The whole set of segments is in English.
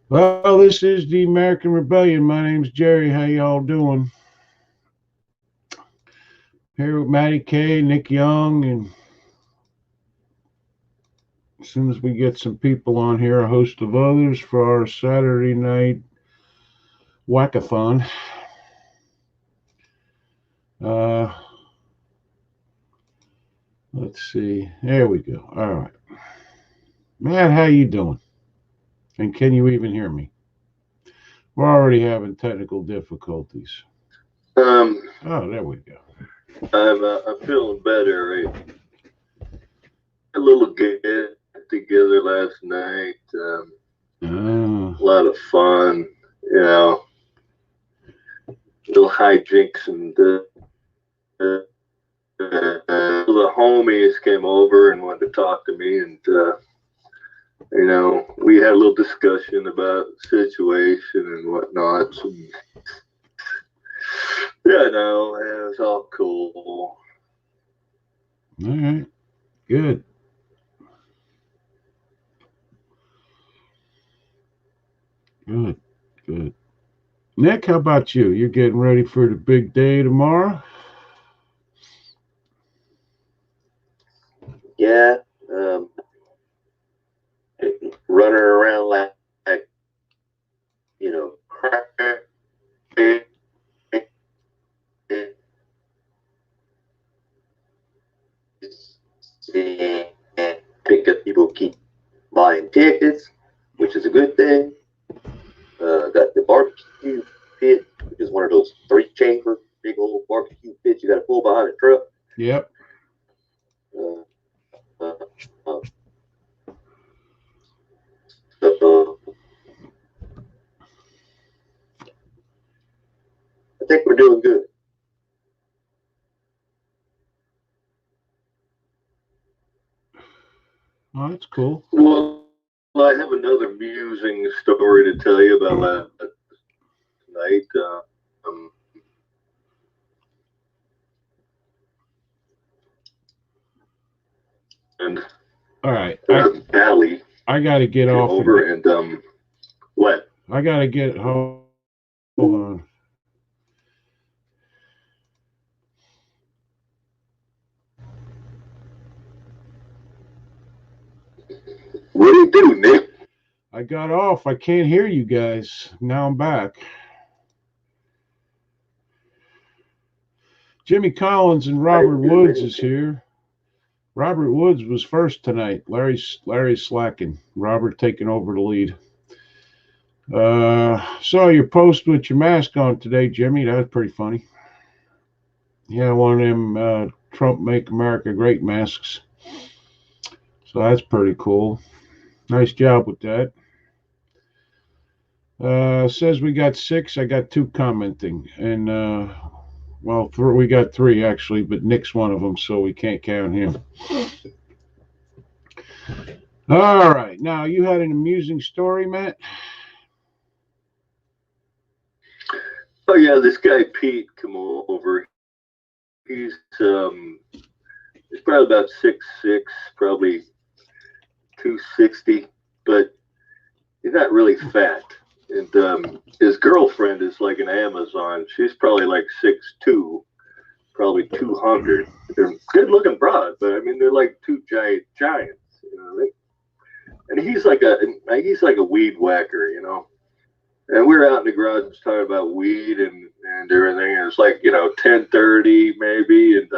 Well, this is the American Rebellion. My name's Jerry. How y'all doing? Here with Matty K, Nick Young, and as soon as we get some people on here, a host of others for our Saturday night whackathon. Uh, let's see. There we go. All right, Matt, how you doing? And can you even hear me? We're already having technical difficulties. Um, Oh, there we go. I'm feeling better. Right? A little get together last night. A Uh, lot of fun. You know, little hijinks and the homies came over and wanted to talk to me, and we had a little discussion about the situation and whatnot. And, it was all cool. all right, good, good, good. Nick, how about you? You're getting ready for the big day tomorrow? Yeah, um, running around like crack because people keep buying tickets, which is a good thing. Got the barbecue pit, which is one of those three chamber big old barbecue pits you got to pull behind a truck. Yep. Uh, uh, so I think we're doing good. Oh, that's cool. Well, I have another musing story to tell you about last night. And All right. Allie I got to get came off over and and what? I got to get hold on. What do you do, Nick? I got off. I can't hear you guys. Now I'm back. Jimmy Collins and I Robert didn't do Woods is anything. here. Robert Woods was first tonight. Larry's slacking. Robert taking over the lead. Saw your post with your mask on today, Jimmy. That was pretty funny. Yeah, one of them Trump Make America Great masks. So that's pretty cool. Nice job with that. Says we got six. I got two commenting, and well, we got three actually, but Nick's one of them, so we can't count him. All right, now you had an amusing story, Matt. Oh yeah, this guy Pete come over. He's probably about 6'6", probably 260, but he's not really fat. And his girlfriend is like an Amazon. She's probably like 6'2", probably 200. They're good looking broad, but I mean they're like two giants. And he's like a weed whacker. And we were out in the garage talking about weed and everything. And it's like 10:30 maybe, and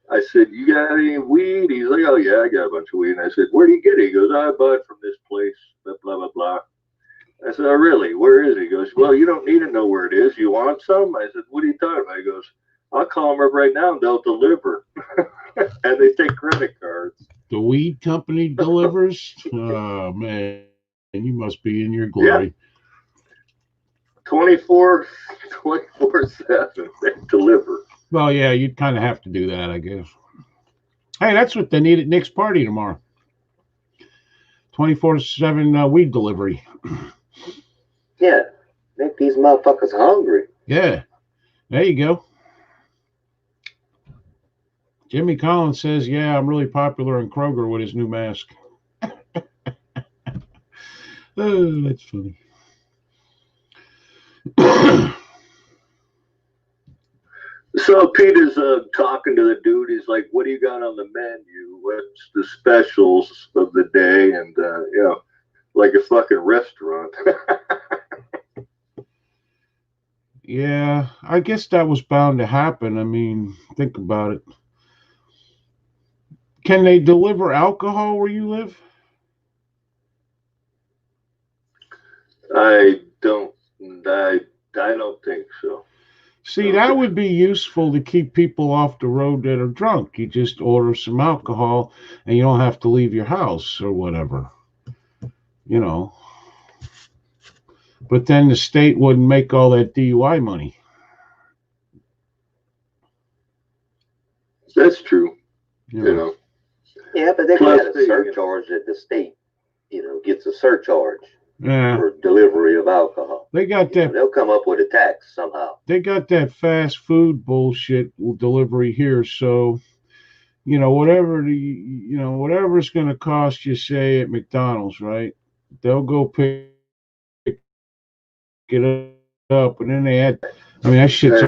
I said, "You got any weed?" He's like, "Oh yeah, I got a bunch of weed." And I said, "Where do you get it?" He goes, "I bought it from this place." Blah blah blah blah. I said, "Oh really? Where is it?" He goes, "Well, you don't need to know where it is. You want some?" I said, "What are you talking about?" He goes, "I'll call them up right now and they'll deliver." And they take credit cards. The weed company delivers. Oh man, you must be in your glory. Yeah, 24/7 they deliver. Well, yeah, you'd kind of have to do that, I guess. Hey, that's what they need at Nick's party tomorrow. 24/7 weed delivery. Yeah, make these motherfuckers hungry. Yeah, there you go. Jimmy Collins says, "Yeah, I'm really popular in Kroger with his new mask." Oh, that's funny. So Peter's talking to the dude. He's like, "What do you got on the menu? What's the specials of the day?" And like a fucking restaurant. Yeah, I guess that was bound to happen. I mean, think about it. Can they deliver alcohol where you live? I don't. I don't think so. See, that would be useful to keep people off the road that are drunk. You just order some alcohol and you don't have to leave your house or whatever, you know. But then the state wouldn't make all that DUI money. That's true. You You know. know. Yeah, but they Plus got a the- surcharge that the state, gets a surcharge Yeah, for delivery of alcohol. they got that. They'll come up with a tax somehow. They got that fast food bullshit delivery here. So whatever it's going to cost you, say at McDonald's, right? They'll go pick it up, and then they add. I mean, that shit's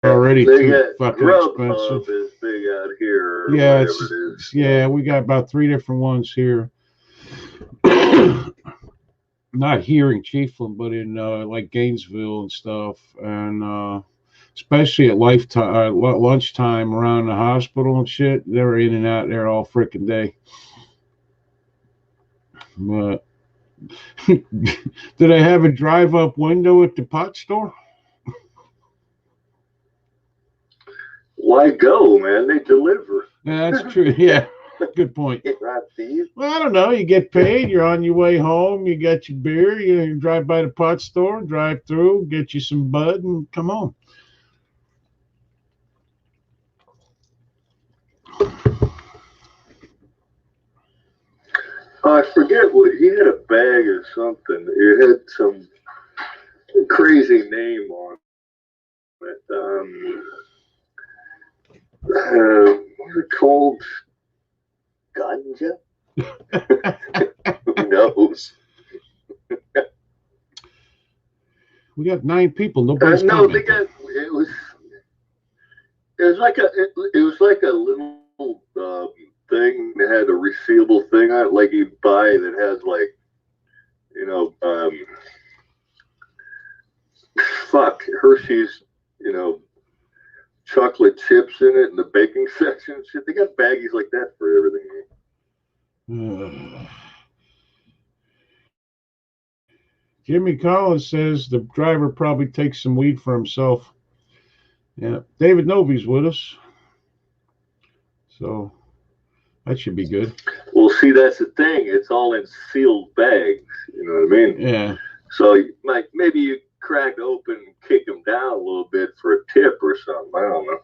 already they too got fucking Grubhub expensive. is big out here. Or Yeah, whatever it is. yeah, we got about 3 different ones here. Not here in Chiefland, but in like Gainesville and stuff, and especially at lunchtime around the hospital and shit. They're in and out there all freaking day. But do they have a drive-up window at the pot store? Why go, man? They deliver. Yeah, that's true. Yeah, good point. Get right to you. Well, I don't know. You get paid. You're on your way home. You got your beer. You drive by the pot store, drive through, get you some bud, and come home. I forget what he had a bag or something. It had some crazy name on it. What's it called? Ganja? Who knows? We got 9 people. Nobody's No, coming. it was like a little thing that had a resealable thing on it, like you buy that has like Hershey's chocolate chips in it and the baking section and shit. They got baggies like that for everything. Jimmy Collins says the driver probably takes some weed for himself. Yeah, David Novy's with us, so that should be good. Well, see, that's the thing. It's all in sealed bags. You know what I mean? Yeah. So, like, maybe you crack open and kick them down a little bit for a tip or something. I don't know.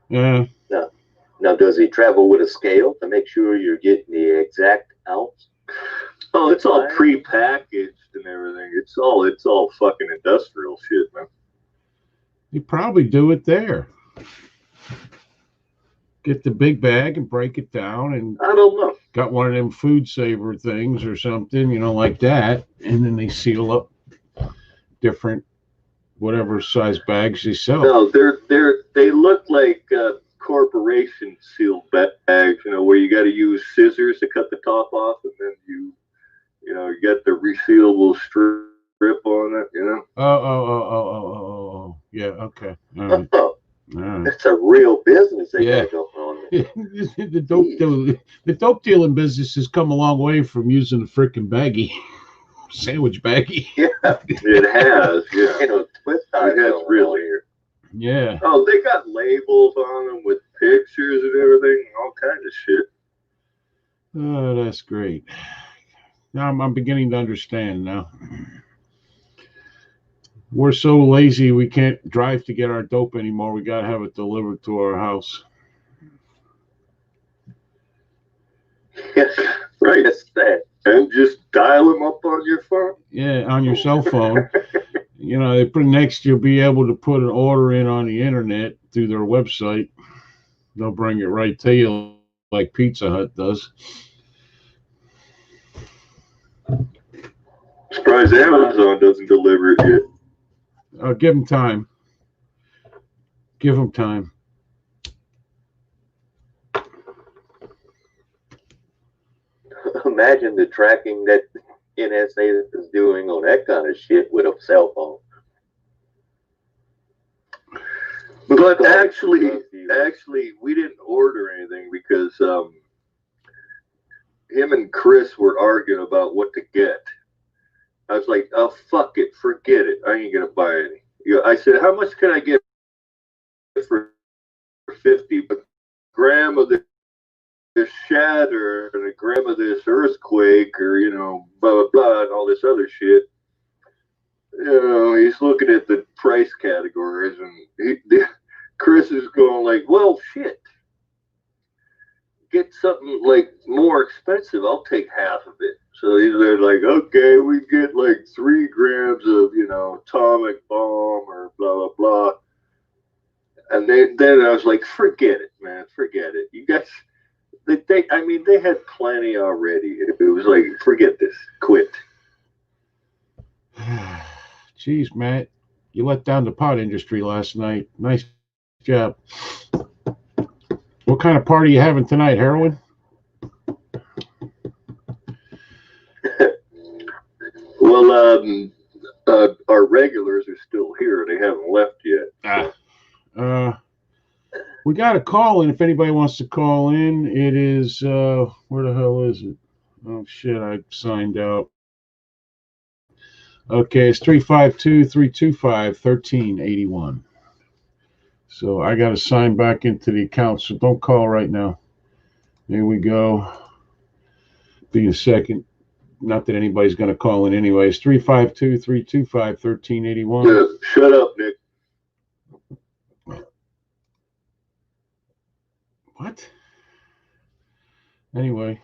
Yeah. Now, does he travel with a scale to make sure you're getting the exact ounce? Oh, it's all pre-packaged and everything. It's all fucking industrial shit, man. You probably do it there. Get the big bag and break it down, and I don't know. got one of them food saver things or something, like that, and then they seal up different whatever size bags they sell. No, they look like corporation sealed bags, where you got to use scissors to cut the top off, and then you get the resealable strip on it, Oh. Yeah, okay. All right. That's a real business they Yeah. got going on there. The dope dealing business has come a long way from using a freaking baggie, sandwich baggie. Yeah, It has, yeah. twist It has really. Yeah. Oh, they got labels on them with pictures and everything, all kinds of shit. Oh, that's great. Now I'm beginning to understand now. We're so lazy we can't drive to get our dope anymore. We got to have it delivered to our house. Yes, Right. that's that. And just dial them up on your phone. Yeah, on your cell phone. They put next you'll be able to put an order in on the internet through their website. They'll bring it right to you like Pizza Hut does. Surprised Amazon doesn't deliver it yet. Give them time. Give them time. Imagine the tracking that NSA is doing on that kind of shit with a cell phone. But actually, we didn't order anything because him and Chris were arguing about what to get. I was like, "Oh fuck it, forget it. I ain't gonna buy any." I said, "How much can I get for 50? A gram of this shatter and a gram of this earthquake, or blah blah blah, and all this other shit." He's looking at the price categories, and Chris is going like, "Well, shit. Get something like more expensive. I'll take half of it." So they're like, "Okay, we get like 3 grams of atomic bomb or blah blah blah." And then I was like, "Forget it, man. Forget it. You guys." They had plenty already. It was like, forget this. Quit. Jeez, Matt, you let down the pot industry last night. Nice job. What kind of party are you having tonight, heroin? Well, our regulars are still here. They haven't left yet. We got a call in if anybody wants to call in. It is, where the hell is it? Oh, shit, I signed out. Okay, it's 352-325-1381. So I got to sign back into the account, so don't call right now. There we go. Be a second. Not that anybody's going to call in anyways. 352-325-1381. Yeah, shut up, Nick. What? Anyway.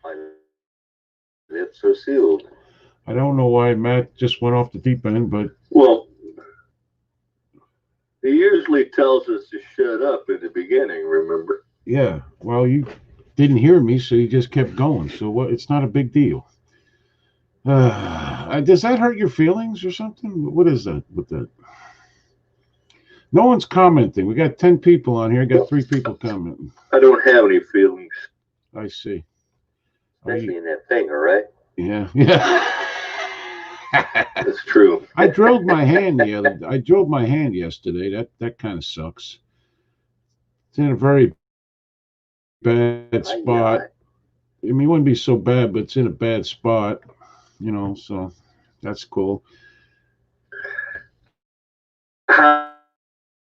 My lips are sealed. I don't know why Matt just went off the deep end, but... Well, he usually tells us to shut up in the beginning, remember? Yeah, well, you didn't hear me, so you just kept going. So what? It's not a big deal. Does that hurt your feelings or something? What is that with that? No one's commenting. We got 10 people on here. Got 3 people commenting. I don't have any feelings. I see. Especially in that finger, right? Yeah. That's true. I drilled my hand yesterday. That kind of sucks. It's in a very bad spot. I mean, it wouldn't be so bad, but it's in a bad spot. So that's cool.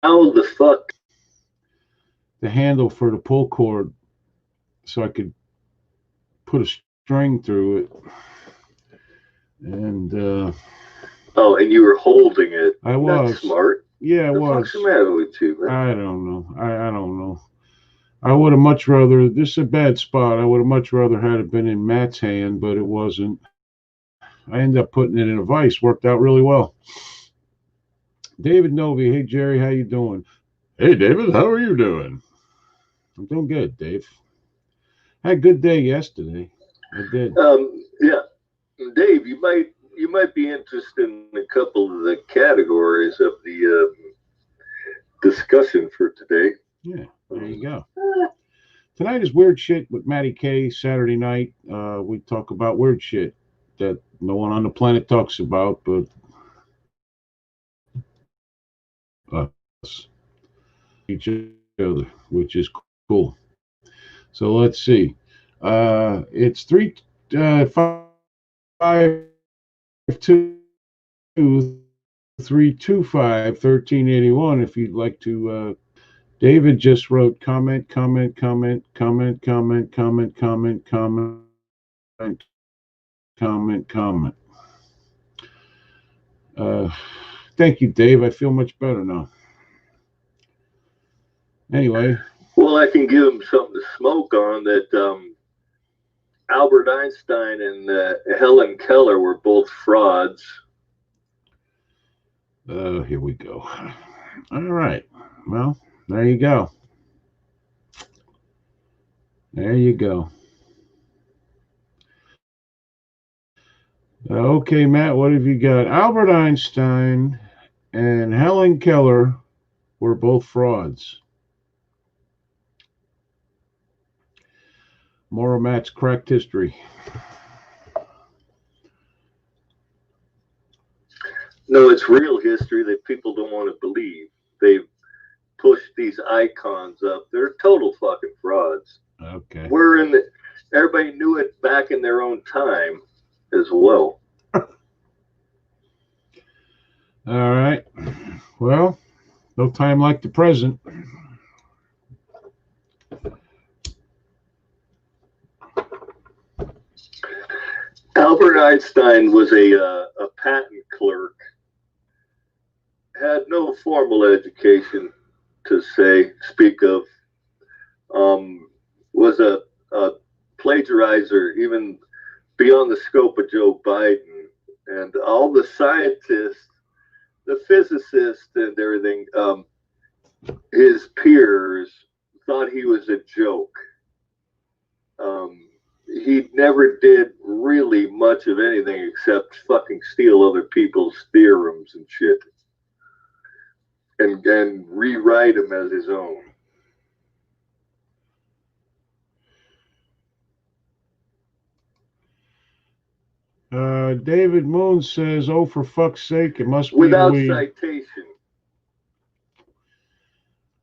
How the fuck? The handle for the pull cord, so I could put a string through it. And and you were holding it. I was. That's smart. Yeah, I was. What's the matter with you, man? I don't know. I don't know. I would have much rather. This is a bad spot. I would have much rather had it been in Matt's hand, but it wasn't. I ended up putting it in a vise. Worked out really well. David Novi, hey Jerry, how you doing? Hey David, how are you doing? I'm doing good, Dave. I had a good day yesterday. I did. Yeah, Dave, you might be interested in a couple of the categories of the discussion for today. Yeah, there you go. Tonight is Weird Shit with Matty K. Saturday night. We talk about weird shit that no one on the planet talks about, but us, each other, which is cool. So let's see. It's 352-325-1381. If you'd like to. David just wrote comment. Thank you, Dave. I feel much better now. Anyway. Well, I can give him something to smoke on that Albert Einstein and Helen Keller were both frauds. Here we go. All right. Well, there you go. There you go. Okay, Matt, what have you got? Albert Einstein and Helen Keller were both frauds. More of Matt's cracked history. No, it's real history that people don't want to believe. They've pushed these icons up. They're total fucking frauds. Okay. We're in the, everybody knew it back in their own time as well. All right. Well, no time like the present. Albert Einstein was a patent clerk, had no formal education to speak of, was a plagiarizer even beyond the scope of Joe Biden. And all the scientists, the physicists and everything, his peers thought he was a joke. He never did really much of anything except fucking steal other people's theorems and shit and rewrite them as his own. David Moon says, "Oh, for fuck's sake, it must be Without the weed." citation.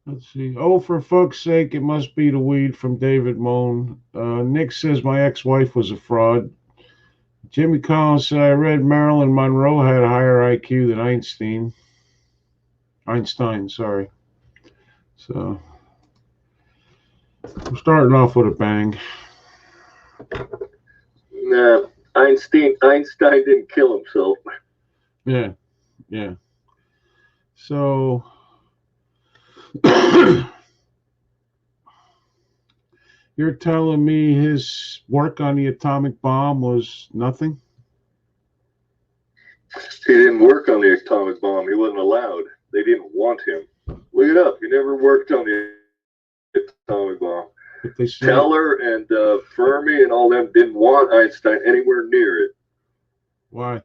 Let's see. Oh, for fuck's sake, it must be the weed from David Moon. Nick says, my ex-wife was a fraud. Jimmy Collins said, I read Marilyn Monroe had a higher IQ than Einstein. Einstein, sorry. So, we're starting off with a bang. Nah, Einstein didn't kill himself. Yeah. So, you're telling me his work on the atomic bomb was nothing? He didn't work on the atomic bomb. He wasn't allowed. They didn't want him. Look it up. He never worked on the atomic bomb. But they say, Teller and Fermi and all them didn't want Einstein anywhere near it. why?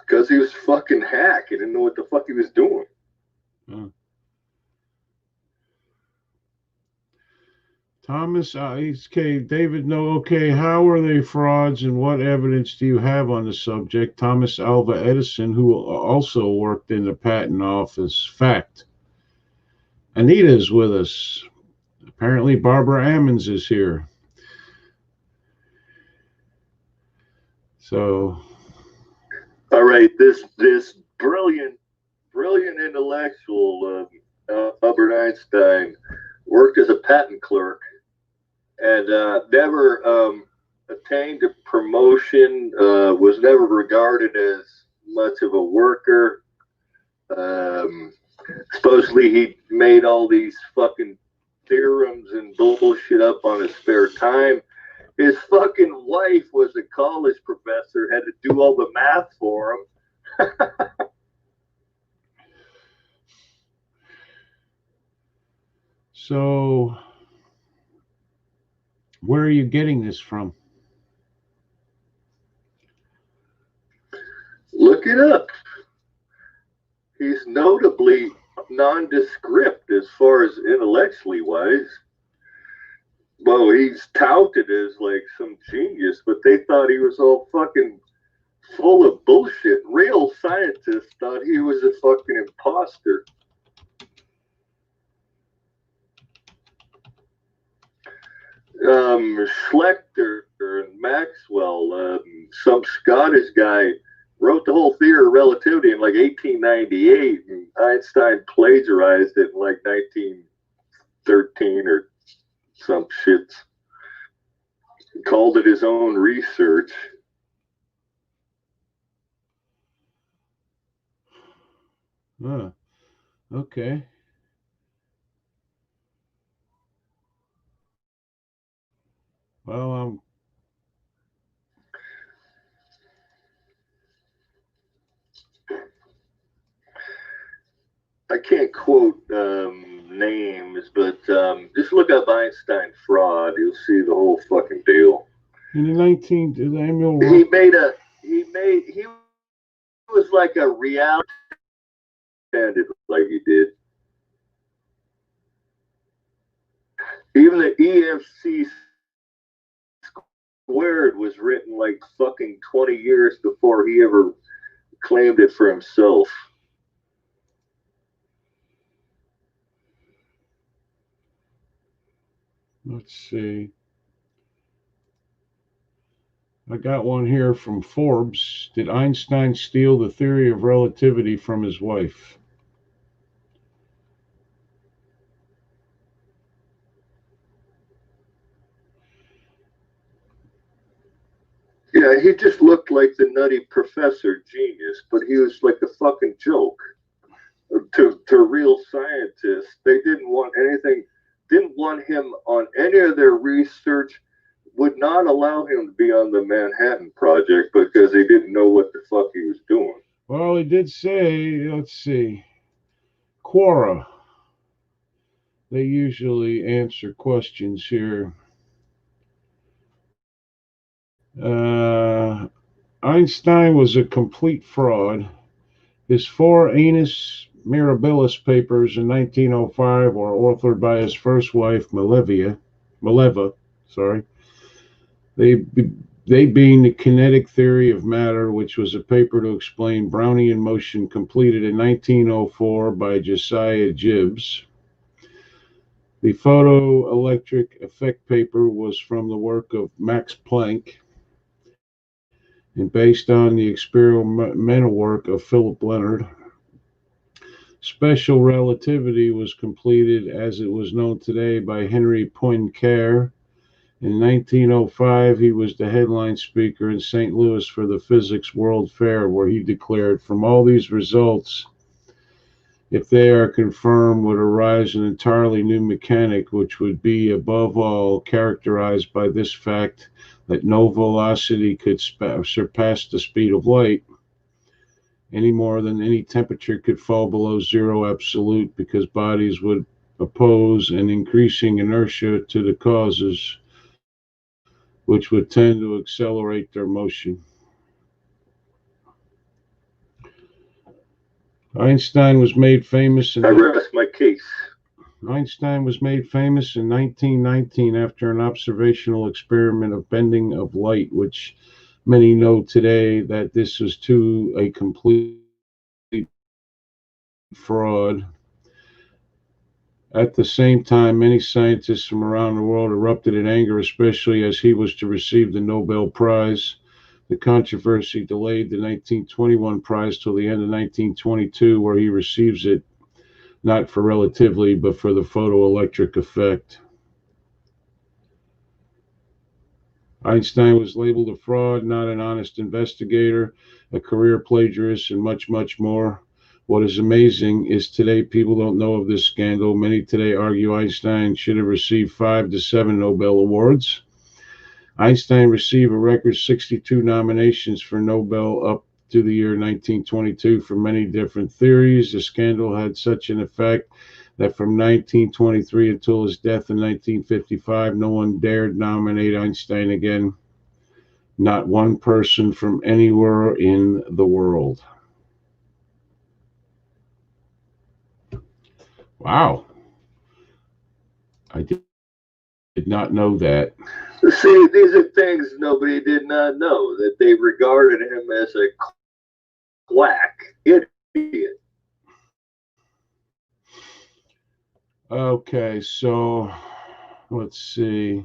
Because he was fucking hack. He didn't know what the fuck he was doing. Thomas, okay, David, no, okay, how are they frauds and what evidence do you have on the subject? Thomas Alva Edison, who also worked in the patent office. Fact. Anita's with us. Apparently, Barbara Ammons is here. So. All right, this brilliant intellectual, Albert Einstein, worked as a patent clerk and never attained a promotion, was never regarded as much of a worker. Supposedly he made all these fucking theorems and bullshit up on his spare time. His fucking wife was a college professor, had to do all the math for him. So, where are you getting this from? Look it up. He's notably nondescript as far as intellectually wise. Well, he's touted as like some genius, but they thought he was all fucking full of bullshit. Real scientists thought he was a fucking imposter. Schlechter and Maxwell, some Scottish guy, wrote the whole theory of relativity in like 1898, and Einstein plagiarized it in like 1913 or some shit. Called it his own research. Okay. Well, I can't quote names, but just look up Einstein fraud. You'll see the whole fucking deal. In the annual. He was like a reality standard, like he did. Even the EFC squared was written like fucking 20 years before he ever claimed it for himself. Let's see. I got one here from Forbes. Did Einstein steal the theory of relativity from his wife? Yeah, he just looked like the nutty professor genius, but he was like a fucking joke. To real scientists, they didn't want him on any of their research, would not allow him to be on the Manhattan Project because they didn't know what the fuck he was doing. Well, he did say, let's see, Quora. They usually answer questions here. Einstein was a complete fraud. His four Annus Mirabilis papers in 1905 were authored by his first wife, Mileva, sorry. They being the kinetic theory of matter, which was a paper to explain Brownian motion completed in 1904 by Josiah Gibbs. The photoelectric effect paper was from the work of Max Planck and based on the experimental work of Philip Leonard. Special relativity was completed as it was known today by Henry Poincaré. In 1905, he was the headline speaker in St. Louis for the Physics World Fair, where he declared, from all these results, if they are confirmed, would arise an entirely new mechanic, which would be, above all, characterized by this fact that no velocity could surpass the speed of light, any more than any temperature could fall below zero absolute, because bodies would oppose an increasing inertia to the causes, which would tend to accelerate their motion. Einstein was made famous I rest my case. Einstein was made famous in 1919 after an observational experiment of bending of light, which many know today that this was a complete fraud. At the same time, many scientists from around the world erupted in anger, especially as he was to receive the Nobel Prize. The controversy delayed the 1921 prize till the end of 1922, where he receives it not for relativity, but for the photoelectric effect. Einstein was labeled a fraud, not an honest investigator, a career plagiarist, and much, much more. What is amazing is today people don't know of this scandal. Many today argue Einstein should have received 5 to 7 Nobel Awards. Einstein received a record 62 nominations for Nobel up to the year 1922 for many different theories. The scandal had such an effect that from 1923 until his death in 1955, no one dared nominate Einstein again. Not one person from anywhere in the world. Wow. I did not know that. See, these are things nobody did not know, that they regarded him as a quack idiot. Okay, so let's see.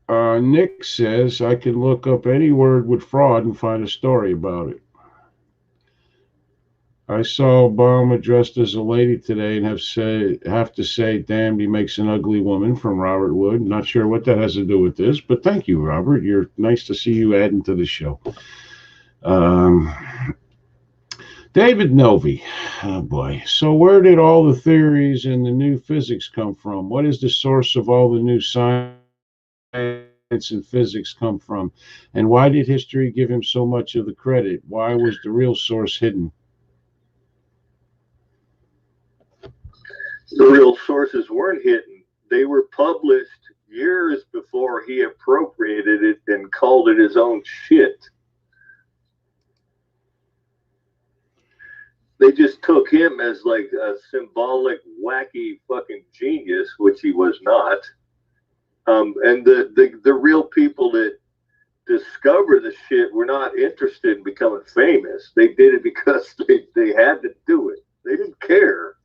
Nick says I can look up any word with fraud and find a story about it. I saw Obama dressed as a lady today and have to say, damn, he makes an ugly woman, from Robert Wood. Not sure what that has to do with this, but thank you, Robert. You're nice to see you adding to the show. David Novi. Oh, boy. So where did all the theories and the new physics come from? What is the source of all the new science and physics come from? And why did history give him so much of the credit? Why was the real source hidden? The real sources weren't hidden. They were published years before he appropriated it and called it his own shit. They just took him as like a symbolic, wacky fucking genius, which he was not. And the real people that discover the shit were not interested in becoming famous. They did it because they had to do it. They didn't care.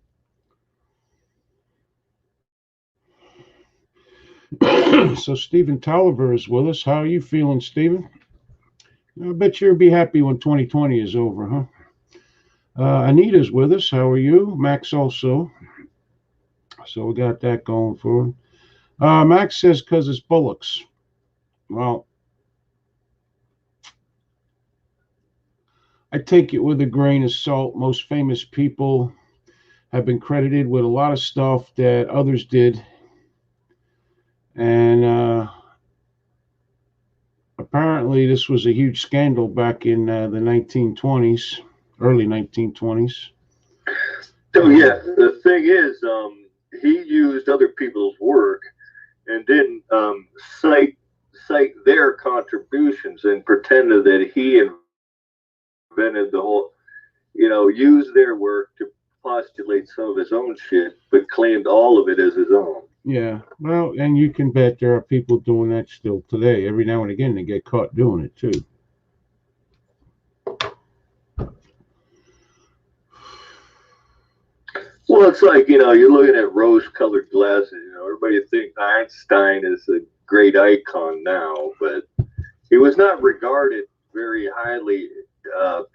So Stephen Tolliver is with us. How are you feeling, Stephen? I bet you'll be happy when 2020 is over, huh? Anita's with us. How are you? Max also. So we got that going for him. Max says because it's bullocks. Well, I take it with a grain of salt. Most famous people have been credited with a lot of stuff that others did. And apparently this was a huge scandal back in the 1920s, early 1920s. So yeah, the thing is, he used other people's work and didn't cite their contributions and pretended that he invented the whole, used their work to postulate some of his own shit, but claimed all of it as his own. Yeah, well, and you can bet there are people doing that still today. Every now and again, they get caught doing it too. Well, it's like, you're looking at rose-colored glasses. Everybody thinks Einstein is a great icon now, but he was not regarded very highly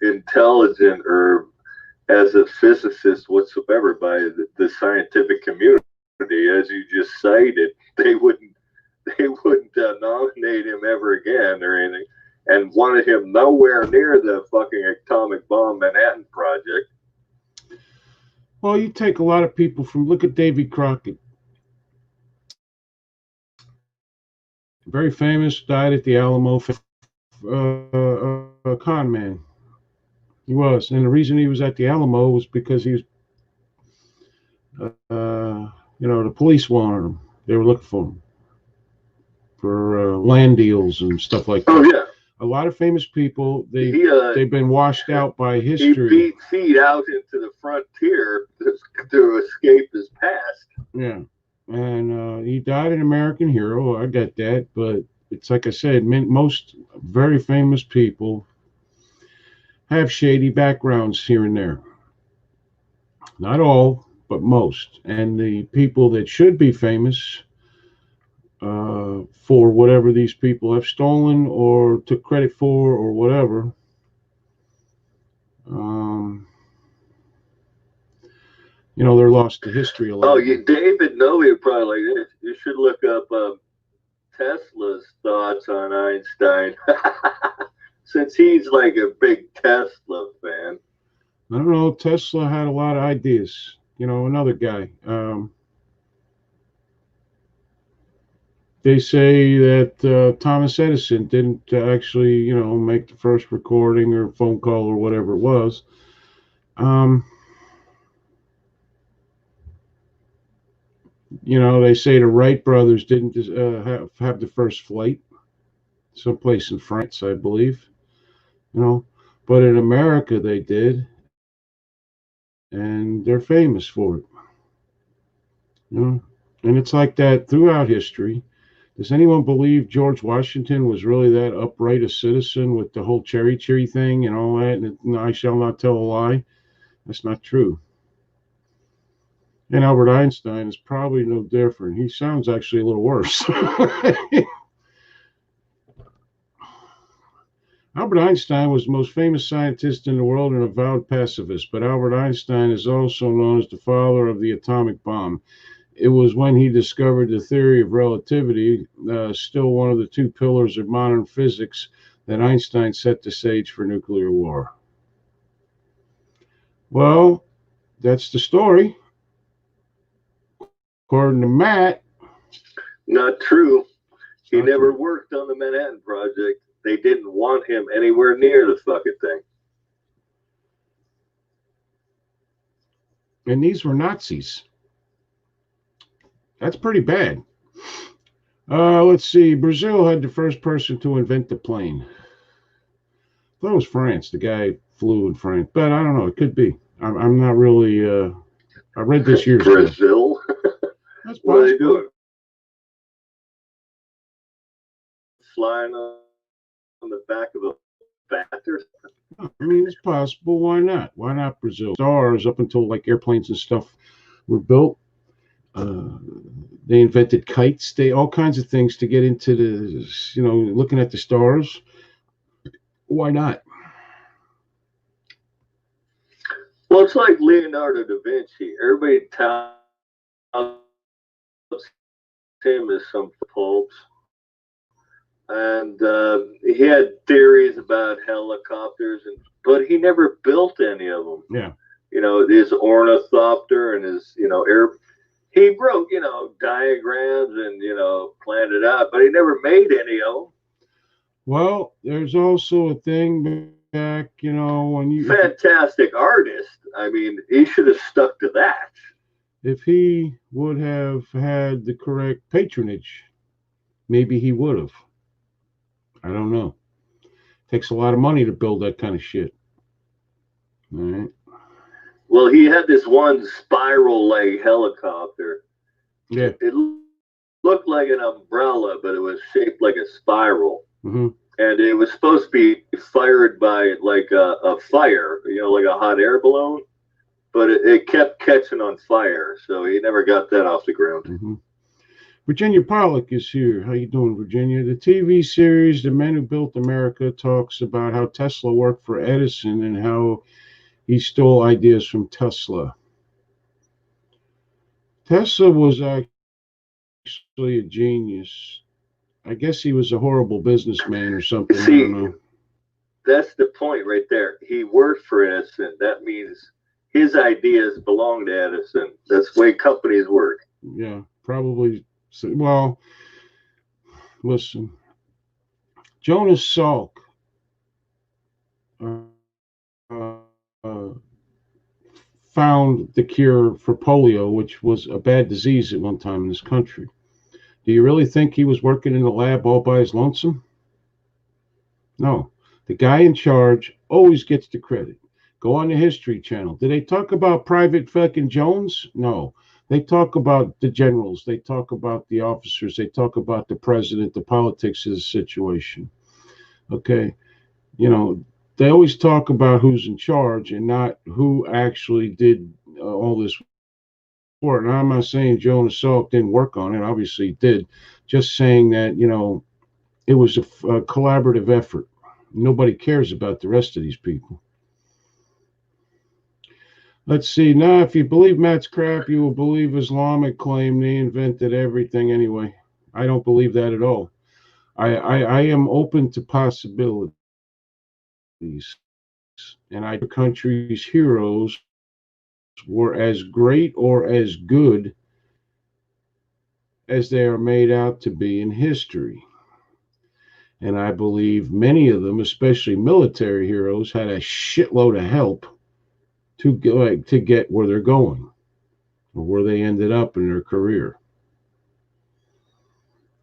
intelligent or as a physicist whatsoever by the scientific community. As you just cited, they wouldn't nominate him ever again or anything, and wanted him nowhere near the fucking atomic bomb Manhattan Project. Well, you take a lot of people from, look at Davy Crockett. Very famous, died at the Alamo, a con man. He was. And the reason he was at the Alamo was because he was, the police wanted him. They were looking for him for land deals and stuff like that. Oh, yeah. A lot of famous people, they've been washed out by history. He beat feet out into the frontier to escape his past. Yeah. And he died an American hero. I get that. But it's like I said, most very famous people have shady backgrounds here and there. Not all, but most. And the people that should be famous for whatever these people have stolen or took credit for or whatever, they're lost to history a lot. Oh, David Noe would probably like this. You should look up Tesla's thoughts on Einstein, since he's like a big Tesla fan. I don't know. Tesla had a lot of ideas. Another guy. They say that Thomas Edison didn't actually, make the first recording or phone call or whatever it was. They say the Wright brothers didn't have the first flight, someplace in France, I believe. But in America they did, and they're famous for it. And it's like that throughout history. Does anyone believe George Washington was really that upright a citizen with the whole cherry tree thing and all that? And I shall not tell a lie. That's not true. And Albert Einstein is probably no different. He sounds actually a little worse. Albert Einstein was the most famous scientist in the world and avowed pacifist, but Albert Einstein is also known as the father of the atomic bomb. It was when he discovered the theory of relativity, still one of the two pillars of modern physics, that Einstein set the stage for nuclear war. Well, that's the story. According to Matt. Not true. He never worked on the Manhattan Project. They didn't want him anywhere near the fucking thing. And these were Nazis. That's pretty bad. Let's see. Brazil had the first person to invent the plane. That was France. The guy flew in France, but I don't know. It could be. I'm not really. I read this years ago. Brazil? That's What are they possible. doing? Flying on the back of a bat or I mean, it's possible. Why not? Why not Brazil? Stars up until like airplanes and stuff were built. Uh, they invented kites. They all kinds of things to get into the, looking at the stars. Why not? Well, it's like Leonardo da Vinci. Everybody touts him as some popes. And he had theories about helicopters, but he never built any of them. Yeah. His ornithopter and his, air. He wrote, diagrams and, planned it out, but he never made any of them. Well, there's also a thing back, when you. Fantastic artist. I mean, he should have stuck to that. If he would have had the correct patronage, maybe he would have. I don't know. Takes a lot of money to build that kind of shit. All right. Well, he had this one spiral leg helicopter. Yeah. It looked like an umbrella, but it was shaped like a spiral. Mm-hmm. And it was supposed to be fired by like a fire, like a hot air balloon. But it kept catching on fire, so he never got that off the ground. Mm-hmm. Virginia Pollock is here. How you doing, Virginia? The TV series The Men Who Built America talks about how Tesla worked for Edison and how he stole ideas from Tesla. Tesla was actually a genius. I guess he was a horrible businessman or something. See, I don't know. That's the point right there. He worked for Edison. That means his ideas belong to Edison. That's the way companies work. Yeah, probably. Well, listen, Jonas Salk found the cure for polio, which was a bad disease at one time in this country. Do you really think he was working in the lab all by his lonesome? No. The guy in charge always gets the credit. Go on the History Channel. Do they talk about Private fucking Jones? No. They talk about the generals. They talk about the officers. They talk about the president, the politics of the situation. Okay. They always talk about who's in charge and not who actually did all this work. Now, I'm not saying Jonas Salk didn't work on it. Obviously, he did. Just saying that, it was a collaborative effort. Nobody cares about the rest of these people. Let's see. Now, if you believe Matt's crap, you will believe Islamic claim they invented everything anyway. I don't believe that at all. I am open to possibilities. And our country's heroes were as great or as good as they are made out to be in history. And I believe many of them, especially military heroes, had a shitload of help to get where they're going or where they ended up in their career.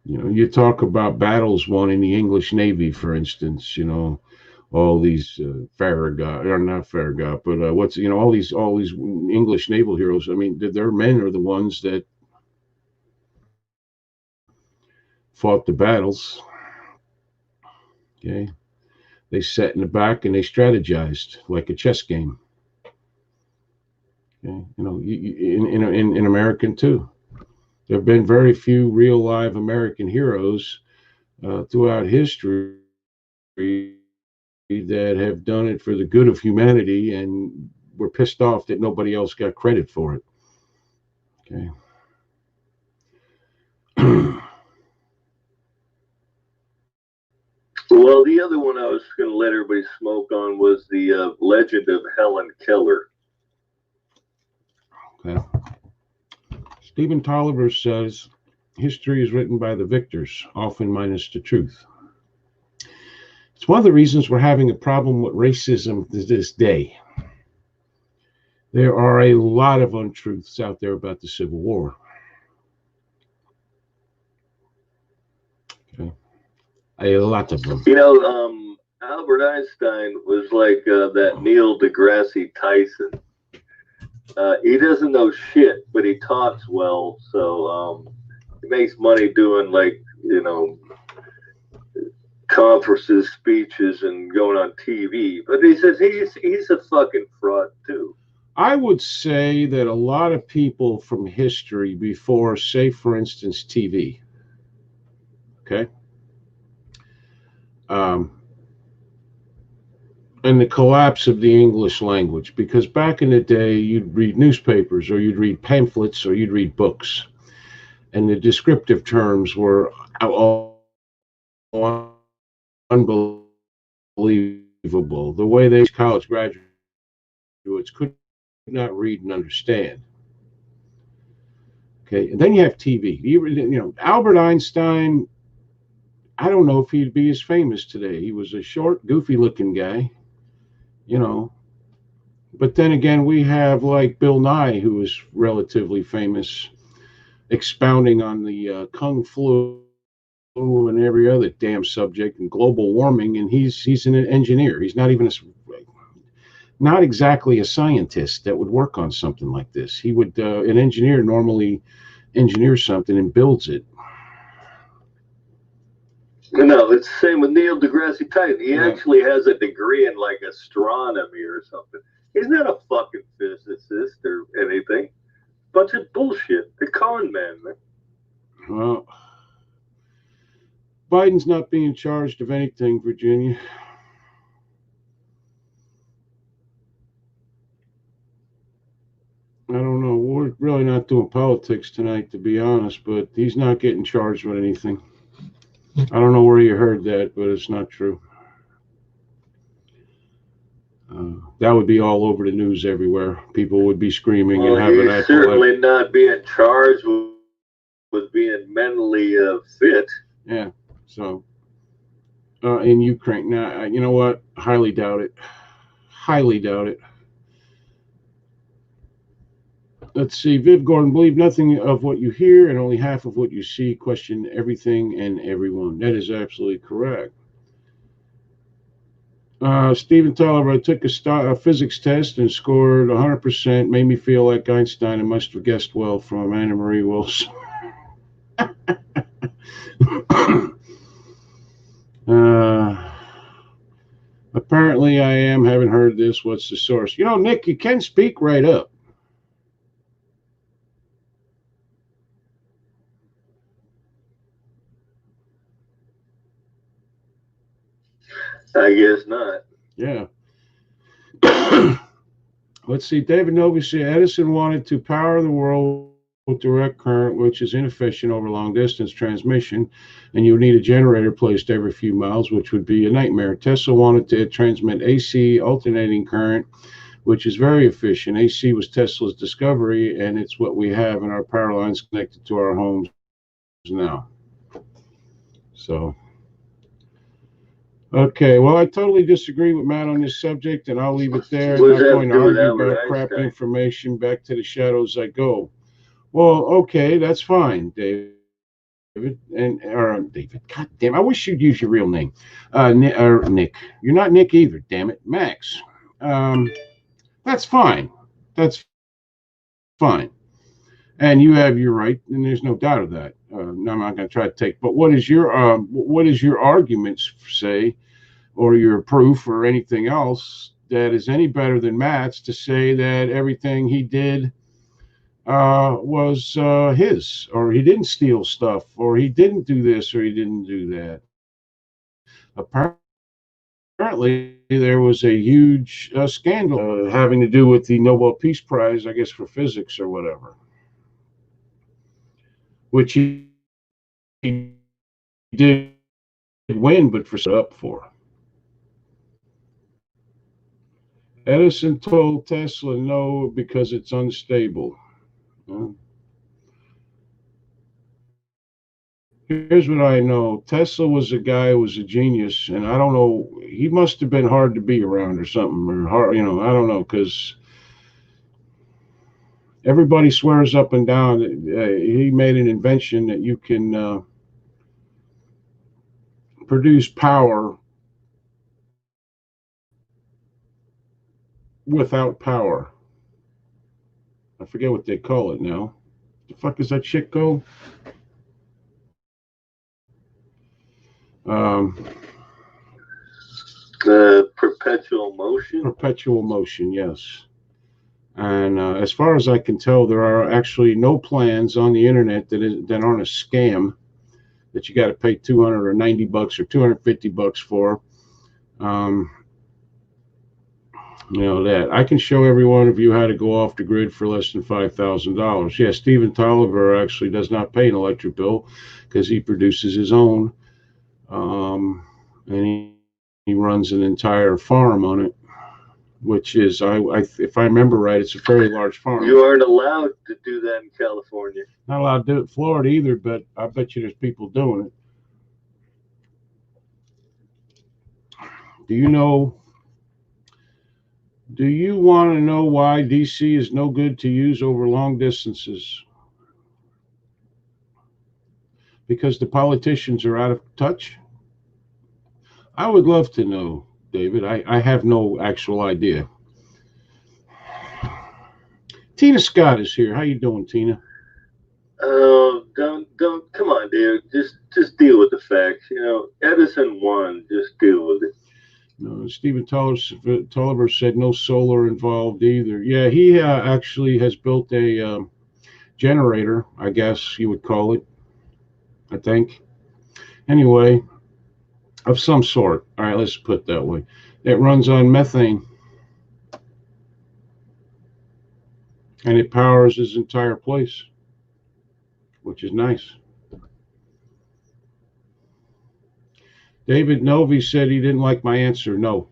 You talk about battles won in the English Navy, for instance. All these Farragut, or not Farragut, but all these English naval heroes. I mean, their men are the ones that fought the battles. Okay, they sat in the back and they strategized like a chess game. Okay, in American too. There have been very few real live American heroes throughout history that have done it for the good of humanity and were pissed off that nobody else got credit for it. Okay. Well, the other one I was going to let everybody smoke on was the legend of Helen Keller. Okay. Stephen Tolliver says history is written by the victors, often minus the truth. It's one of the reasons we're having a problem with racism to this day. There are a lot of untruths out there about the Civil War. A lot of them. You know, Albert Einstein was like that Neil deGrasse Tyson. He doesn't know shit, but he talks well. So he makes money doing like conferences, speeches, and going on TV. But he says he's a fucking fraud too. I would say that a lot of people from history before, say, for instance, TV, okay, um, and the collapse of the English language, because back in the day, you'd read newspapers or you'd read pamphlets or you'd read books, and the descriptive terms were all unbelievable. The way these college graduates could not read and understand. Okay, and then you have TV. Albert Einstein. I don't know if he'd be as famous today. He was a short, goofy-looking guy, you know. But then again, we have like Bill Nye, who is relatively famous, expounding on the kung flu and every other damn subject and global warming, and he's an engineer. He's not even not exactly a scientist that would work on something like this. He would an engineer normally engineers something and builds it. No, it's the same with Neil deGrasse Tyson. He actually has a degree in like astronomy or something. He's not a fucking physicist or anything. Bunch of bullshit. The con man. Well, Biden's not being charged of anything, Virginia. I don't know. We're really not doing politics tonight, to be honest, but he's not getting charged with anything. I don't know where you heard that, but it's not true. That would be all over the news everywhere. People would be screaming and having he's certainly not being charged with being mentally fit. Yeah. So, in Ukraine, now you know what? Highly doubt it. Highly doubt it. Let's see. Viv Gordon, believe nothing of what you hear and only half of what you see. Question everything and everyone. That is absolutely correct. Stephen Tolliver, I took a physics test and scored 100%. Made me feel like Einstein and must have guessed well from Anna Marie Wilson. Apparently I am. Haven't heard this. What's the source? Nick, you can speak right up. I guess not. Yeah. Let's see. David Novy said Edison wanted to power the world with direct current, which is inefficient over long distance transmission, and you would need a generator placed every few miles, which would be a nightmare. Tesla wanted to transmit AC alternating current, which is very efficient. AC was Tesla's discovery, and it's what we have in our power lines connected to our homes now. So. Okay, well, I totally disagree with Matt on this subject, and I'll leave it there. I'm not going to argue about crappy information. Back to the shadows I go. Well, okay, that's fine, David. David. God damn, I wish you'd use your real name. Nick. You're not Nick either, damn it. Max. That's fine. That's fine. And you have your right, and there's no doubt of that. I'm not going to try to take. But what is your arguments say, or your proof, or anything else that is any better than Matt's to say that everything he did was his, or he didn't steal stuff, or he didn't do this, or he didn't do that? Apparently, there was a huge scandal having to do with the Nobel Peace Prize, I guess, for physics or whatever, which he did win, but up for. Edison told Tesla no because it's unstable. Here's what I know. Tesla was a guy who was a genius, and I don't know, he must have been hard to be around or something, or hard, I don't know, because everybody swears up and down that he made an invention that you can produce power without power. I forget what they call it now. The fuck is that shit called? The perpetual motion. Perpetual motion, yes. And as far as I can tell, there are actually no plans on the internet that aren't a scam that you got to pay $290 or $250 for. That I can show every one of you how to go off the grid for less than $5,000. Yeah, Stephen Tolliver actually does not pay an electric bill because he produces his own, and he runs an entire farm on it, which is, if I remember right, it's a very large farm. You aren't allowed to do that in California. Not allowed to do it in Florida either, but I bet you there's people doing it. Do you want to know why DC is no good to use over long distances? Because the politicians are out of touch? I would love to know, David. I have no actual idea. Tina Scott is here. How you doing, Tina? Oh, don't come on, dude. Just deal with the facts. Edison won. Just deal with it. No, Stephen Tolliver said no solar involved either. Yeah, he actually has built a generator, I guess you would call it, I think. Anyway, of some sort. All right, let's put it that way. It runs on methane. And it powers his entire place, which is nice. David Novi said he didn't like my answer. No.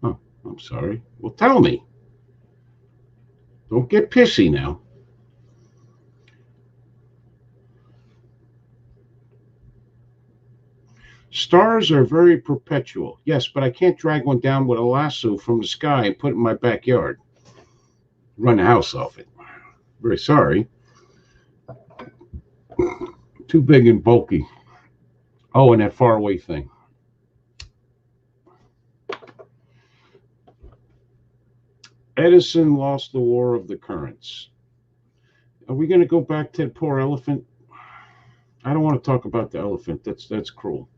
Oh, I'm sorry. Well, tell me. Don't get pissy now. Stars are very perpetual. Yes, but I can't drag one down with a lasso from the sky and put it in my backyard. Run the house off it. Very sorry. Too big and bulky. Oh, and that faraway thing. Edison lost the war of the currents. Are we going to go back to the poor elephant? I don't want to talk about the elephant. That's cruel.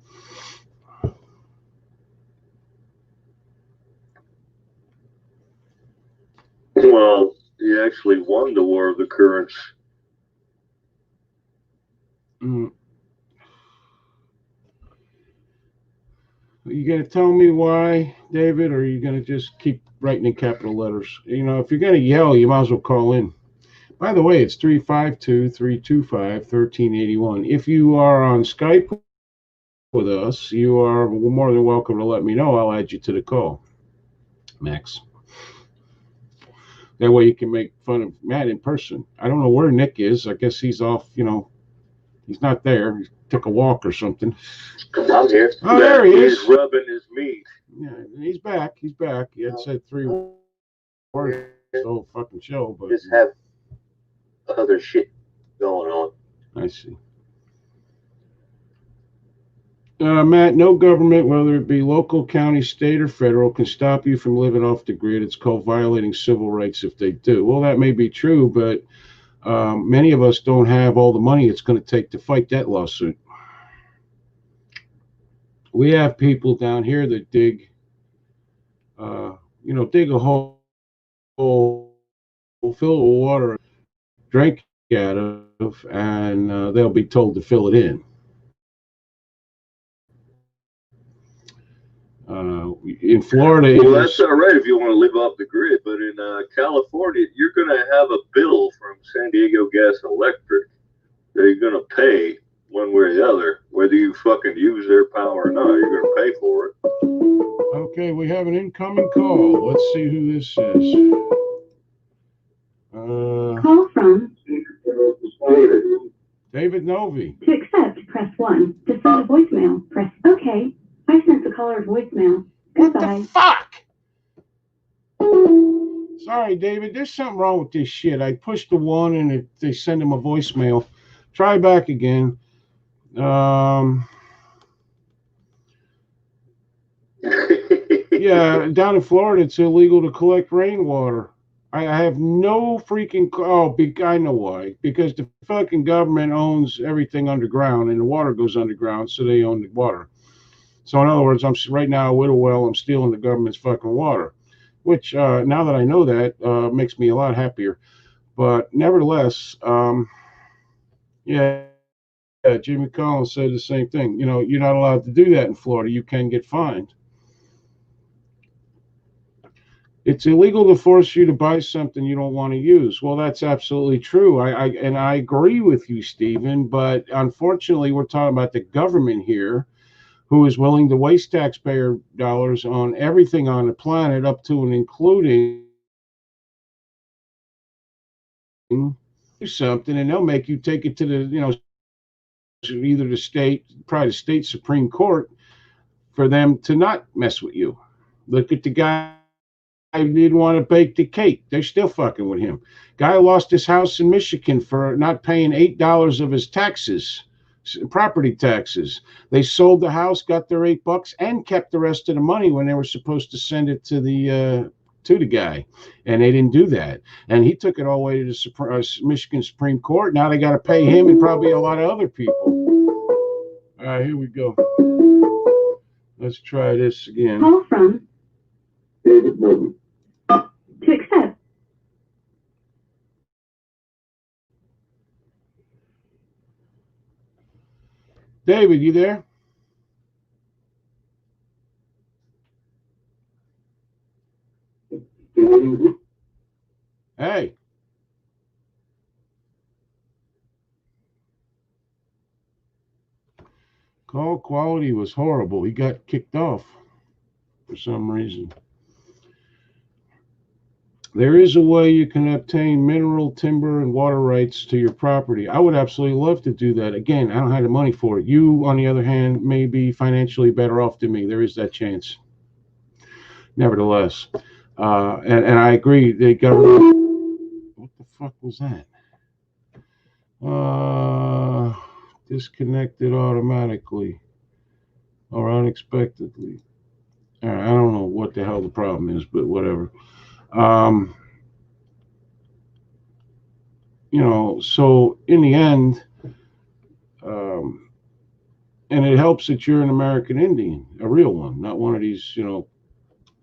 Well, he actually won the war of the currents. You going to tell me why, David, or are you going to just keep writing in capital letters? If you're going to yell, you might as well call in. By the way, it's 352-325-1381. If you are on Skype with us, you are more than welcome to let me know. I'll add you to the call, Max. That way you can make fun of Matt in person. I don't know where Nick is. I guess he's off, he's not there. He took a walk or something. I'm here. Oh, there he is. He's rubbing his meat. Yeah, he's back. He had said 3 words the whole fucking show, but just have other shit going on. I see. Matt, no government, whether it be local, county, state, or federal, can stop you from living off the grid. It's called violating civil rights if they do. Well, that may be true, but many of us don't have all the money it's going to take to fight that lawsuit. We have people down here that dig a hole, fill it with water, drink out of, and they'll be told to fill it in. In Florida, well, that's all right if you want to live off the grid, but in California, you're going to have a bill from San Diego Gas and Electric that you're going to pay one way or the other, whether you fucking use their power or not. You're going to pay for it. Okay, we have an incoming call. Let's see who this is. Call from David Novi. To accept, press 1. To send a voicemail, press OK. I sent the caller's voicemail. Goodbye. What the fuck? Sorry, David. There's something wrong with this shit. I pushed the 1 and they send him a voicemail. Try back again. Yeah, down in Florida, it's illegal to collect rainwater. I have no freaking. I know why. Because the fucking government owns everything underground, and the water goes underground, so they own the water. So in other words, I'm right now a widow well. I'm stealing the government's fucking water, which now that I know that makes me a lot happier. But nevertheless, yeah, Jimmy Collins said the same thing. You know, you're not allowed to do that in Florida. You can get fined. It's illegal to force you to buy something you don't want to use. Well, that's absolutely true. I agree with you, Stephen. But unfortunately, we're talking about the government here, who is willing to waste taxpayer dollars on everything on the planet, up to and including something, and they'll make you take it to the either the state, probably the state Supreme Court, for them to not mess with you. Look at the guy who didn't want to bake the cake. They're still fucking with him. Guy lost his house in Michigan for not paying $8 of his taxes, property taxes. They sold the house, got their $8, and kept the rest of the money when they were supposed to send it to the guy, and they didn't do that. And he took it all the way to the Michigan Supreme Court. Now they got to pay him and probably a lot of other people. All right, here we go. Let's try this again. Call from David Morgan. To accept. David, you there? Hey. Call quality was horrible. He got kicked off for some reason. There is a way you can obtain mineral, timber, and water rights to your property. I would absolutely love to do that. Again, I don't have the money for it. You, on the other hand, may be financially better off than me. There is that chance. Nevertheless, and I agree. The government. What the fuck was that? Disconnected automatically or unexpectedly. All right, I don't know what the hell the problem is, but whatever. So in the end, and it helps that you're an American Indian, a real one, not one of these,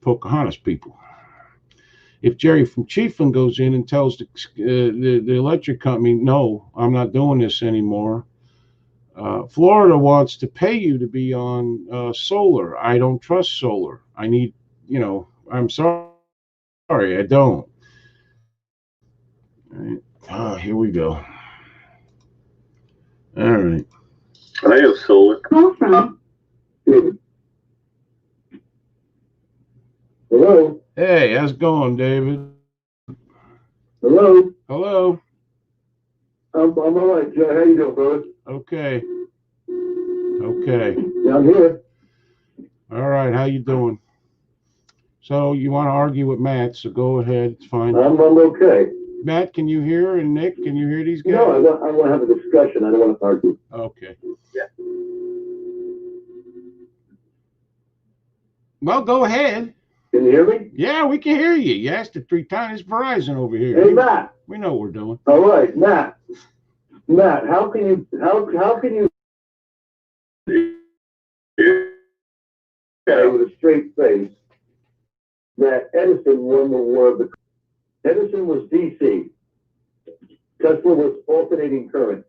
Pocahontas people. If Jerry from Chiefland goes in and tells the electric company, no, I'm not doing this anymore, Florida wants to pay you to be on solar. I don't trust solar. I need, I'm sorry, I don't. All right. Here we go. All right. I have solar. Call from Hello? Hey, how's it going, David? Hello? Hello. I'm all right, Joe. How you doing, brother? Okay. Okay. Yeah, I'm here. All right. How you doing? So you want to argue with Matt? So go ahead. It's fine. I'm okay. Matt, can you hear? And Nick, can you hear these guys? No, I want to have a discussion. I don't want to argue. Okay. Yeah. Well, go ahead. Can you hear me? Yeah, we can hear you. You asked it 3 times. It's Verizon over here. Hey, Matt. We know what we're doing. All right, Matt. Matt, how can you say with a straight face that Edison won the war of the Edison was DC. Tesla was alternating current.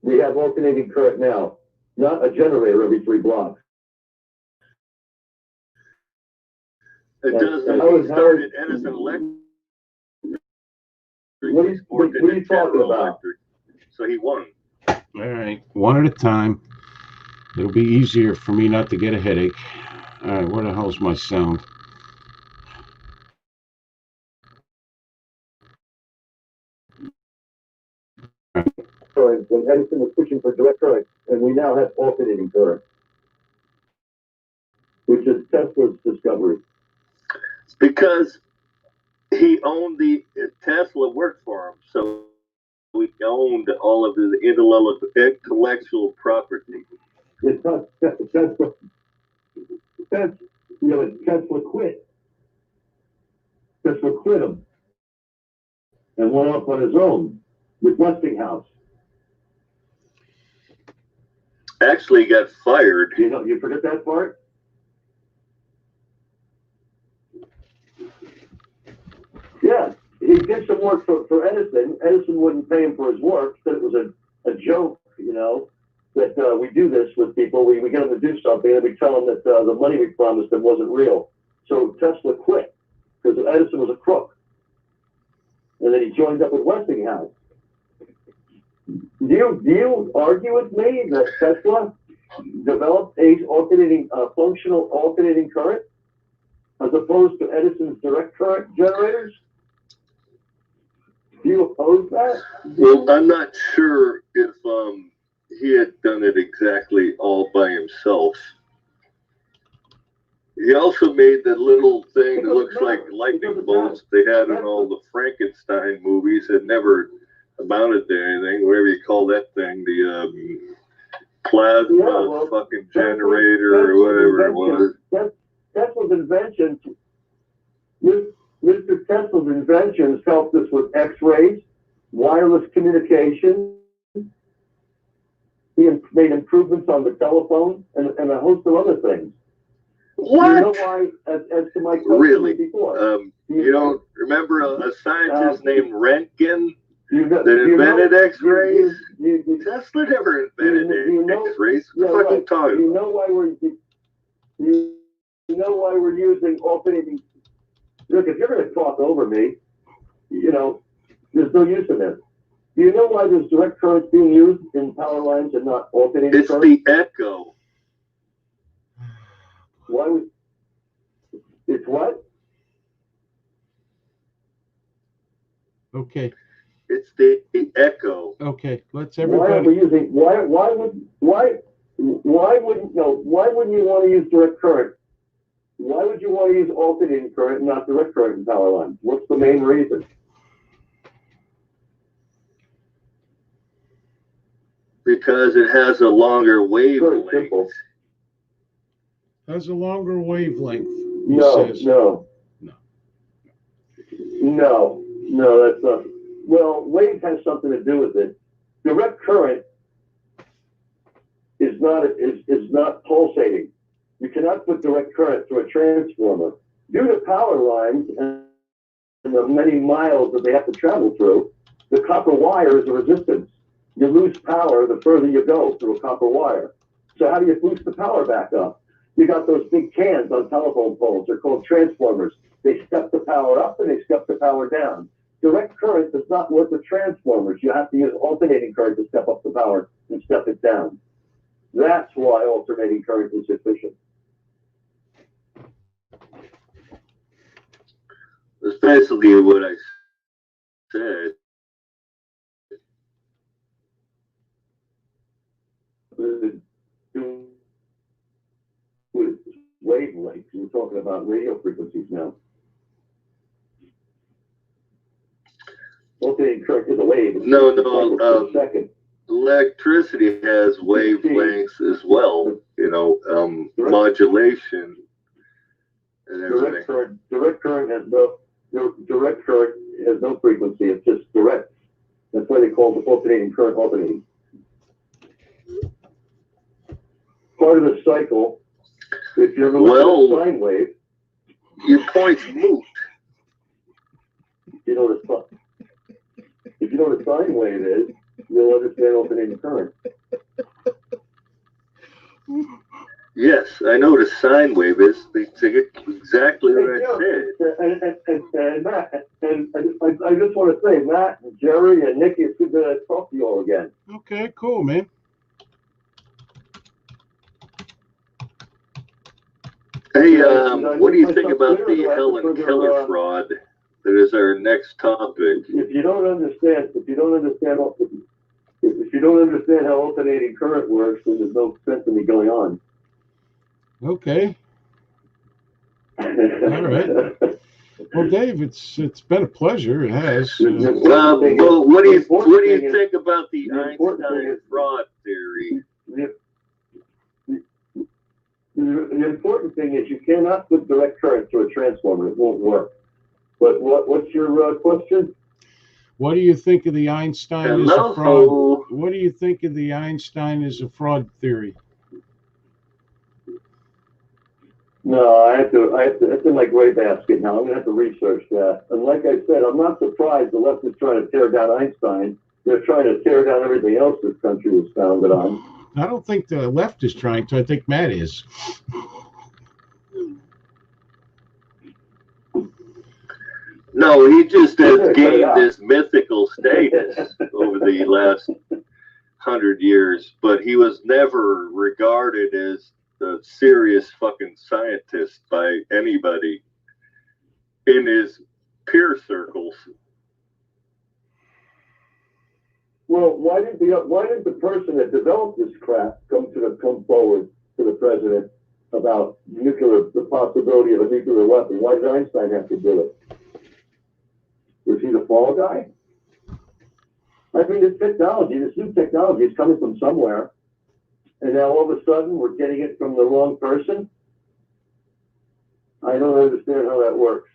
We have alternating current now, not a generator every 3 blocks. It doesn't. He started Edison Electric. What are you talking about? So he won. All right, one at a time. It'll be easier for me not to get a headache. All right, where the hell's my sound? When Edison was pushing for direct current, and we now have alternating current, which is Tesla's discovery. Because he owned Tesla worked for him, so he owned all of his intellectual property. It's not Tesla. but Tesla quit. Tesla quit him and went off on his own with Westinghouse. Actually got fired. You forget that part? Yeah, he did some work for Edison. Edison wouldn't pay him for his work, said it was a joke, that we do this with people. We get them to do something, and we tell them that the money we promised them wasn't real. So Tesla quit because Edison was a crook. And then he joined up with Westinghouse. Do you argue with me that Tesla developed a functional alternating current as opposed to Edison's direct current generators? Do you oppose that? Well, I'm not sure if he had done it exactly all by himself. He also made that little thing that looks like lightning bolts they had in all the Frankenstein movies that never amounted to anything, whatever you call that thing, the plasma fucking generator or whatever it was. Tesla's inventions, Mr. Tesla's inventions helped us with X-rays, wireless communication. He made improvements on the telephone and a host of other things. What? You know why, as to my question really? Before. You don't remember a scientist named Röntgen that invented X-rays? Tesla never invented X-rays. What the fuck are you talking about? You know why we're using alternating? Look, if you're going to talk over me, there's no use in this. Do you know why there's direct currents being used in power lines and not alternating currents? It's the echo. Why would it's what? Okay. It's the echo. Okay. Let's everybody. Why are we using? Why wouldn't you want to use direct current? Why would you want to use alternating current and not direct current in power lines? What's the main reason? Because it has a longer wavelength. Very simple. Has a longer wavelength. No, that's not. Well, wave has something to do with it. Direct current is not pulsating. You cannot put direct current through a transformer. Due to power lines and the many miles that they have to travel through, the copper wire is a resistance. You lose power the further you go through a copper wire. So how do you boost the power back up? You got those big cans on telephone poles. They're called transformers. They step the power up and they step the power down. Direct current does not work with transformers. You have to use alternating current to step up the power and step it down. That's why alternating current is efficient. That's basically what I said. Wavelengths. We're talking about radio frequencies now. Alternating current is a wave. No. Second. Electricity has wavelengths as well. Modulation and everything. Direct current has no frequency. It's just direct. That's why they call the alternating current alternating. Part of the cycle. If you're looking at a sine wave, your point's moot. If you know what a sine wave is, you'll understand alternating current. Yes, I know what a sine wave is. They exactly what I said. And Matt, I just want to say, Matt, and Jerry, and Nikki, it's good to talk to you all again. Okay, cool, man. Hey, what do you think about the Helen Keller fraud? That is our next topic. If you don't understand how alternating current works, then there's no sense in me going on. Okay. All right. Well, Dave, it's been a pleasure. It has. Well, what do you think about the Einstein fraud theory? The The important thing is you cannot put direct current through a transformer. It won't work. But what's your question? What do you think of the Einstein as a fraud? What do you think of the Einstein as a fraud theory? No, that's in my gray basket now. I'm going to have to research that. And like I said, I'm not surprised the left is trying to tear down Einstein. They're trying to tear down everything else this country was founded on. I don't think the left is trying to. I think Matt is. No, he just has gained this mythical status over the last 100 years, but he was never regarded as a serious fucking scientist by anybody in his peer circles. Well, why didn't the person that developed this crap come forward to the president about the possibility of a nuclear weapon? Why did Einstein have to do it? Was he the fall guy? I mean, this new technology is coming from somewhere, and now all of a sudden we're getting it from the wrong person. I don't understand how that works.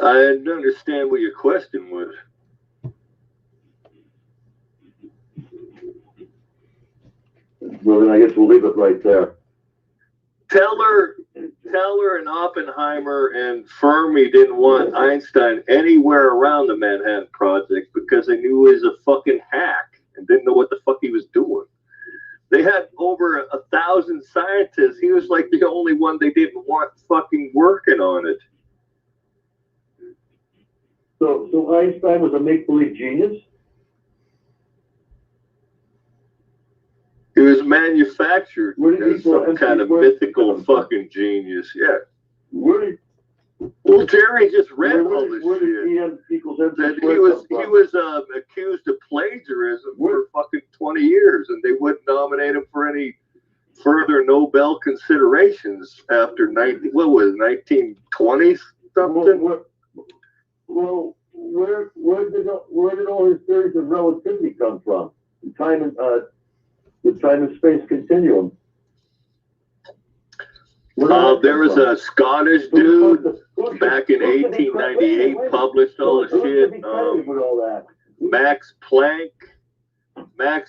I didn't understand what your question was. Well, then I guess we'll leave it right there. Teller and Oppenheimer and Fermi didn't want Einstein anywhere around the Manhattan Project because they knew he was a fucking hack and didn't know what the fuck he was doing. They had over 1,000 scientists. He was like the only one they didn't want fucking working on it. So Einstein was a make-believe genius? He was manufactured as some kind of mythical fucking genius. Yeah. Well, Jerry just read all this shit. He was accused of plagiarism for fucking 20 years, and they wouldn't nominate him for any further Nobel considerations after 1920 something. Well, where did all his theories of relativity come from? The time and space continuum. There was a Scottish dude back in 1898 published all the shit. Max Planck. I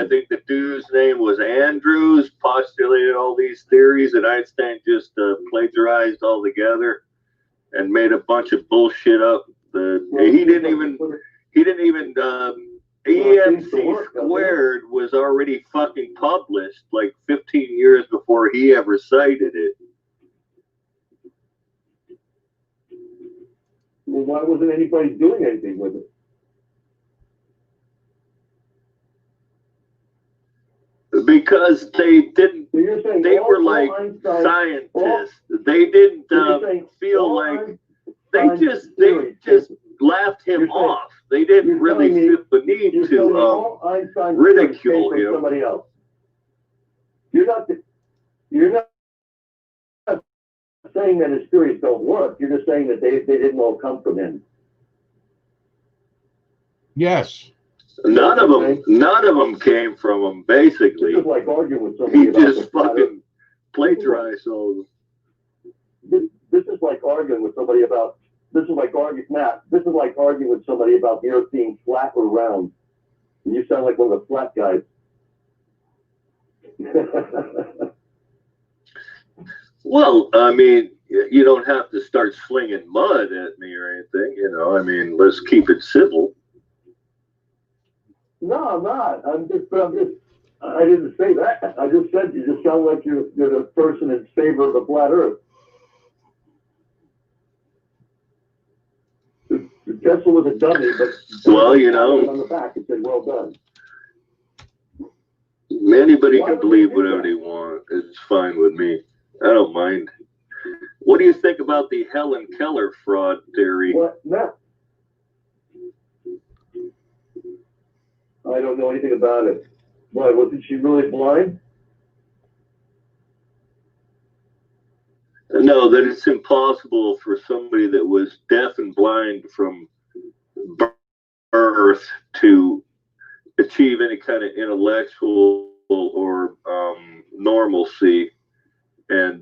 think the dude's name was Andrews, postulated all these theories that Einstein just plagiarized all together and made a bunch of bullshit up. He didn't even EMC squared was already fucking published like 15 years before he ever cited it. Well, why wasn't anybody doing anything with it? Because they didn't. So they were like scientists. They didn't feel like they just laughed him off. They didn't really feel the need to ridicule him. Somebody else. You're not saying that his theories don't work. You're just saying that they didn't all come from him. Yes. None of them came from him. Basically, it's like arguing with somebody. He just fucking plagiarized all of them. This is like arguing with somebody about. This is like arguing with somebody about the Earth being flat or round. And you sound like one of the flat guys. Well, I mean, you don't have to start slinging mud at me or anything, you know. I mean, let's keep it civil. No, I'm not. I didn't say that. I just said you just sound like you're the person in favor of the flat Earth. Tesla was a dummy, but well, you know, on the back it said, "Well done." Anybody can believe whatever they want. It's fine with me. I don't mind. What do you think about the Helen Keller fraud theory? What? No. I don't know anything about it. Why? Wasn't she really blind? No, that it's impossible for somebody that was deaf and blind from birth to achieve any kind of intellectual or normalcy and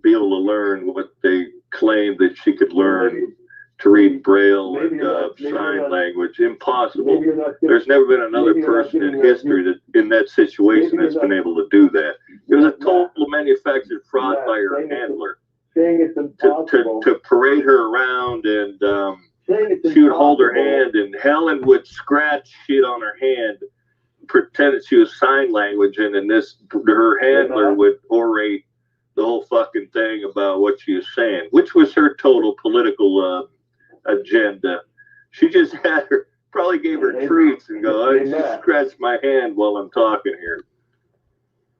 be able to learn what they claimed that she could learn to read Braille and sign language. Impossible. There's never been another person in history that in that situation that's been able to do that. It was a total manufactured fraud by her handler to parade her around, and she would hold her hand, and Helen would scratch shit on her hand, pretend that she was sign language, and then her handler would orate the whole fucking thing about what she was saying, which was her total political agenda. She just had her, probably gave her treats and go, I just scratched my hand while I'm talking here.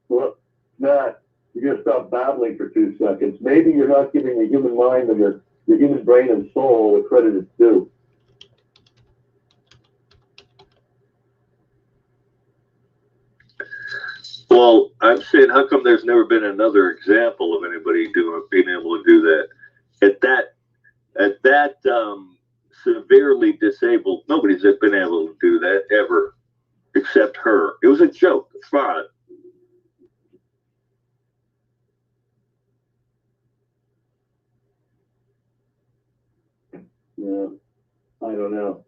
Well, Matt, you're going to stop babbling for 2 seconds. Maybe you're not giving the human mind and the human brain and soul the credit it's due. Well, I'm saying, how come there's never been another example of anybody being able to do that? At that severely disabled, nobody's been able to do that ever, except her. It was a joke, a fraud. Yeah, I don't know.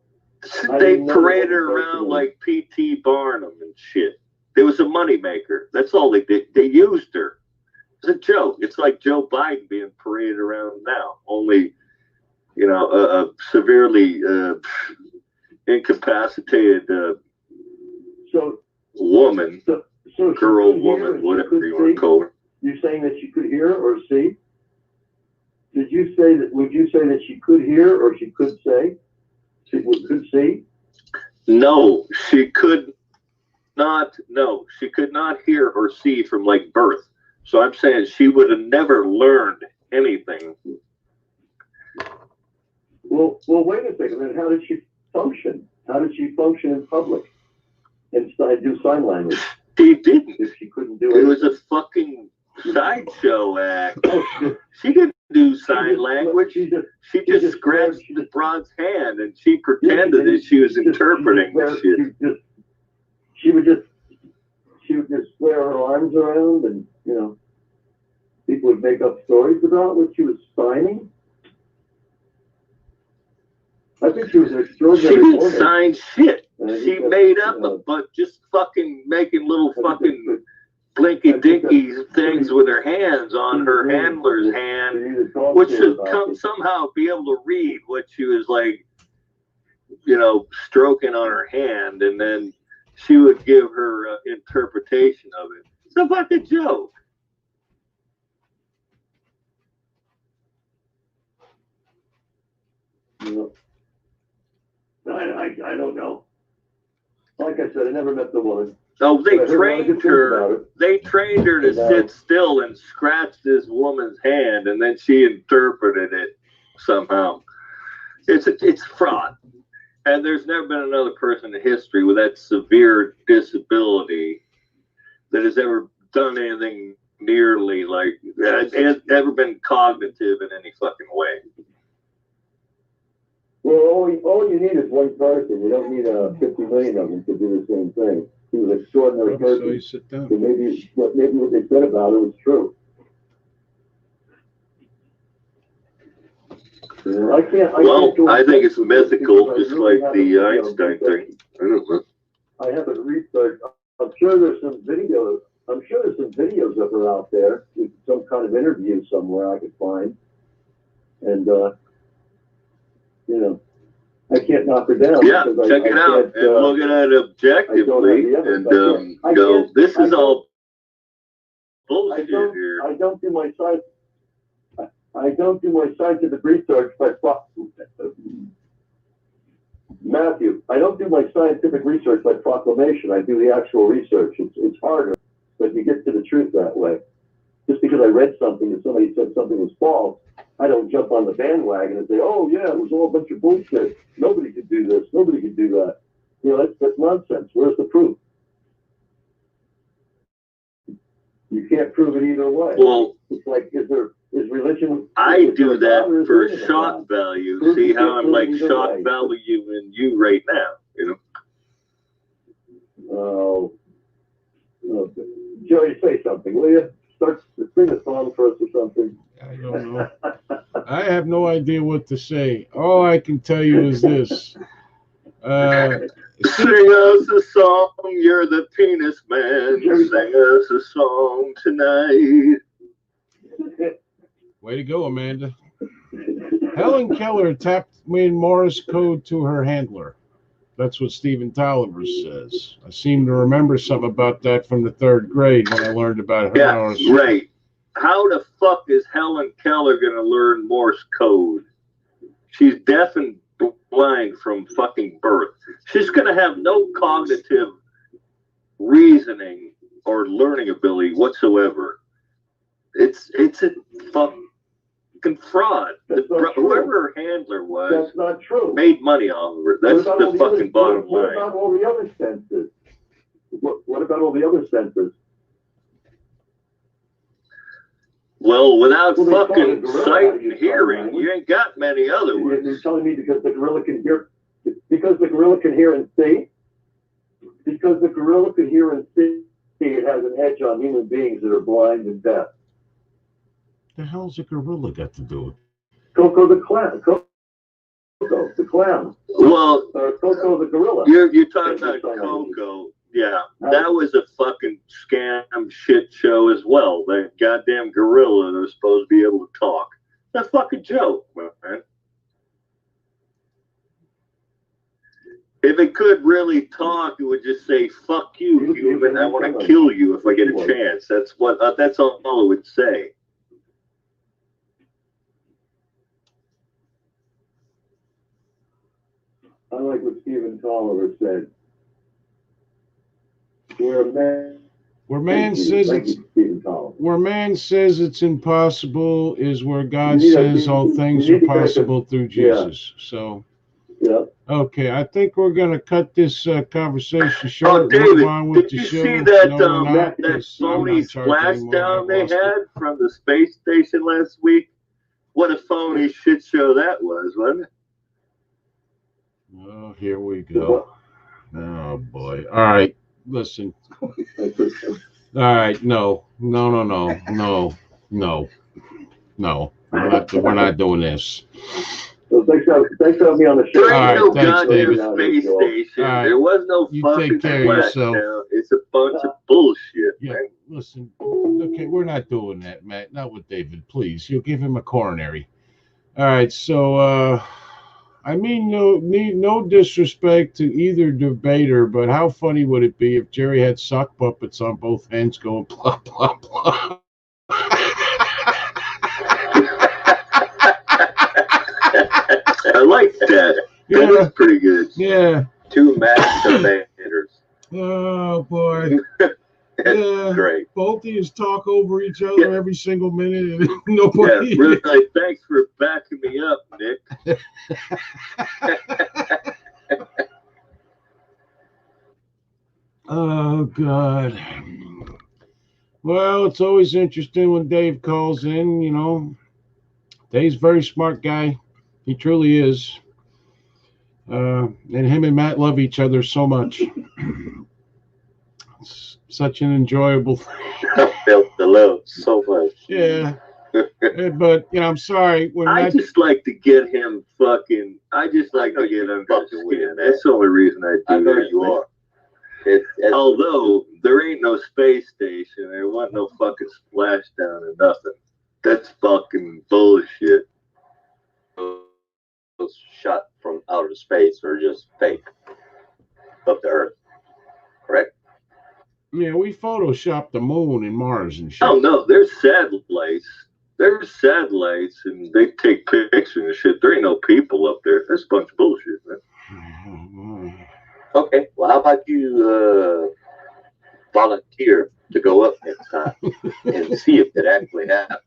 They paraded her around like P.T. Barnum and shit. It was a moneymaker. That's all they did. They used her. It's a joke. It's like Joe Biden being paraded around now, only, you know, a severely incapacitated woman, girl, woman, whatever you want to call her. You're saying that she could hear or see? Did you say that? Would you say that she could hear or she could say? She could see? No, she could not. No, she could not hear or see from like birth. So I'm saying she would have never learned anything. Well, wait a second. Then how did she function? How did she function in public and do sign language? She didn't. If she couldn't do it. It was a fucking sideshow act. She didn't do sign language. She just scratched the broad's hand, and she pretended that she was interpreting the shit. She would just square her arms around, and you know, people would make up stories about what she was signing. I think she was an extraordinary She didn't woman. sign shit. She made up but just fucking making little fucking blinky dinky things with her hands on her handler's hand, which should somehow be able to read what she was like, you know, stroking on her hand, and then she would give her interpretation of it. It's a fucking joke. I don't know. Like I said, I never met the woman. No, they trained her. They trained her to sit still and scratch this woman's hand, and then she interpreted it somehow. It's fraud, and there's never been another person in history with that severe disability that has ever done anything nearly like that. Has ever been cognitive in any fucking way. Well, all you need is one person. You don't need 50 million of them to do the same thing. He was an extraordinary person. So you sit down. So maybe what they said about her was true. I think it's mythical, just like the Einstein thing. I don't know. I haven't researched. I'm sure there's some videos. I'm sure there's some videos of her out there with some kind of interview somewhere I could find. And you know, I can't knock her down. Yeah, check it out and look at it objectively and go, this is all bullshit here. I don't do my scientific research by Matthew. I don't do my scientific research by proclamation. I do the actual research. It's harder, but you get to the truth that way. Just because I read something and somebody said something was false, I don't jump on the bandwagon and say, oh, yeah, it was all a bunch of bullshit. Nobody could do this. Nobody could do that. You know, that's nonsense. Where's the proof? You can't prove it either way. Well, it's like, is religion... I do that for shock value. See how I'm like shock valuing you right now, you know? Oh, Jerry, say something, will you? Sing a song for us or something. I don't know. I have no idea what to say. All I can tell you is this. Sing us a song, you're the penis man. Sing us a song tonight. Way to go, Amanda. Helen Keller tapped in Morse code to her handler. That's what Stephen Tolliver says. I seem to remember something about that from the 3rd grade when I learned about her. Yeah, right. How the fuck is Helen Keller going to learn Morse code? She's deaf and blind from fucking birth. She's going to have no cognitive reasoning or learning ability whatsoever. It's a fucking fraud. Whoever her handler was, that's not true. Made money off of her. That's the fucking bottom line. What about all the other senses? What about all the other senses? Well, without fucking sight and hearing, you ain't got many other ones. You're telling me because the gorilla can hear, because the gorilla can hear and see? Because the gorilla can hear and see, it has an edge on human beings that are blind and deaf. The hell's a gorilla got to do with it? Coco the clown. Coco the clown. Well, Coco the gorilla. You're talking about Coco. Yeah, that was a fucking scam shit show as well. That goddamn gorilla that was supposed to be able to talk. That's a fucking joke, man. If it could really talk, it would just say, fuck you, human. I want to kill you if I get a chance. That's all it would say. I like what Stephen Tolliver said. Where man says it's impossible is where God says all things are possible through Jesus. So, okay, I think we're going to cut this conversation short. Oh, David, did you see that that phony splashdown they had from the space station last week? What a phony shit show that was, wasn't it? Oh, here we go. Oh boy. All right. Listen. All right. No. We're not doing this. So thanks for having me on the show. There ain't no goddamn space station. Right. There was no fucking splashdown. It's a bunch of bullshit, man. Listen. Okay, we're not doing that, Matt. Not with David. Please. You'll give him a coronary. All right. So, I mean, no disrespect to either debater, but how funny would it be if Jerry had sock puppets on both ends going blah, blah, blah? I like that. Yeah. That was pretty good. Yeah. 2 masturbators. Oh, boy. That's great. Both of you talk over each other every single minute. And nobody. Yeah, really. Thanks for backing me up, Nick. Oh, God. Well, it's always interesting when Dave calls in, you know. Dave's a very smart guy. He truly is. And him and Matt love each other so much. It's such an enjoyable thing. I felt the love so much. Yeah. But, you know, I'm sorry. I just like to get him fucking. I just like to get him fucking win. That's the only reason I do that. I know you are. Although there ain't no space station, there wasn't no fucking splashdown or nothing. That's fucking bullshit. Those shot from outer space are just fake up to Earth, correct? Yeah, we photoshopped the moon and Mars and shit. Oh no, there's satellites. There's satellites, and they take pictures and shit. There ain't no people up there. That's a bunch of bullshit, man. Okay, well, how about you volunteer to go up next time and see if it actually happens?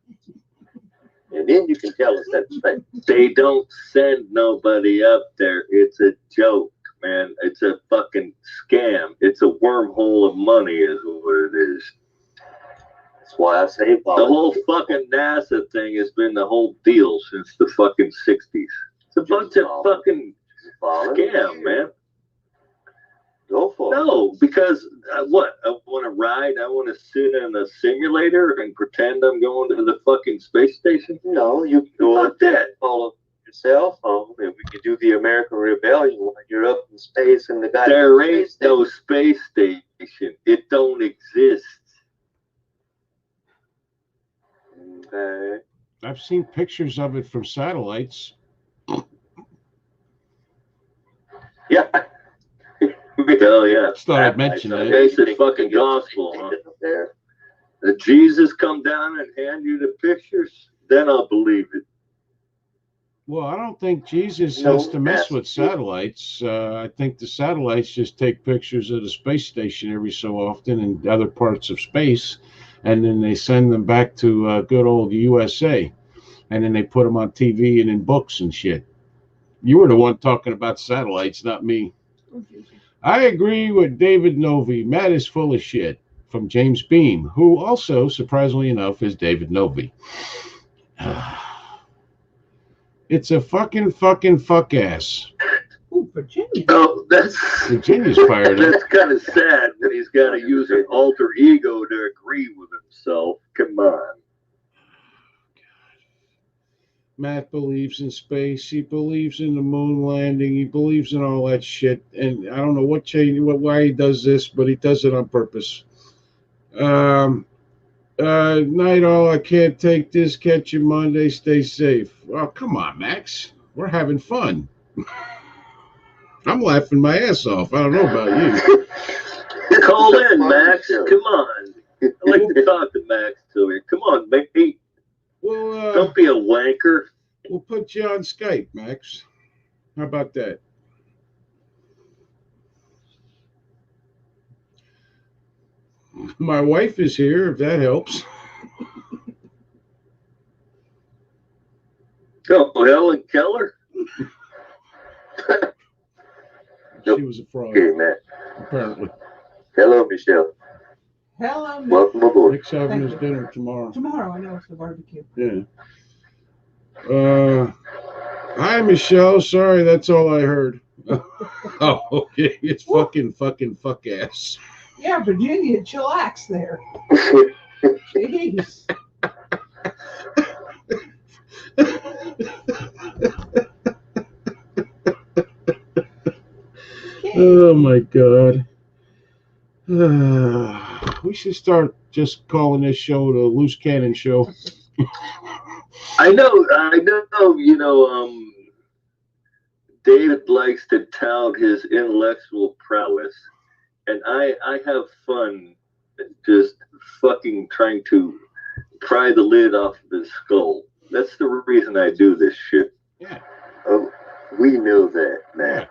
And then you can tell us that's fake. They don't send nobody up there. It's a joke, man. It's a fucking scam. It's a wormhole of money is what it is. That's why I say the whole fucking NASA thing has been the whole deal since the fucking 60s. It's a bunch of fucking scam, man. Go for it. No, because what? I want to ride. I want to sit in a simulator and pretend I'm going to the fucking space station. No, you go Fuck up there, that. follow your cell phone, and we can do the American Rebellion when you're up in space and the guy. There ain't no space station. It don't exist. Okay. I've seen pictures of it from satellites. Yeah. Hell yeah. Just thought I'd mention that. Basic fucking gospel, huh? There. If Jesus come down and hand you the pictures, then I'll believe it. Well, I don't think Jesus No, has to mess that's- with satellites. I think the satellites just take pictures of the space station every so often and other parts of space, and then they send them back to good old USA, and then they put them on TV and in books and shit. You were the one talking about satellites, not me. I agree with David Novi. Matt is full of shit, from James Beam, who also, surprisingly enough, is David Novi. It's a fucking fuck ass. Ooh, Virginia. Oh, that's Virginia's fired up. that's kind of sad that he's got to use an alter ego to agree with himself. Come on. Matt believes in space. He believes in the moon landing. He believes in all that shit. And I don't know why he does this, but he does it on purpose. Night all. I can't take this. Catch you Monday. Stay safe. Oh, come on, Max. We're having fun. I'm laughing my ass off. I don't know about you. Call in, Max. Come on. I like to talk to Max too. Come on, mate. Well, Don't be a wanker. we'll put you on Skype, Max. How about that? My wife is here, if that helps. Oh, Helen Keller. She was a fraud, Okay, Matt. apparently. Hello, Michelle. Hello, Nick. Welcome aboard. Nick's having Thank his you. dinner tomorrow. Tomorrow, I know it's the barbecue. Yeah. Hi, Michelle. Sorry, that's all I heard. Oh, okay. It's fucking fuck ass. Yeah, Virginia, chillax there. Jeez. Oh my god. We should start just calling this show the Loose Cannon Show. I know. David likes to tout his intellectual prowess, and I have fun just fucking trying to pry the lid off of his skull. That's the reason I do this shit. Yeah. Oh, we know that, Matt.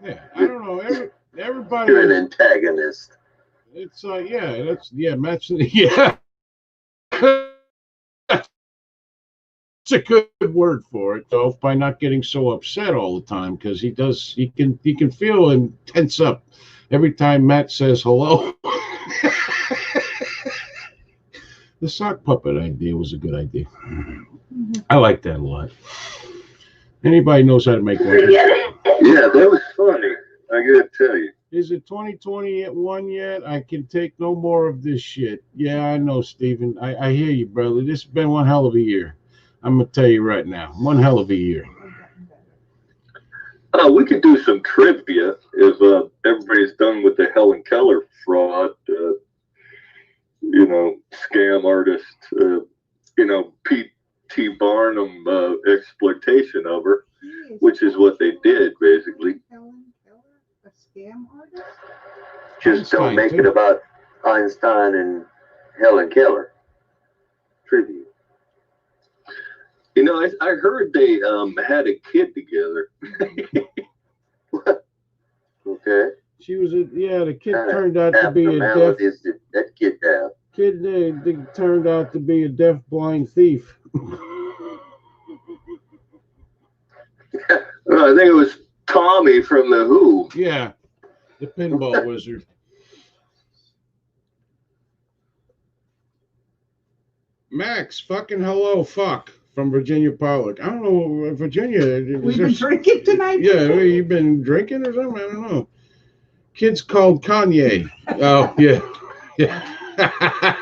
Yeah. I don't know. Everybody. You're an antagonist. It's Matt's yeah. It's a good word for it, though, by not getting so upset all the time, because he can feel him tense up every time Matt says hello. The sock puppet idea was a good idea. I like that a lot. Anybody knows how to make one? Yeah, that was funny. I gotta tell you. Is it 2021 yet? I can take no more of this shit. Yeah, I know, Steven. I hear you, brother. This has been one hell of a year. I'm going to tell you right now. One hell of a year. We could do some trivia if everybody's done with the Helen Keller fraud, scam artist, P.T. Barnum exploitation of her, which is what they did, basically. Helen Keller, a scam artist? Just don't Einstein, make too. it about Einstein and Helen Keller. Trivia. I heard they had a kid together. Okay. She was the kid turned out to be a deaf Abnormalities did that kid have? kid. Turned out to be a deaf blind thief. I think it was Tommy from The Who. Yeah, the pinball wizard. Max, fucking hello, fuck, from Virginia Pollock. I don't know, Virginia. We've been drinking tonight? Yeah, you been drinking or something? I don't know. Kids called Kanye. Oh, yeah. Yeah.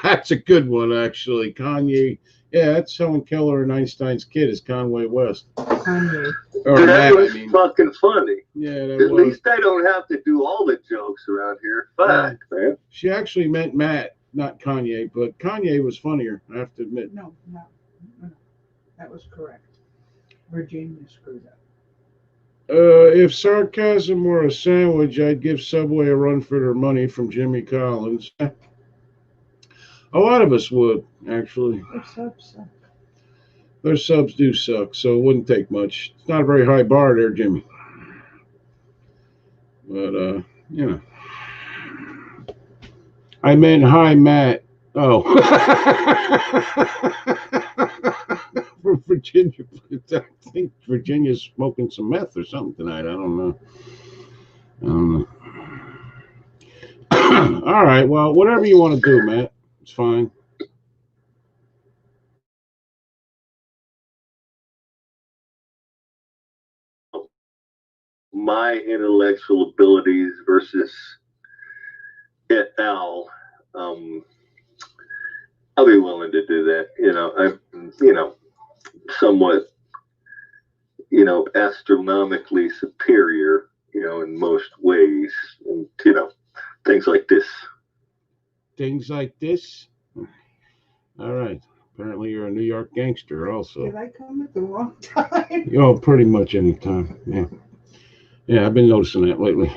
That's a good one, actually. Kanye. Yeah, that's Helen Keller and Einstein's kid is Conway West. Kanye. Or That Matt, was I mean. fucking funny. Yeah, that At was. least I don't have to do all the jokes around here. Fuck, man. She actually meant Matt, not Kanye, but Kanye was funnier, I have to admit. No. That was correct. Virginia screwed up. If sarcasm were a sandwich, I'd give Subway a run for their money from Jimmy Collins. A lot of us would, actually. Their subs suck. Their subs do suck, so it wouldn't take much. It's not a very high bar there, Jimmy. But, you know. I meant hi, Matt. Oh. From Virginia. I think Virginia's smoking some meth or something tonight. I don't know. All right. Well, whatever you want to do, Matt. It's fine. My intellectual abilities versus et al. I'll be willing to do that. I'm, somewhat, astronomically superior, in most ways, and things like this. Things like this. All right. Apparently, you're a New York gangster, also. Did I come at the wrong time? Oh, pretty much any time. Yeah. Yeah, I've been noticing that lately.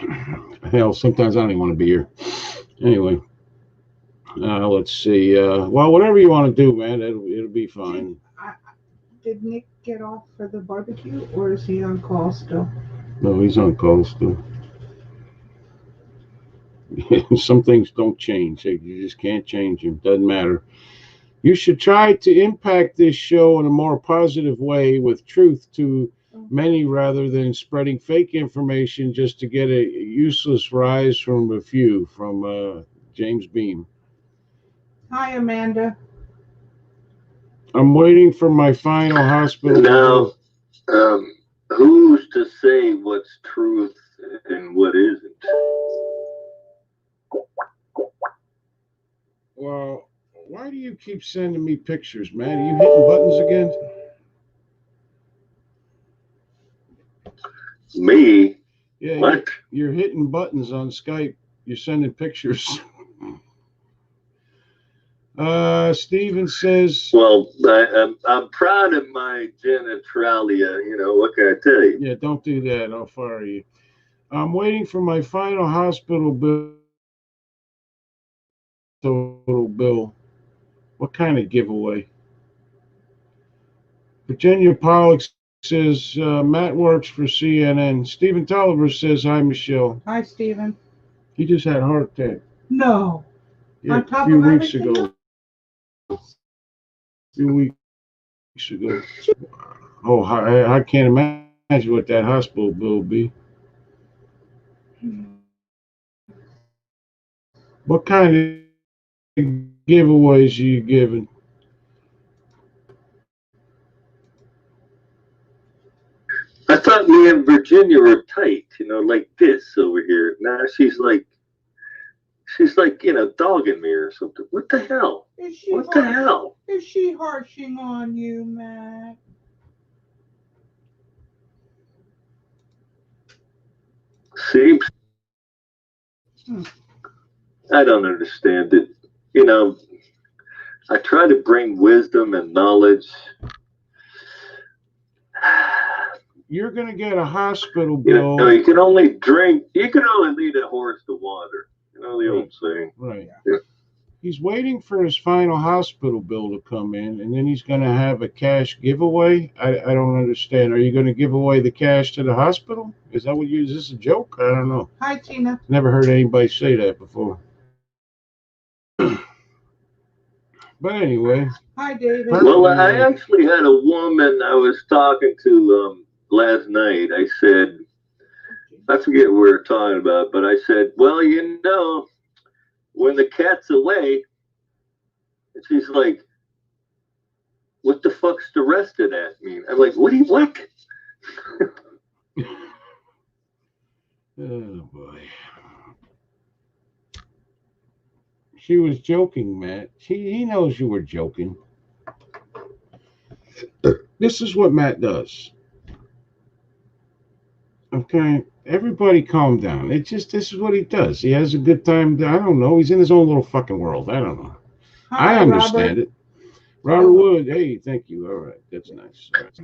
Hell, sometimes I don't even want to be here. Anyway, let's see. Well, whatever you want to do, man, it'll be fine. Did Nick get off for the barbecue, or is he on call still? No, he's on call still. Some things don't change. You just can't change them. Doesn't matter. You should try to impact this show in a more positive way with truth to many rather than spreading fake information just to get a useless rise from a few. From James Beam. Hi, Amanda. I'm waiting for my final hospital. Now, who's to say what's truth and what isn't? Well, why do you keep sending me pictures, man? Are you hitting buttons again? Me? Yeah, What? You're hitting buttons on Skype. You're sending pictures. Steven says. Well, I'm proud of my genitalia. What can I tell you? Yeah, don't do that. I'll fire you. I'm waiting for my final hospital bill. Total bill. What kind of giveaway? Virginia Pollock says Matt works for CNN. Stephen Tolliver says hi, Michelle. Hi, Stephen. He just had a heart attack. No. Yeah, On top a few of weeks everything ago. A few weeks ago. Oh, I can't imagine what that hospital bill will be. What kind of giveaways are you giving? I thought me and Virginia were tight, like this over here. Now she's like, dogging me or something. What the hell? What the hell? Is she harshing on you, Matt? Seems. I don't understand it. I try to bring wisdom and knowledge. You're going to get a hospital bill. You can only lead a horse to water. The old saying. Right. Yeah. He's waiting for his final hospital bill to come in, and then he's going to have a cash giveaway. I don't understand. Are you going to give away the cash to the hospital? Is this a joke? I don't know. Hi, Tina. Never heard anybody say that before. But anyway. Hi, David. Well, I actually had a woman I was talking to last night. I said, I forget what we were talking about, but I said, well, when the cat's away, and she's like, what the fuck's the rest of that mean? I'm like, what? Oh, boy. She was joking, Matt. He knows you were joking. This is what Matt does. Okay, everybody calm down. It's just this is what he does. He has a good time. I don't know. He's in his own little fucking world. I don't know. Hi, I understand Robert. it. Robert Wood. Hey, thank you. All right, that's nice. All right.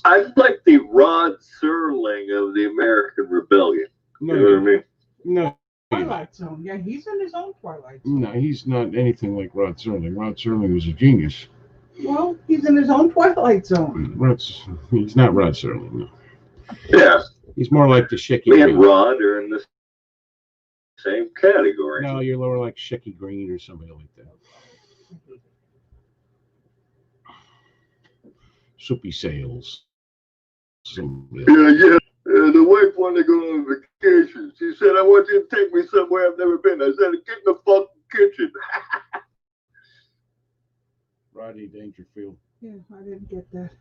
I'm like the Rod Serling of the American Rebellion. No, You know what I mean? no, Twilight Zone. Yeah, he's in his own Twilight Zone. no, he's not anything like Rod Serling. Rod Serling was a genius. Well, he's in his own Twilight Zone. He's not Rod Serling. No. Yeah. He's more like the Shecky Me and Green. Rod are in the same category. No, you're lower like Shecky Green or somebody like that. Soupy Sales. Somebody else. Yeah. The wife wanted to go on vacation. She said, I want you to take me somewhere I've never been. I said, get in the fucking kitchen. Rodney Dangerfield. Yeah, I didn't get that.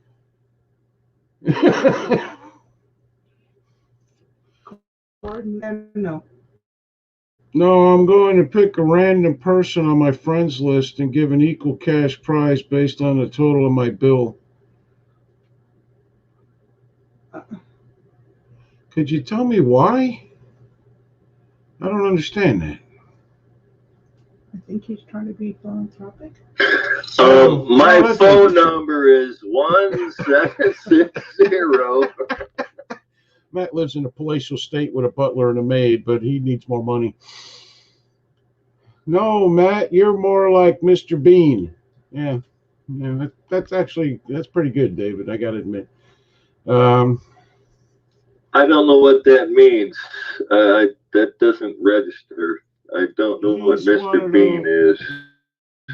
Pardon? No. No, I'm going to pick a random person on my friends list and give an equal cash prize based on the total of my bill. Could you tell me why? I don't understand that. I think he's trying to be philanthropic. My that's phone interesting. number is 1760. Matt lives in a palatial state with a butler and a maid, but he needs more money. No, Matt, you're more like Mr. Bean. Yeah, that's pretty good, David. I got to admit. I don't know what that means. That doesn't register. I don't know what He's one Mr. of Bean is.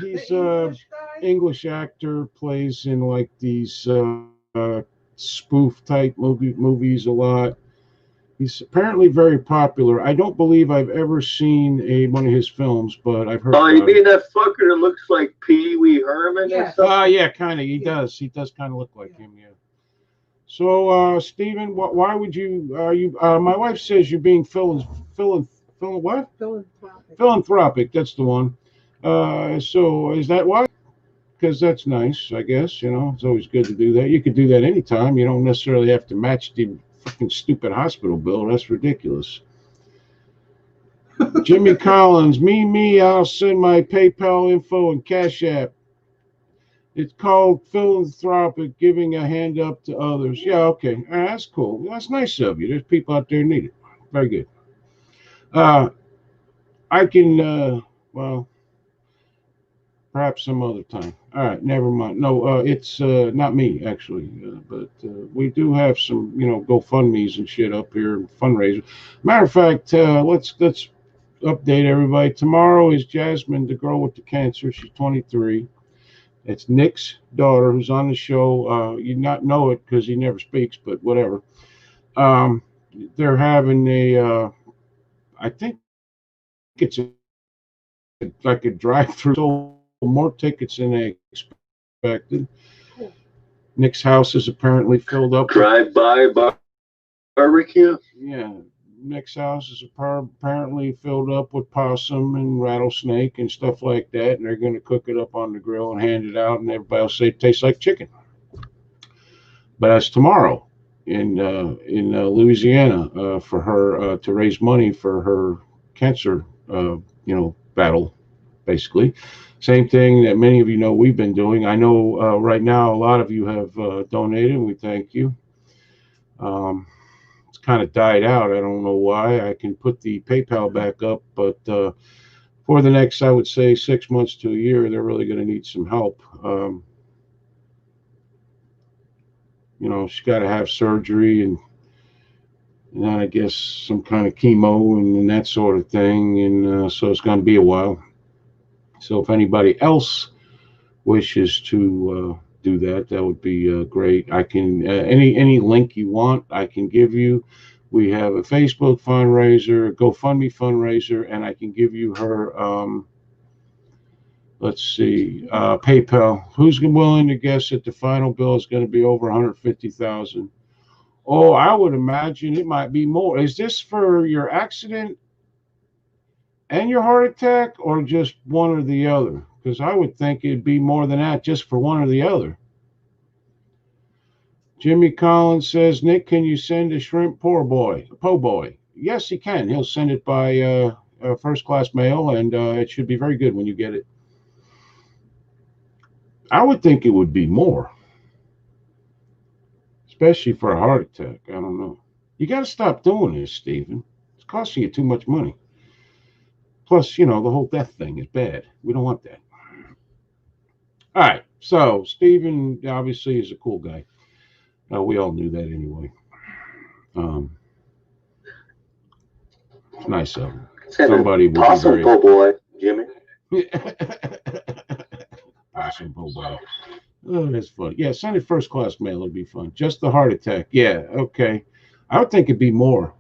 He's The a English guy? English actor, plays in like these spoof type movies a lot. He's apparently very popular. I don't believe I've ever seen one of his films, but I've heard. Oh, you about it. mean that fucker that looks like Pee Wee Herman or Yes. something? Yeah, kind of. He does. He does kind of look like him. Yeah. So, Stephen, why would you? My wife says you're being what? Philanthropic. Philanthropic. That's the one. So is that why? Because that's nice, I guess. It's always good to do that. You could do that anytime. You don't necessarily have to match the fucking stupid hospital bill. That's ridiculous. Jimmy Collins, I'll send my PayPal info and Cash App. It's called philanthropic, giving a hand up to others. Yeah, okay. That's cool. That's nice of you. There's people out there who need it. Very good. I can, well, perhaps some other time. All right, never mind. No, it's not me, actually. But we do have some, GoFundMes and shit up here, fundraisers. Matter of fact, let's update everybody. Tomorrow is Jasmine, the girl with the cancer. She's 23. It's Nick's daughter who's on the show. You not know it because he never speaks, but whatever. They're having I think it's like a drive-through. Sold more tickets than they expected. Nick's house is apparently filled up. Drive-by barbecue? Yeah. Nick's house is apparently filled up with possum and rattlesnake and stuff like that, and they're going to cook it up on the grill and hand it out, and everybody will say it tastes like chicken. But that's tomorrow in Louisiana for her to raise money for her cancer, battle, basically. Same thing that many of you know we've been doing. I know right now a lot of you have donated, and we thank you. It's kind of died out. I don't know why. I can put the PayPal back up, but for the next, I would say, 6 months to a year, they're really going to need some help. She's got to have surgery and then I guess some kind of chemo and that sort of thing, and so it's going to be a while. So if anybody else wishes to do that, that would be great. I can any link you want, I can give you. We have a Facebook fundraiser, a GoFundMe fundraiser, and I can give you her. Let's see, PayPal. Who's willing to guess that the final bill is going to be over 150,000? Oh, I would imagine it might be more. Is this for your accident? and your heart attack, or just one or the other? Because I would think it'd be more than that just for one or the other. Jimmy Collins says, Nick, can you send a shrimp po' boy? Yes, he can. He'll send it by first class mail, and it should be very good when you get it. I would think it would be more, especially for a heart attack. I don't know. You got to stop doing this, Stephen. It's costing you too much money. Plus, the whole death thing is bad. We don't want that. All right. So, Stephen obviously is a cool guy. We all knew that anyway. It's nice of him. Somebody would be very... po' boy, Jimmy. Possum po' boy. Oh, that's funny. Yeah, send it first class mail. It'd be fun. Just the heart attack. Yeah, okay. I would think it'd be more.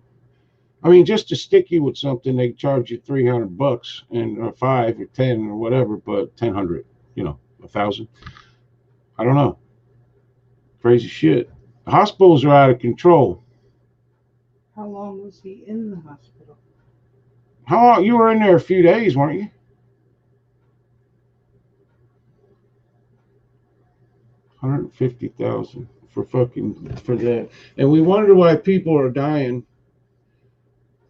I mean, just to stick you with something, they charge you $300 and or 5 or 10 or whatever, but 1,000, 1,000. I don't know. Crazy shit. The hospitals are out of control. How long was he in the hospital? How long? You were in there a few days, weren't you? 150,000 for that, and we wonder why people are dying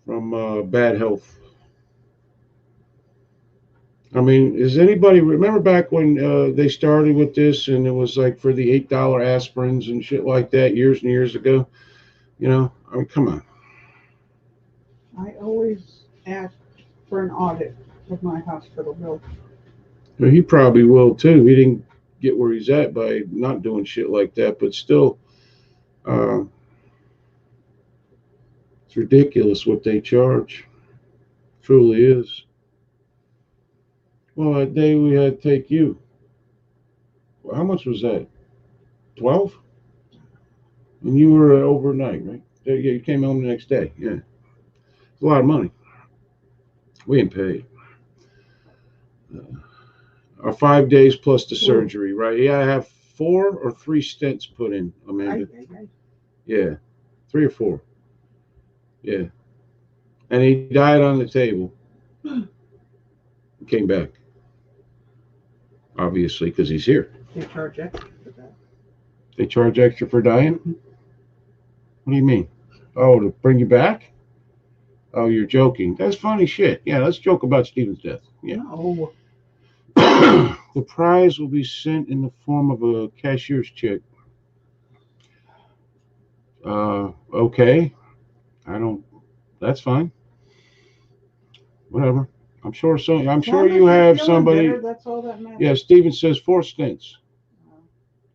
from bad health. I mean, does anybody remember back when they started with this, and it was like for the $8 aspirins and shit like that years and years ago? I mean, come on. I always ask for an audit of my hospital bill. Well, he probably will too. He didn't get where he's at by not doing shit like that, but still, it's ridiculous what they charge. Truly is. Well, that day we had to take you. Well, how much was that? 12? And you were overnight, right? Yeah, you came home the next day. Yeah. It's a lot of money. We didn't pay. Our 5 days plus the surgery, right? Yeah, I have 4 or 3 stents put in, Amanda. Yeah, 3 or 4. Yeah. And he died on the table. Came back. Obviously, because he's here. They charge extra for that. They charge extra for dying? What do you mean? Oh, to bring you back? Oh, you're joking. That's funny shit. Yeah, let's joke about Stephen's death. Yeah. No. The prize will be sent in the form of a cashier's check. Okay. That's fine. Whatever. I'm sure you have somebody. Better, that's all that matters. Yeah, Stephen says 4 stents.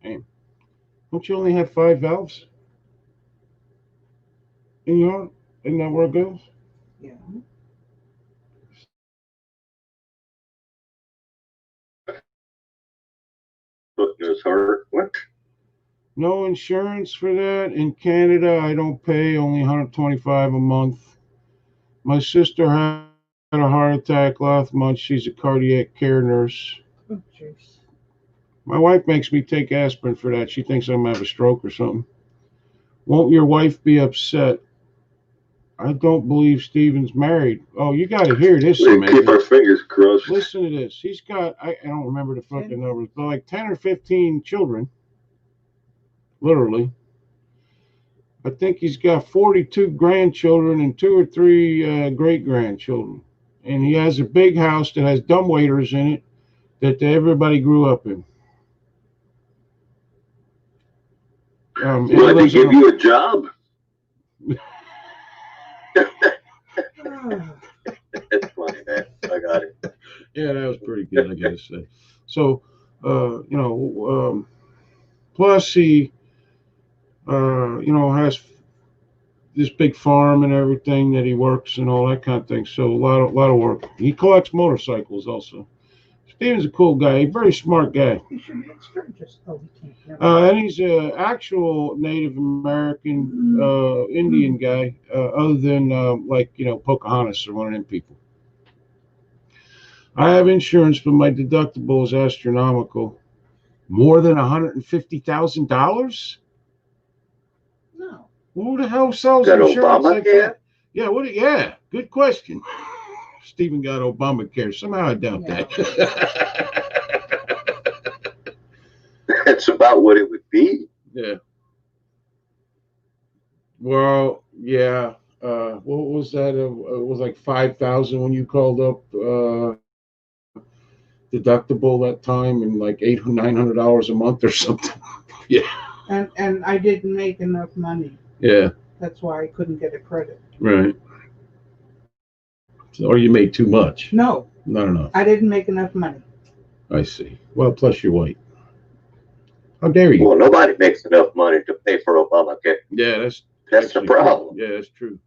Damn. Don't you only have 5 valves in your heart? Isn't that where it goes? Yeah. Put in his heart. What? No insurance for that. In Canada, I don't pay, only $125 a month. My sister had a heart attack last month. She's a cardiac care nurse. Oh, jeez. My wife makes me take aspirin for that. She thinks I'm going to have a stroke or something. Won't your wife be upset? I don't believe Stephen's married. Oh, you got to hear this, We keep our fingers crossed. Listen to this. He's got, I don't remember the fucking numbers, but like 10 or 15 children. Literally. I think he's got 42 grandchildren and 2 or 3 great-grandchildren. And he has a big house that has dumbwaiters in it that everybody grew up in. Will they give you a job? That's funny, man. I got it. Yeah, that was pretty good, I gotta say. So, plus he, has this big farm and everything that he works and all that kind of thing. So a lot of work. He collects motorcycles also. Stephen's a cool guy, a very smart guy. He should be just and he's an actual Native American Indian guy, other than Pocahontas or one of them people. I have insurance, but my deductible is astronomical. More than $150,000? No. Who the hell sells Got insurance Obama like that? Yeah, yeah, good question. Stephen got Obamacare. Somehow I doubt Yeah. that. That's about what it would be. Yeah. Well, yeah. What was that? It was like 5,000 when you called up deductible that time, and like $800-900 a month or something. Yeah. And I didn't make enough money. Yeah. That's why I couldn't get a credit. Right. So, or you made too much. No, Not enough. I didn't make enough money. I see. Well, plus you're white. How dare you? Well, nobody makes enough money to pay for Obamacare. Yeah, that's the problem. True. Yeah, that's true.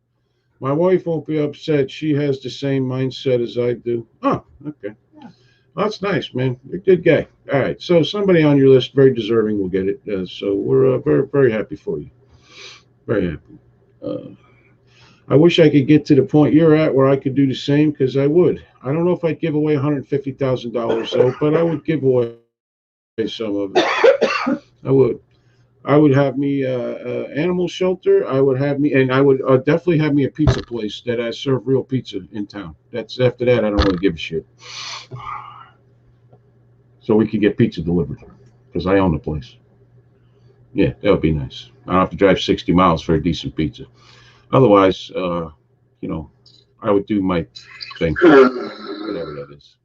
My wife won't be upset. She has the same mindset as I do. Oh, okay. Yeah. Well, that's nice, man. You're a good guy. All right. So somebody on your list, very deserving, will get it. So we're very, very happy for you. Very happy. I wish I could get to the point you're at where I could do the same, because I would. I don't know if I'd give away $150,000 though, but I would give away some of it. I would. I would have me animal shelter. I would have me, and I would definitely have me a pizza place that I serve real pizza in town. That's after that, I don't really give a shit. So we could get pizza delivered, because I own the place. Yeah, that would be nice. I don't have to drive 60 miles for a decent pizza. Otherwise, I would do my thing, whatever that is.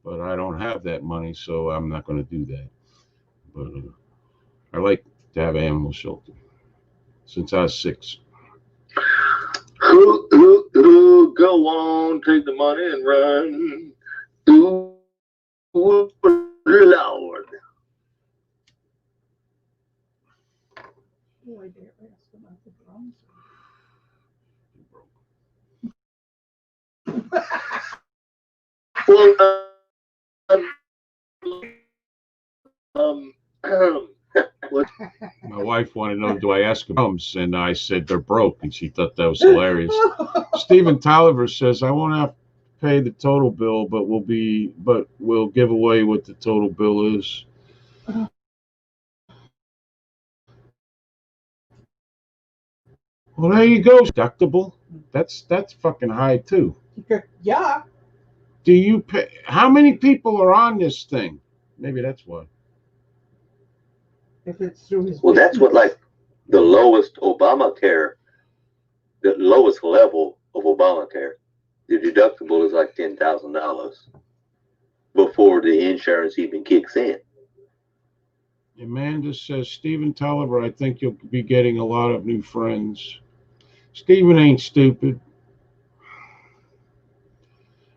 But I don't have that money, so I'm not going to do that. But I like to have an animal shelter since I was 6. Go on, take the money and run. Ooh, Lord. Oh, I dare ask about the drums. Well, My wife wanted to know, do I ask about drums? And I said they're broke, and she thought that was hilarious. Stephen Tolliver says, I won't have to pay the total bill, but we'll give away what the total bill is. Well, there you go. Deductible. That's fucking high too. Yeah. Do you pay? How many people are on this thing? Maybe that's why. If it's through his Well, that's what, like, the lowest Obamacare, the lowest level of Obamacare, the deductible is like $10,000 before the insurance even kicks in. Amanda says, Stephen Tolliver, I think you'll be getting a lot of new friends. Stephen ain't stupid.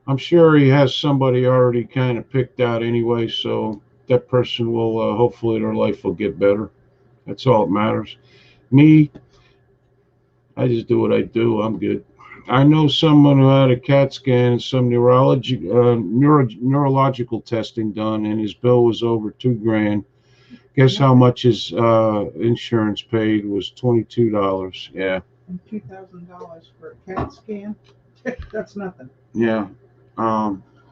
I'm sure he has somebody already kind of picked out anyway, so that person will, hopefully their life will get better. That's all that matters. Me, I just do what I do. I'm good. I know someone who had a CAT scan and some neurological testing done, and his bill was over $2,000. Guess how much his insurance paid was $22. Yeah. And $2,000 for a CAT scan. That's nothing. Yeah.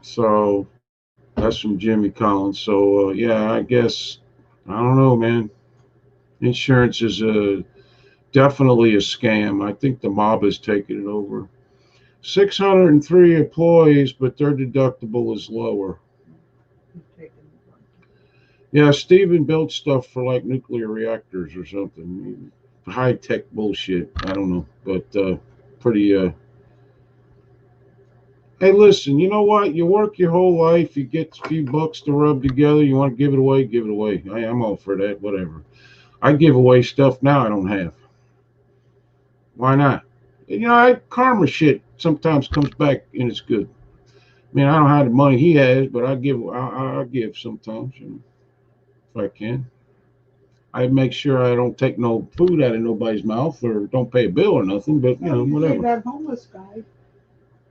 So that's from Jimmy Collins. So yeah, I guess I don't know, man. Insurance is definitely a scam. I think the mob is taking it over. 603 employees, but their deductible is lower. Yeah, Steven built stuff for like nuclear reactors or something. High tech bullshit. I don't know, but pretty. Hey, listen. You know what? You work your whole life. You get a few bucks to rub together. You want to give it away? Give it away. I'm all for that. Whatever. I give away stuff now I don't have. Why not? Karma shit sometimes comes back and it's good. I mean, I don't have the money he has, but I give. I give sometimes, if I can. I make sure I don't take no food out of nobody's mouth or don't pay a bill or nothing. But whatever. That homeless guy.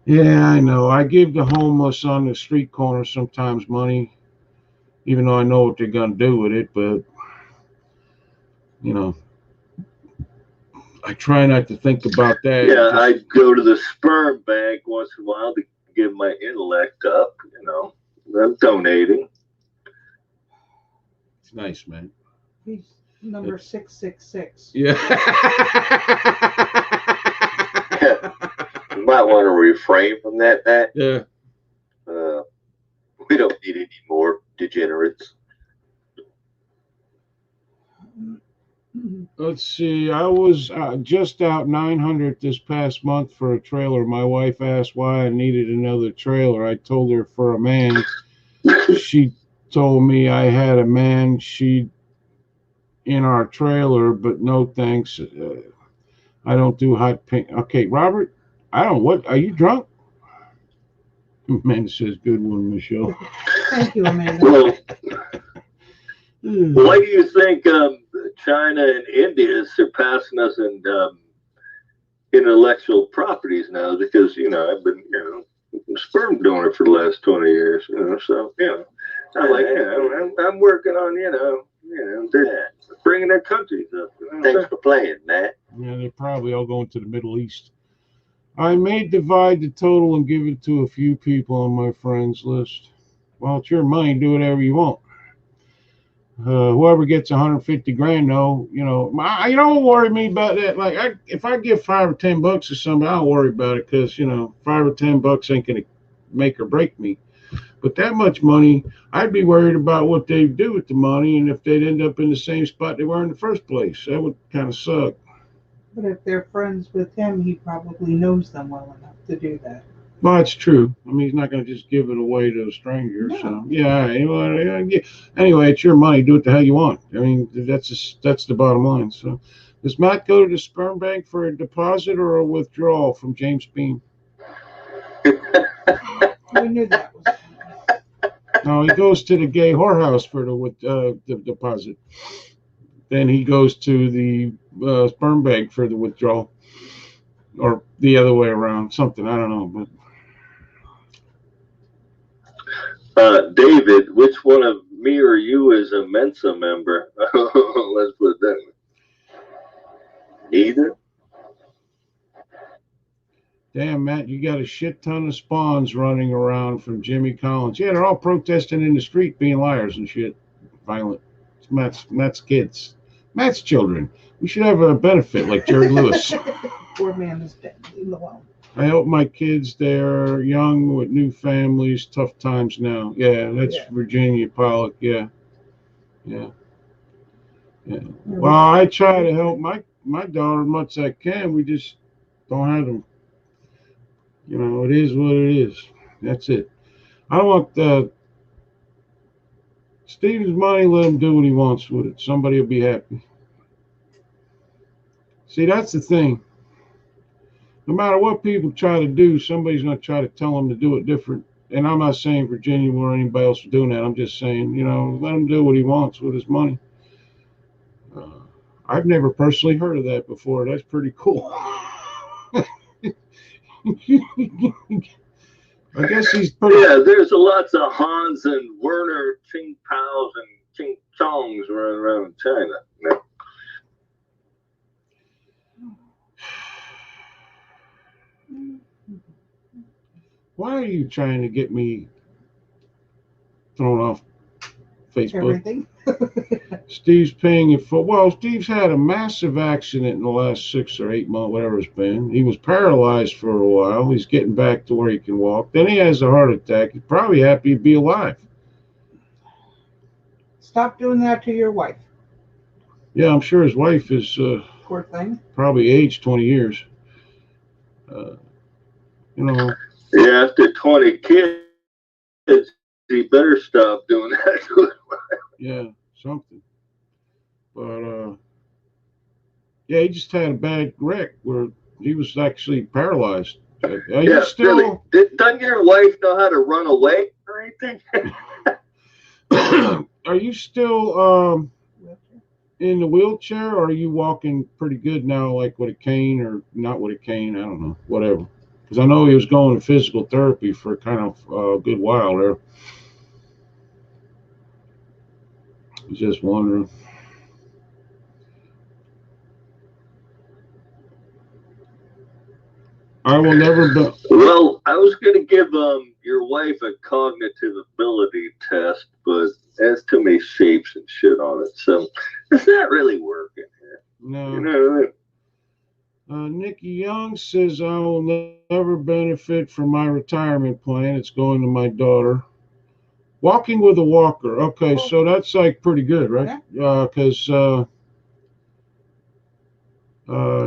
Yeah, I know. I give the homeless on the street corner sometimes money, even though I know what they're gonna do with it. But I try not to think about that. Yeah, I go to the sperm bank once in a while to give my intellect up. I'm donating. It's nice, man. He's number 666. Yeah. You might want to refrain from that, Pat. Yeah. We don't need any more degenerates. Let's see. I was just out 900 this past month for a trailer. My wife asked why I needed another trailer. I told her for a man. She told me I had a man she'd in our trailer, but no thanks. I don't do hot pink. Okay, Robert, I don't. What are you drunk? Man says, "Good one, Michelle." Thank you, Amanda. Well, why do you think China and India is surpassing us in intellectual properties now? Because I've been a sperm donor for the last 20 years. So I'm like I'm working on they're bringing their countries up. Thanks for playing, Matt. Yeah, they're probably all going to the Middle East. I may divide the total and give it to a few people on my friends list. Well, it's your money. Do whatever you want. Whoever gets 150 grand, though, you don't worry me about that. Like, if I give $5 or $10 to somebody, I don't worry about it because, $5 or $10 ain't going to make or break me. But that much money, I'd be worried about what they'd do with the money and if they'd end up in the same spot they were in the first place. That would kind of suck. But if they're friends with him, he probably knows them well enough to do that. Well, it's true. I mean, he's not going to just give it away to a stranger. No. So, yeah. Anyway, it's your money. Do what the hell you want. I mean, that's the bottom line. So, does Matt go to the sperm bank for a deposit or a withdrawal from James Bean? We knew that was coming. No, he goes to the gay whorehouse for the deposit. Then he goes to the sperm bank for the withdrawal, or the other way around. Something I don't know, but. David, which one of me or you is a Mensa member? Let's put it that way. Neither. Damn, Matt, you got a shit ton of spawns running around from Jimmy Collins. Yeah, they're all protesting in the street, being liars and shit. Violent. It's Matt's kids. Matt's children. We should have a benefit like Jerry Lewis. Poor man is dead. Leave him alone. I help my kids. They're young with new families. Tough times now. Yeah, that's Virginia Pollock. Yeah. Well, I try to help my daughter as much as I can. We just don't have them. It is what it is. That's it. I want Steve's money. Let him do what he wants with it. Somebody will be happy. See, that's the thing. No matter what people try to do, somebody's going to try to tell them to do it different. And I'm not saying Virginia or anybody else is doing that. I'm just saying, let him do what he wants with his money. I've never personally heard of that before. That's pretty cool. I guess he's pretty. Yeah, there's lots of Hans and Werner Ching Paos and Ching Chongs running around China. Yeah. Why are you trying to get me thrown off Facebook? Everything. Steve's paying it for. Well, Steve's had a massive accident in the last 6 or 8 months, whatever it's been. He was paralyzed for a while. He's getting back to where he can walk. Then he has a heart attack. He's probably happy to be alive. Stop doing that to your wife. Yeah, I'm sure his wife is Poor thing. probably aged 20 years. Yeah, after 20 kids, he better stop doing that. Yeah, something. But yeah, he just had a bad wreck where he was actually paralyzed. Yeah, really. Doesn't your wife know how to run away or anything? Are you still in the wheelchair, or are you walking pretty good now, like with a cane or not with a cane? I don't know, whatever. Because I know he was going to physical therapy for kind of a good while there. I was just wondering. I will never be. Well, I was going to give your wife a cognitive ability test, but it has too many shapes and shit on it, so it's not really working here. No. You know, Nikki Young says I will never benefit from my retirement plan. It's going to my daughter. Walking with a walker. Okay, so that's like pretty good, right? Because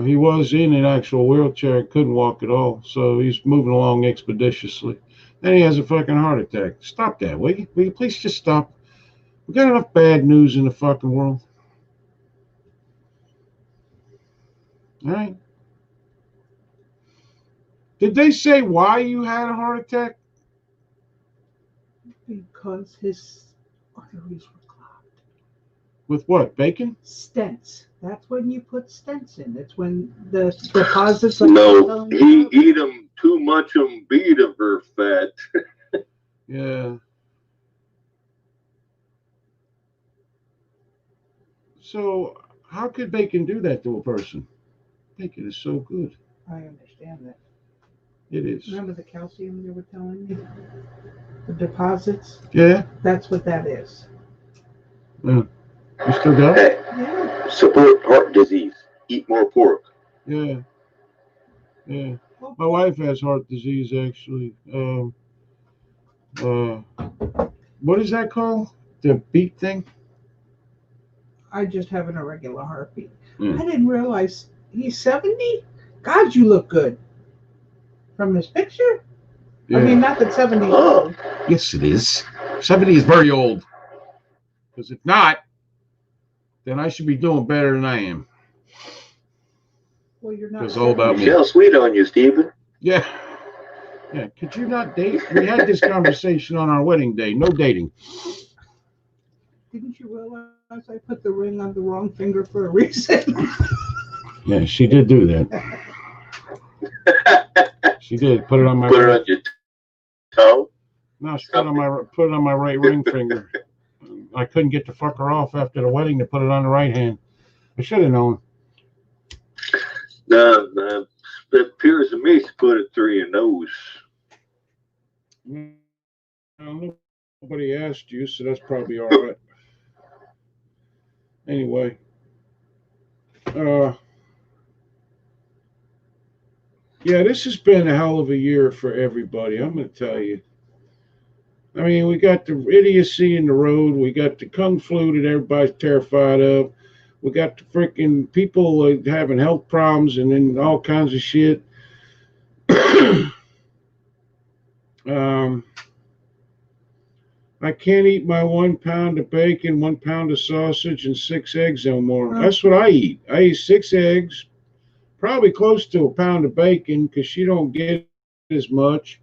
he was in an actual wheelchair, couldn't walk at all, so he's moving along expeditiously. Then he has a fucking heart attack. Stop that, will you? Will you please just stop? We got enough bad news in the fucking world. All right. Did they say why you had a heart attack? Because his arteries were clogged. With what? Bacon? Stents. That's when you put stents in. It's when the deposits. No, he eat them too much beat of her fat. Yeah. So how could bacon do that to a person? Bacon is so good. I understand that. It is. Remember the calcium they were telling me? The deposits? Yeah. That's what that is. Yeah. You still got it? Hey, Yeah. support heart disease. Eat more pork. Yeah. Yeah. My wife has heart disease, actually. What is that called? The beat thing? I just have an irregular heartbeat. Yeah. I didn't realize he's 70. God, you look good. From this picture? Yeah. I mean, not that 70 is old. Yes, it is. 70 is very old. Because if not, then I should be doing better than I am. Well, you're not. It's all about me. Michelle's sweet on you, Stephen. Yeah. Yeah. Could you not date? We had this conversation on our wedding day. No dating. Didn't you realize I put the ring on the wrong finger for a reason? Yeah, she did do that. She did. Put it on my Put it right. on your toe. No, she put it on my right ring finger. I couldn't get the fucker off after the wedding to put it on the right hand. I should have known. No, it appears to me she put it through your nose. Well, nobody asked you, so that's probably all right. Anyway, yeah, this has been a hell of a year for everybody. I'm going to tell you. I mean, we got the idiocy in the road. We got the kung flu that everybody's terrified of. We got the freaking people having health problems and then all kinds of shit. I can't eat my 1 pound of bacon, 1 pound of sausage, and 6 eggs no more. That's what I eat. I eat 6 eggs, probably close to a pound of bacon because she don't get as much.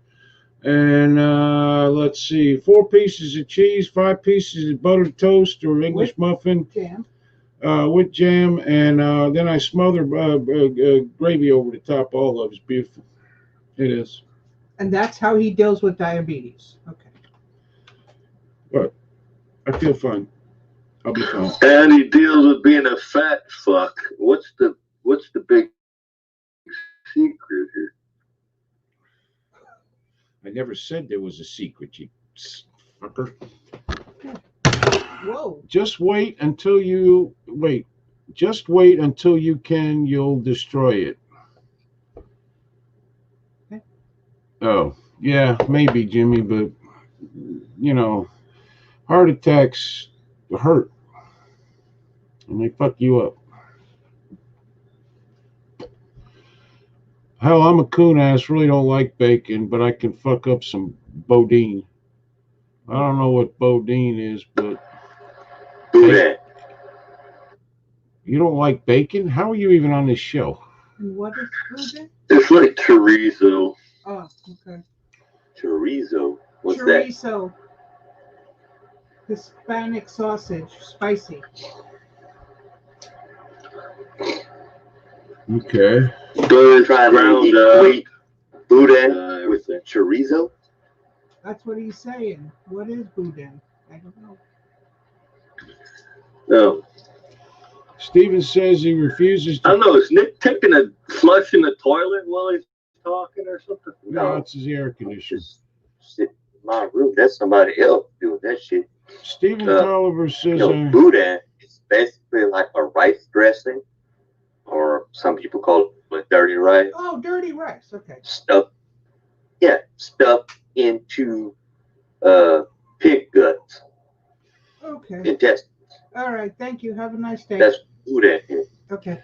And let's see, 4 pieces of cheese, 5 pieces of buttered toast or English muffin. Jam. With jam, and then I smother gravy over the top. All of it's beautiful. It is. And that's how he deals with diabetes. Okay. But I feel fine. I'll be fine. And he deals with being a fat fuck. What's the big secret here? I never said there was a secret, you fucker. Whoa. Just wait until you wait. Just wait until you can. You'll destroy it. Okay. Oh, yeah, maybe, Jimmy, but you know, heart attacks hurt, and they fuck you up. Hell, I'm a coon ass. Really don't like bacon, but I can fuck up some bodine. I don't know what bodine is, but Boudin. you don't like bacon? How are you even on this show? And what is food? It's like chorizo. Oh, okay. Chorizo? What's Chorizo. Hispanic sausage, spicy. Okay. So it's ground wheat boudin with chorizo? That's what he's saying. What is boudin? I don't know. No. Steven says he refuses to. I don't know. Is Nick taking a flush in the toilet while he's talking or something? No, it's his air conditioner. Sit in my room. That's somebody else doing that shit. Stephen Tolliver says. Boudin is basically like a rice dressing, or some people call it with dirty rice. Oh, dirty rice. Okay. Stuff into pig guts, Okay. intestines. All right. Thank you. Have a nice day. That's food at here. Okay.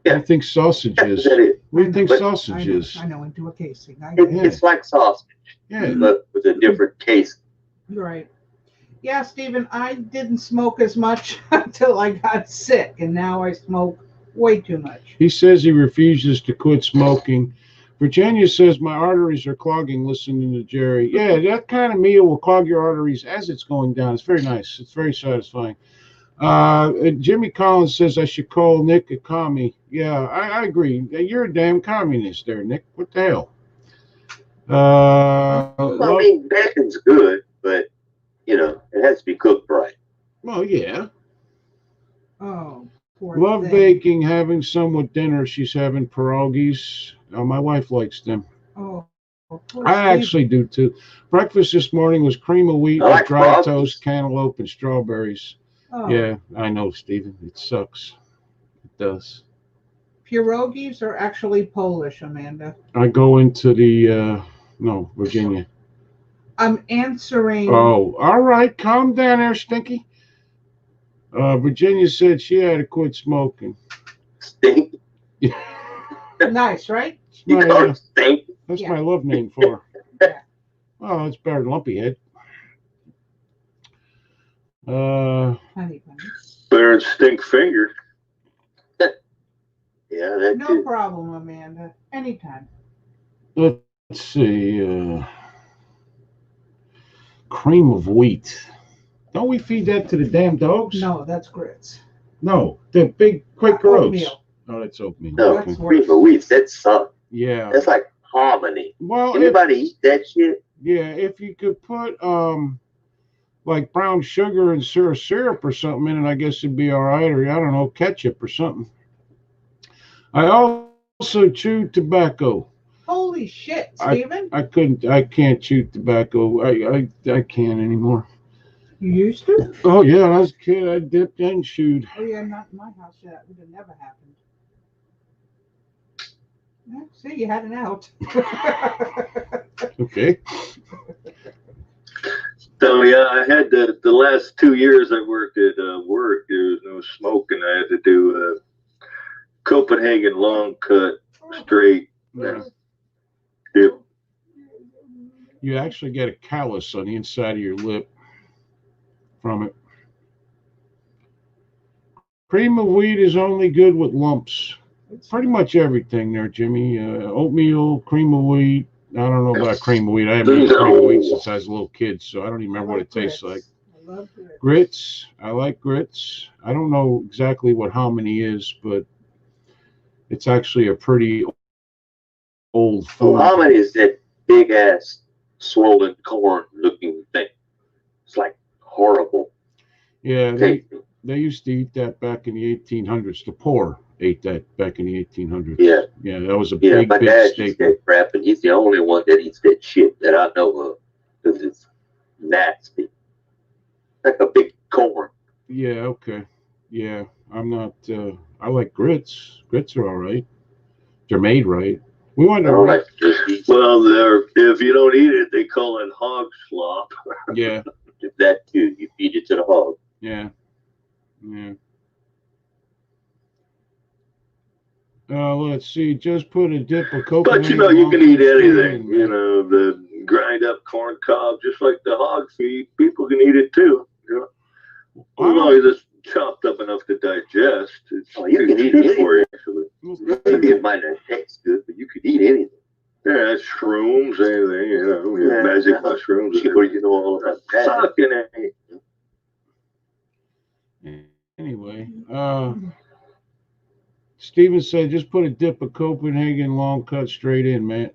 What do you think sausage is? That is. What do you think But- sausage is? I know, into a casing. It's like sausage, Yeah. but with a different case. You're right. Yeah, Stephen, I didn't smoke as much until I got sick, and now I smoke way too much. He says he refuses to quit smoking. Virginia says my arteries are clogging listening to Jerry. Yeah, that kind of meal will clog your arteries as it's going down. It's very nice. It's very satisfying. Jimmy Collins says I should call Nick a commie. Yeah, I agree. You're a damn communist there, Nick. What the hell? I mean, bacon's good, but it has to be cooked right. Well, yeah. Oh, poor Love thing. baking, having some with dinner. She's having pierogies. My wife likes them. Oh, poor I Steve. actually do too. Breakfast this morning was cream of wheat I with like dry pierogies. toast, cantaloupe, and strawberries. Oh, Yeah, I know, Stephen. It sucks. It does. pierogies are actually Polish, Amanda. I go into the no, Virginia. I'm answering. Oh, all right. Calm down there, Stinky. Virginia said she had to quit smoking. Stink. Nice, right? You My, call it stink. that's Yeah. my love name for her. Yeah. Oh, it's better than Lumpy Head. Honey bunny. Better than stink finger. Yeah, that No too. problem, Amanda. Anytime. Let's see. Cream of wheat. Don't we feed that to the damn dogs? No, that's grits. No, the big Quaker oats. Oatmeal. Oh, that's oatmeal. No, Okay. That's cream of wheat. That sucks. Yeah. That's like harmony. Well, Anybody eat that shit? yeah, if you could put like brown sugar and syrup or something in it, I guess it'd be all right. Or I don't know, ketchup or something. I also chew tobacco. Holy shit, Stephen. I can't chew tobacco. I can't anymore. You used to? Oh yeah, when I was a kid, I dipped and chewed. Oh, yeah, not in my house. That would have never happened. Yeah, see, you had an out. Okay. So yeah, I had the last 2 years I worked at work. There was no smoking. I had to do Copenhagen long cut straight. Dip. You actually get a callus on the inside of your lip from it. Cream of wheat is only good with lumps. Pretty much everything there, Jimmy. Oatmeal, cream of wheat. I don't know about cream of wheat. I haven't eaten cream of wheat since I was a little kid, so I don't even remember what it tastes like. I love grits. Grits. I like grits. I don't know exactly what hominy is, but it's actually a pretty old So food. hominy is that big ass swollen corn looking thing. It's like horrible. Yeah, tasting. they used to eat that back in the 1800s. The poor ate that back in the 1800s. Yeah. Yeah, that was a Yeah, big, my big dad eats staple. that crap, and he's the only one that eats that shit that I know of because it's nasty. Like a big corn. Yeah, okay. Yeah, I'm not, I like grits. Grits are all right. They're made right. We I wanted don't to, like to eat Well, if you don't eat it, they call it hog slop. yeah, that too. You feed it to the hog. yeah, yeah. Let's see. Just put a dip of coconut. But you can eat anything. The grind up corn cob, just like the hog feed. People can eat it too. As long as it's chopped up enough to digest. It's Oh, you can eat good anything. for you, actually. Maybe it might not taste good, but you could eat anything. Yeah, shrooms, anything. Yeah. Magic mushrooms. Sure, you know all about that. Sucking it. Anyway, Steven said, just put a dip of Copenhagen long cut straight in, man.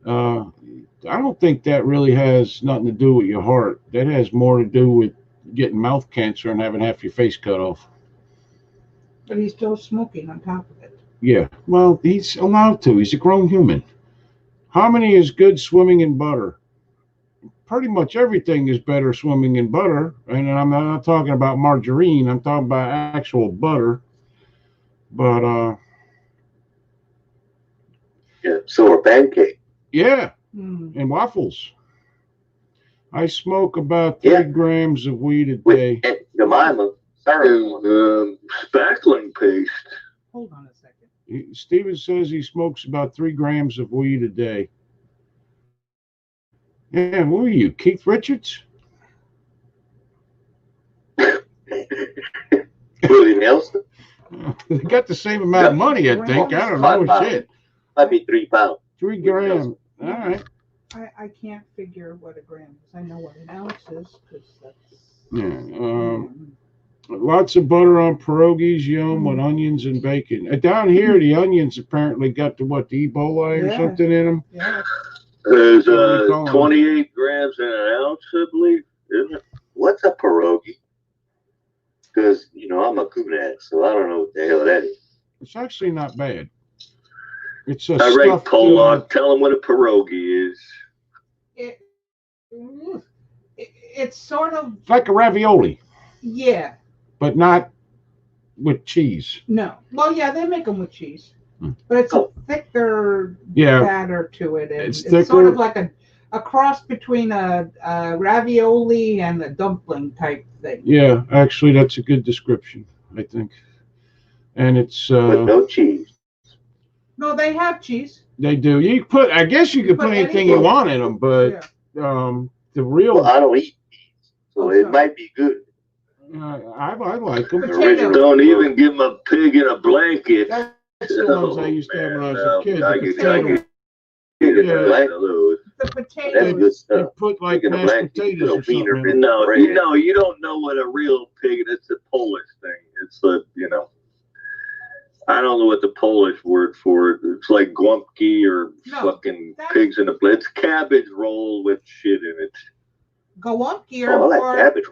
I don't think that really has nothing to do with your heart. That has more to do with getting mouth cancer and having half your face cut off. But he's still smoking on top of it. Yeah, well, he's allowed to. He's a grown human. Hominy is good swimming in butter. Pretty much everything is better swimming in butter. And I'm not talking about margarine. I'm talking about actual butter. But Yeah, so are pancake. Yeah, Mm. and waffles. I smoke about 3 Yeah. grams of weed a With day. Aunt Jemima. Sorry. And spackling paste. Hold on a second. Steven says he smokes about 3 grams of weed a day. Yeah, who are you, Keith Richards? Willie Nelson. They got the same amount of money, I think. I don't know. 5 pounds. Shit. Might be 3 pounds. 3 grams. All right. I can't figure what a gram is. I know what an ounce is because that's. Yeah. Lots of butter on pierogies, yum, with onions and bacon. Down here, the onions apparently got the Ebola or Yeah. something in them. Yeah. There's What do we call 'em? 28 grams in an ounce, I believe, isn't it? What's a pierogi? Because, I'm a Kunak, so I don't know what the hell that is. It's actually not bad. It's a I rate stuffed. Pollock. Tell him what a pierogi is. It's sort of, It's like a ravioli, yeah. but not with cheese. No. Well, yeah, they make them with cheese, Hmm. but it's a thicker Yeah, batter to it. And It's it's sort thicker. of like a cross between a ravioli and a dumpling type thing. yeah. Actually, that's a good description, I think. And it's With no cheese. No, they have cheese. they do. I guess you could put anything you want in them, but Yeah. the real. Well, I don't eat cheese, so Oh, it sorry. might be good. I like them. Potato. Don't even give him a pig in a blanket. That's the ones I used to have when I was a kid. I The get potato. of those. The That's potatoes. good They stuff. put like Speaking of mashed black, potatoes you or know, wiener something. in- No, Right. you don't know what a real pig is. It's a Polish thing. It's I don't know what the Polish word for it. It's like gumpki or No, fucking that's- pigs in a blitz. It's cabbage roll with shit in it. Gawonki Oh, I like or cabbage.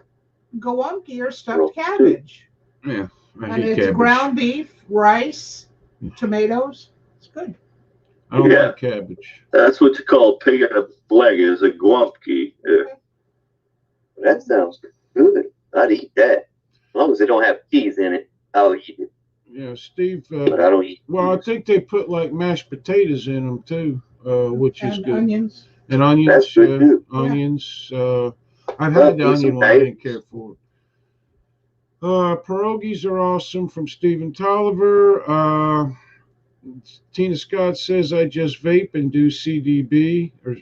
Gawonki or Roll, stuffed too. cabbage. Yeah, I And hate it's cabbage. ground beef, rice, tomatoes. It's good. I don't Yeah. like cabbage. That's what you call pig in a leg, is a gumpki. That sounds good. I'd eat that. As long as it don't have cheese in it, I'll eat it. Yeah, Steve. But I don't eat Well, I cheese. think they put like mashed potatoes in them too, which is And good. onions. And onions. That's good, too. Onions. I've Well, had the onion decent one. I bait. didn't care for it. Pierogies are awesome from Stephen Tolliver. Tina Scott says I just vape and do CDB or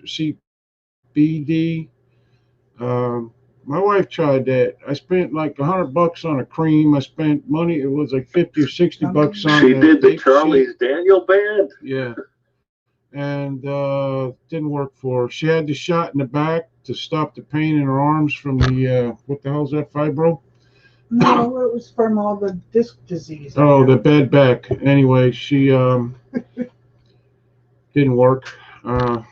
CBD. My wife tried that. I spent like $100 on a cream. I spent money. It was like $50 or $60 on. She did the vape Charlie's shit. Daniel band. Yeah, and didn't work for her. She had the shot in the back to stop the pain in her arms from the what the hell's that, fibro? No, it was from all the disc disease. Oh, the bad back. Anyway, she didn't work, and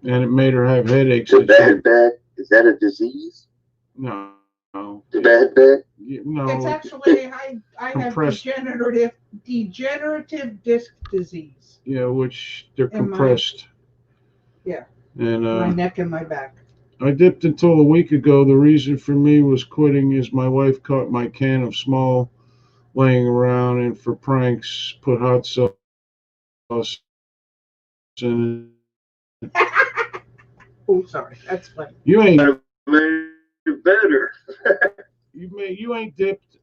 it made her have headaches. The and shit. bad back, is that a disease? No, The bad back? no. It's actually I have Compressed. degenerative disc disease. Yeah, which they're In my- compressed. Yeah. And My neck and my back. I dipped until a week ago. The reason for me was quitting is my wife caught my can of small laying around and for pranks put hot sauce in it. Oh, sorry, that's funny. You ain't Better. you ain't dipped.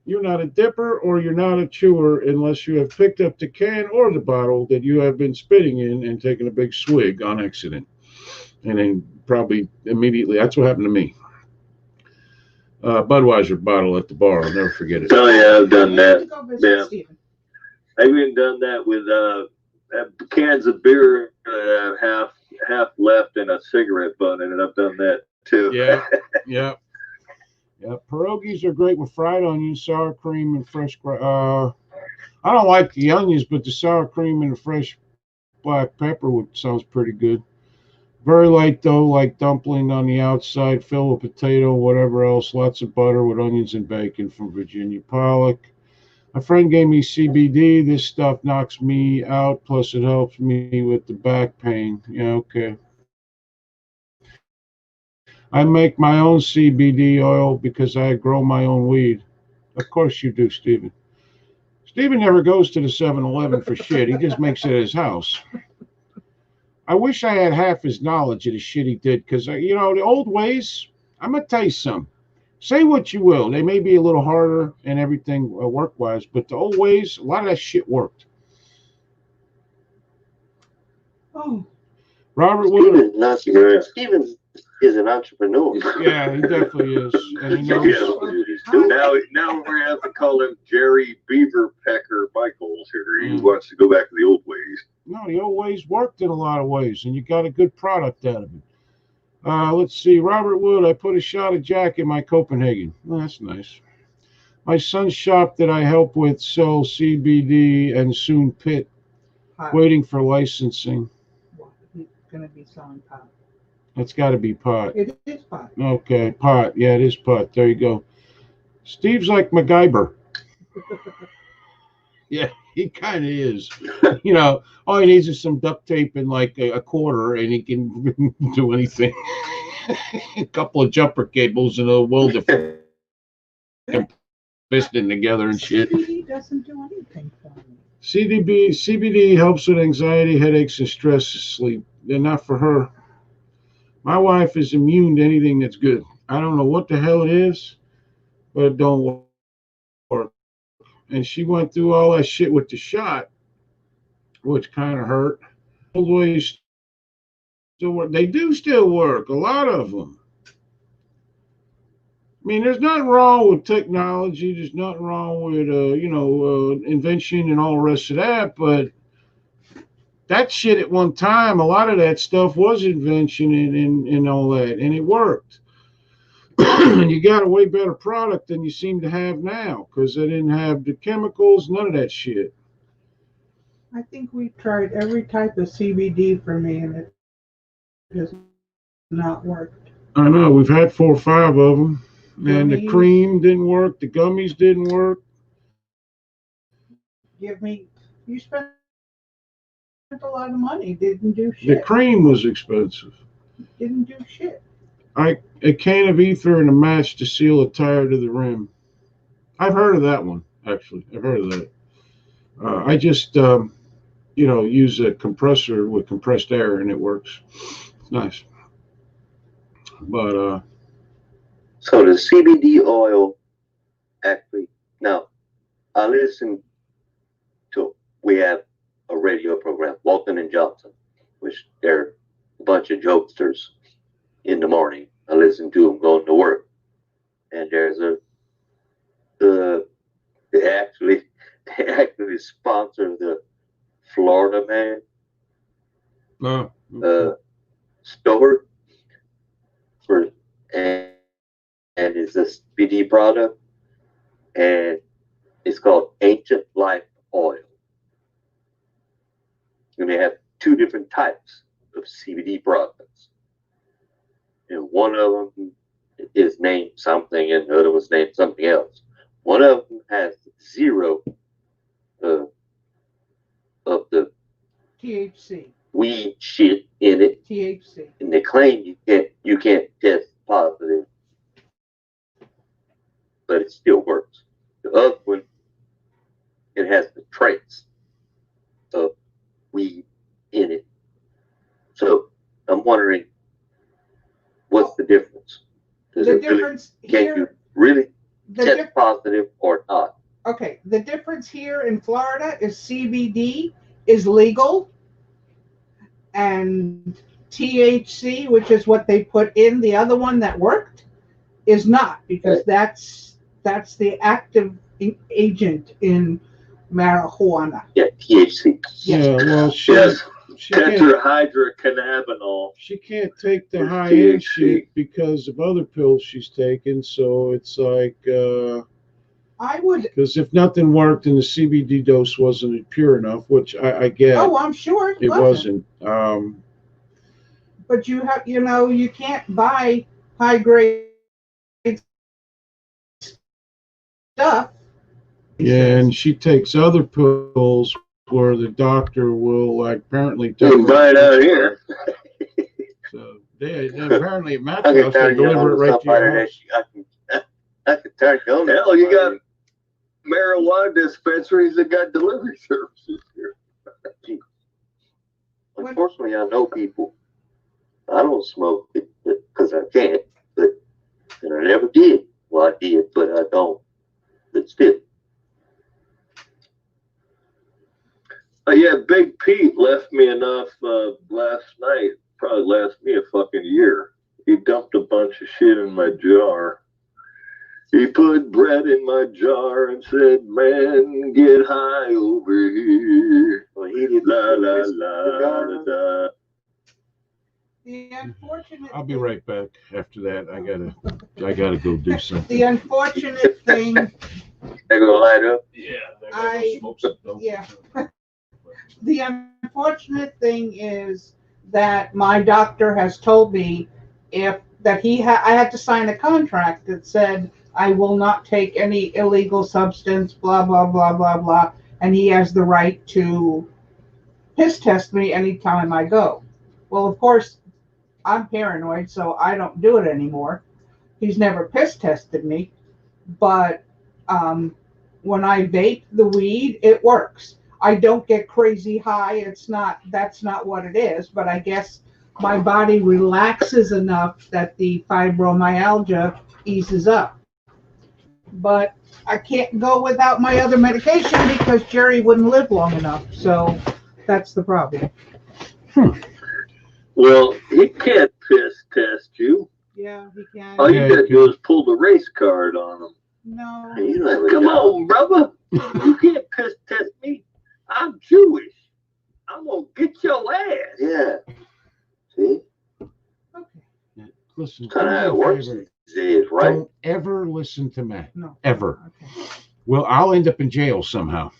You're not a dipper or you're not a chewer unless you have picked up the can or the bottle that you have been spitting in and taken a big swig on accident. And then probably immediately, that's what happened to me. Budweiser bottle at the bar, I'll never forget it. Oh yeah, I've done that. Go visit Yeah. Stephen. I've even done that with cans of beer, half left and a cigarette butt in it. I've done that too. Yeah, yeah. Pierogies are great with fried onions, sour cream, and fresh. I don't like the onions, but the sour cream and the fresh black pepper sounds pretty good. Very light though, like dumpling on the outside, fill with potato, whatever else. Lots of butter with onions and bacon from Virginia Pollock. My friend gave me CBD. This stuff knocks me out, plus it helps me with the back pain. Yeah, okay. I make my own CBD oil because I grow my own weed. Of course you do, Stephen. Steven never goes to the 7-Eleven for shit. He just makes it at his house. I wish I had half his knowledge of the shit he did, because, the old ways, I'm going to tell you something. Say what you will. They may be a little harder and everything work-wise, but the old ways, a lot of that shit worked. Oh, Robert Steven is an entrepreneur. Yeah, he definitely is. And he knows. Now we're going to have to call him Jerry Beaverpecker Michaels here. He wants to go back to the old ways. No, the old ways worked in a lot of ways, and you got a good product out of it. Let's see. Robert Wood, I put a shot of Jack in my Copenhagen. Oh, that's nice. My son's shop that I help with sells CBD and soon Pit, waiting for licensing. He's going to be selling pot. That's got to be pot. It is pot. Okay, pot. Yeah, it is pot. There you go. Steve's like MacGyver. Yeah, he kind of is. All he needs is some duct tape and like a quarter, and he can do anything. A couple of jumper cables and a welder piston together and shit. CBD doesn't do anything for me. CBD helps with anxiety, headaches, and stress, sleep. They're not for her. My wife is immune to anything that's good. I don't know what the hell it is, but it don't work. And she went through all that shit with the shot, which kind of hurt. Always still work. They do still work, a lot of them. I mean, there's nothing wrong with technology. There's nothing wrong with, invention and all the rest of that. But that shit at one time, a lot of that stuff was invention and all that, and it worked. And you got a way better product than you seem to have now, because they didn't have the chemicals, none of that shit. I think we tried every type of CBD for me, and it has not worked. I know. We've had 4 or 5 of them. And the cream didn't work. The gummies didn't work. You spent a lot of money. Didn't do shit. The cream was expensive. Didn't do shit. A can of ether and a match to seal a tire to the rim. I've heard of that one, actually. I've heard of that. I just, use a compressor with compressed air, and it works. It's nice. But, so the CBD oil, actually, now, I listen to, we have a radio program, Walton and Johnson, which they're a bunch of jokesters in the morning. I listen to them going to work. And there's they actually sponsor the Florida Man store and it's a CBD product, and it's called Ancient Life Oil. And they have 2 different types of CBD products. And one of them is named something, and the other was named something else. One of them has 0 of the THC. Weed shit in it. THC. And they claim you can't test positive, but it still works. The other one, it has the trace of weed in it. So I'm wondering, what's the difference? Can you really test positive or not? Okay, the difference here in Florida is CBD is legal, and THC, which is what they put in the other one that worked, is not, because that's the active agent in marijuana. Yeah, THC. Yeah, well, tetrahydrocannabinol. She can't take the high-end shit because of other pills she's taking, so it's like... I would... Because if nothing worked and the CBD dose wasn't pure enough, which I get... Oh, I'm sure it wasn't. But you have, you can't buy high-grade stuff. Yeah, and she takes other pills where the doctor will apparently take. You can buy it out here. So apparently at Matt's house they deliver it right to your house. I can turn it on. Hell, you got marijuana dispensaries that got delivery services here. Unfortunately, I know people. I don't smoke it because I can't, but and I never did. Well, I did, but I don't. But still. Yeah, Big Pete left me enough last night. Probably last me a fucking year. He dumped a bunch of shit in my jar. He put bread in my jar and said, "Man, get high over here." Well, he did La la la la la. The unfortunate I'll be right back after that. I gotta go do something. The unfortunate thing, They're gonna light up. the unfortunate thing is that my doctor has told me I had to sign a contract that said I will not take any illegal substance, blah blah blah blah blah, and he has the right to piss test me anytime I go. Well, of course, I'm paranoid, so I don't do it anymore. He's never piss tested me, but when I vape the weed, it works. I don't get crazy high. That's not what it is, but I guess my body relaxes enough that the fibromyalgia eases up. But I can't go without my other medication because Jerry wouldn't live long enough. So that's the problem. Well, he can't piss test you. Yeah, he can. All you gotta do is pull the race card on him. No. Come on, brother. You can't piss test me. I'm Jewish. I'm gonna get your ass. Yeah. See? Okay. Listen, Kind of how it works these days, right? don't ever listen to Matt. No. Ever. Okay. Well, I'll end up in jail somehow.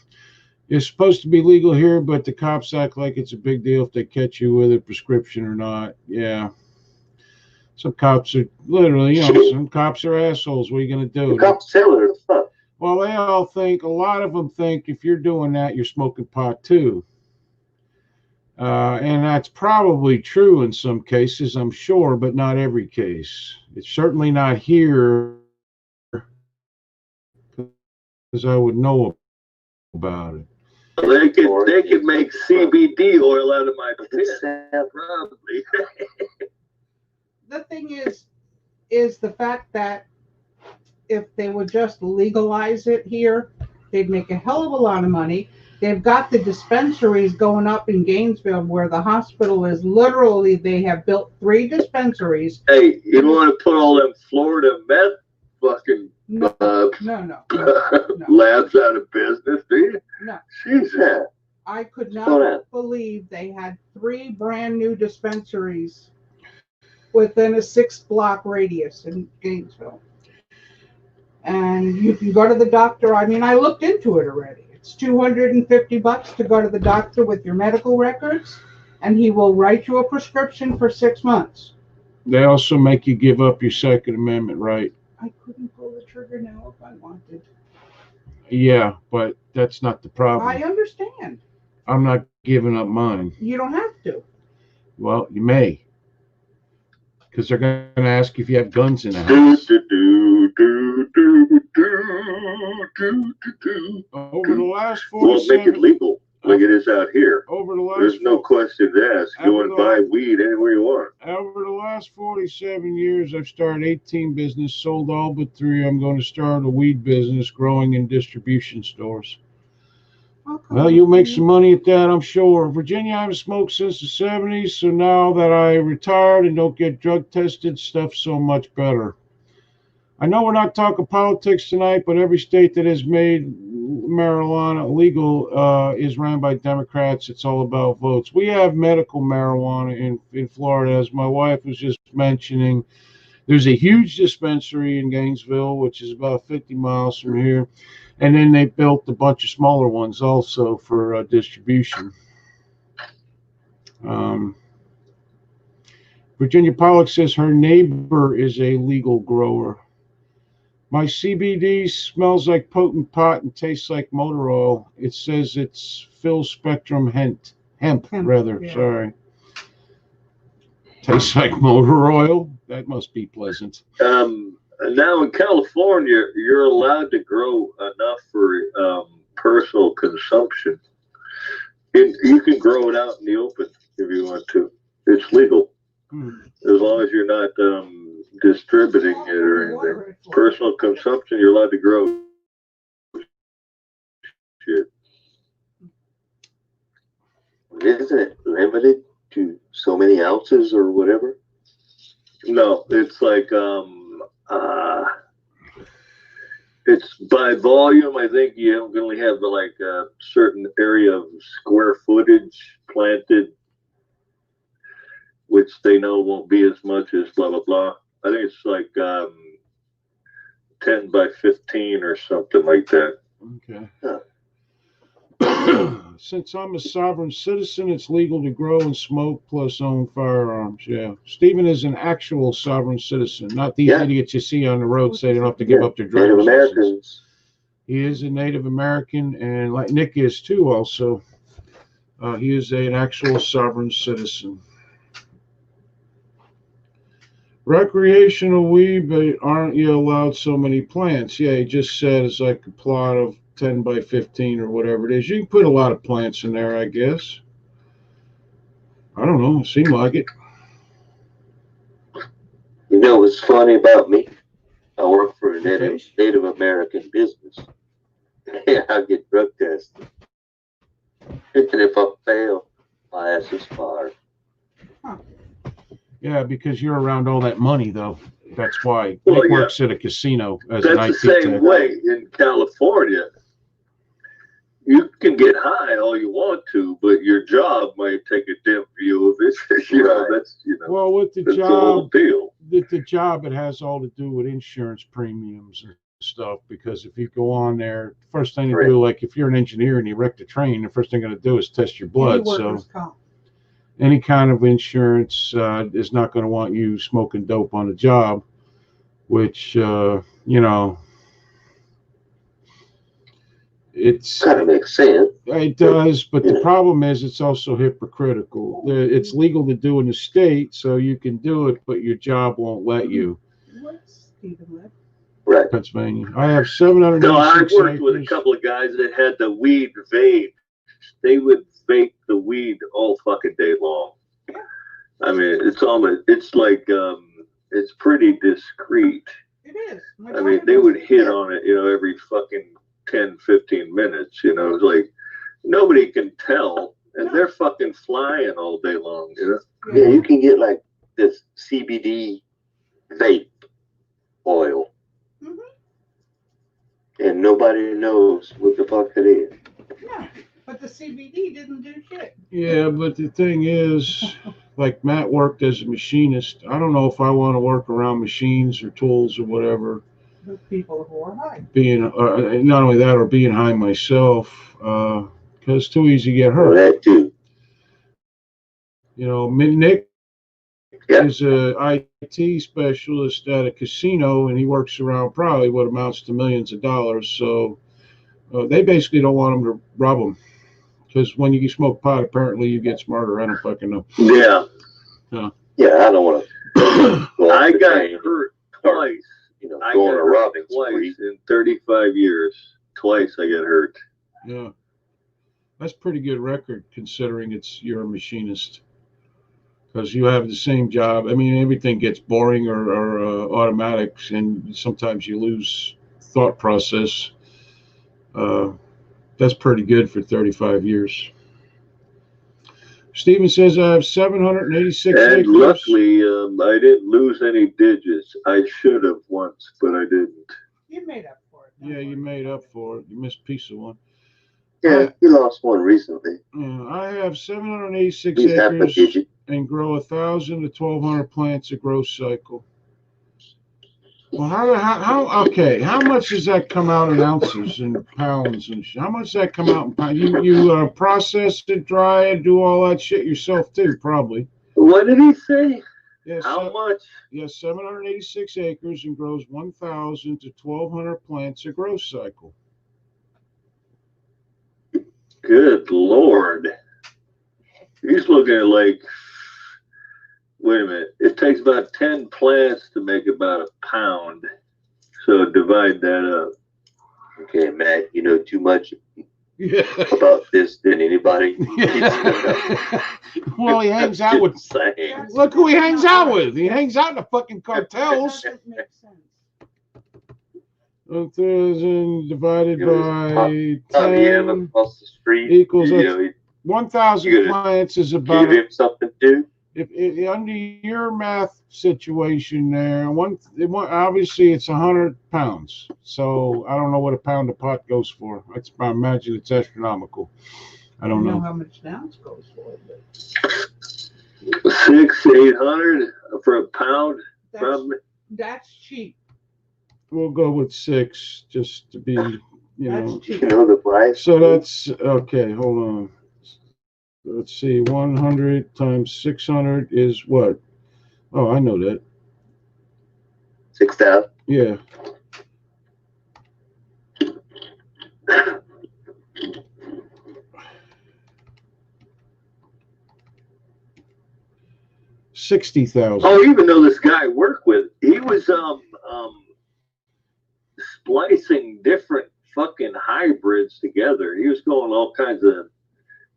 It's supposed to be legal here, but the cops act like it's a big deal if they catch you with a prescription or not. Yeah. Some cops are literally, some cops are assholes. What are you going to do? The cops tell her stuff. Well, a lot of them think if you're doing that, you're smoking pot too. And that's probably true in some cases, I'm sure, but not every case. It's certainly not here because I would know about it. They could make CBD oil out of my piss. Probably. The thing is the fact that if they would just legalize it here, they'd make a hell of a lot of money. They've got the dispensaries going up in Gainesville where the hospital is literally, they have built 3 dispensaries. Hey, you don't want to put all them Florida meth fucking No. labs out of business, do you? No. Jesus. I could not believe they had 3 brand new dispensaries within a 6-block radius in Gainesville. And you can go to the doctor. I mean, I looked into it already. It's $250 to go to the doctor with your medical records, and he will write you a prescription for 6 months. They also make you give up your Second Amendment right. I couldn't pull the trigger now if I wanted. Yeah, but that's not the problem. I understand. I'm not giving up mine. You don't have to. Well, you may. Because they're going to ask if you have guns in the house. Over the last 47... Well, make it legal like it is out here. Over the last... There's no question asked. Go and buy weed anywhere you want. Over the last 47 years, I've started 18 businesses, sold all but 3. I'm going to start a weed business, growing in distribution stores. Okay. Well, you'll make some money at that, I'm sure. Virginia, I haven't smoked since the 70s, so now that I retired and don't get drug tested, stuff's so much better. I know we're not talking politics tonight, but every state that has made marijuana legal is ran by Democrats. It's all about votes. We have medical marijuana in Florida, as my wife was just mentioning. There's a huge dispensary in Gainesville, which is about 50 miles from here. And then they built a bunch of smaller ones also for distribution. Virginia Pollock says her neighbor is a legal grower. My CBD smells like potent pot and tastes like motor oil. It says it's full spectrum hemp. Yeah. Sorry. Tastes like motor oil? That must be pleasant. Now in California, you're allowed to grow enough for personal consumption. You can grow it out in the open if you want to. It's legal as long as you're not distributing it or anything. Personal consumption, you're allowed to grow shit. Isn't it limited to so many ounces or whatever? No, it's like it's by volume. I think you only have like a certain area of square footage planted, which they know won't be as much as blah blah blah. I think it's like 10 by 15 or something like that. Okay. Huh. Since I'm a sovereign citizen, it's legal to grow and smoke plus own firearms. Yeah. Stephen is an actual sovereign citizen, not these idiots you see on the road say they don't have to give up their driver's Native license. Americans. He is a Native American, and like Nick is too also. He is an actual sovereign citizen. Recreational weed, but aren't you allowed so many plants? Yeah, he just said it's like a plot of 10 by 15 or whatever it is. You can put a lot of plants in there, I guess. I don't know. It seemed like it. You know what's funny about me? I work for a Native American business. Yeah, I get drug tested. And if I fail, my ass is fired. Yeah, because you're around all that money, though. That's why. Well, Nick works at a casino as an That's IT the same tech. way in California. You can get high all you want to, but your job might take a dim view of it. You know, that's Well, with the that's the whole job, deal. the job, it has all to do with insurance premiums and stuff. Because if you go on there, first thing you do, like if you're an engineer and you wreck the train, the first thing you're going to do is test your blood. So any kind of insurance is not going to want you smoking dope on the job, which it's kind of makes sense. It does, but the problem is it's also hypocritical. It's legal to do in the state, so you can do it, but your job won't let you. What's Stephen live? Right. Pennsylvania. I have 786 No, I worked acres. with a couple of guys that had the weed vape. They would vape the weed all fucking day long. I mean, it's like it's pretty discreet. It is. I mean, they would hit on it, every fucking 10, 15 minutes, it's like nobody can tell, and they're fucking flying all day long, Yeah, you can get like this CBD vape oil, and nobody knows what the fuck it is. Yeah, but the CBD didn't do shit. Yeah, but the thing is, like Matt worked as a machinist. I don't know if I want to work around machines or tools or whatever. With people who are high. Being not only that, or being high myself, because it's too easy to get hurt. Well, that too. Nick is a IT specialist at a casino, and he works around probably what amounts to millions of dollars. So they basically don't want him to rob them, because when you smoke pot, apparently you get smarter. I don't fucking know. Yeah. Yeah, I don't want to. I got hurt twice. I got hurt twice in 35 years. Twice I got hurt. Yeah, that's pretty good record considering you're a machinist, because you have the same job. I mean, everything gets boring or automatic, and sometimes you lose thought process. That's pretty good for 35 years. Stephen says I have 786 and acres. Luckily, I didn't lose any digits. I should have once, but I didn't. You made up for it. Yeah, you made up for it. You missed a piece of one. Yeah, you lost one recently. I have 786 acres and grow 1,000 to 1,200 plants a growth cycle. Well, how much does that come out in ounces and pounds and how much does that come out in pounds? You process it, dry it, do all that shit yourself too, probably. What did he say? Yes, how much? Yes, 786 acres and grows 1,000 to 1,200 plants a growth cycle. Good Lord. He's looking at like, wait a minute, it takes about 10 plants to make about a pound. So divide that up. Okay, Matt, you know too much Yeah. about this than anybody. Well, he hangs out with. Just saying. Look who he hangs out with. He hangs out in the fucking cartels. Doesn't make sense. 1,000 divided by Yeah, 10 across the street. equals You know, 1,000 you gotta plants is give about him something to do. if under your math situation there, obviously it's 100 pounds. So I don't know what a pound of pot goes for. I imagine it's astronomical. I don't know. How much an ounce goes for. But 600-800 for a pound. that's cheap. We'll go with 6 just to be, That's cheap. You know the price. So that's okay. Hold on. Let's see. 100 times 600 is what? Oh, I know that. 6,000. Yeah. $60,000. Oh, even though this guy I worked with, he was splicing different fucking hybrids together. He was going all kinds of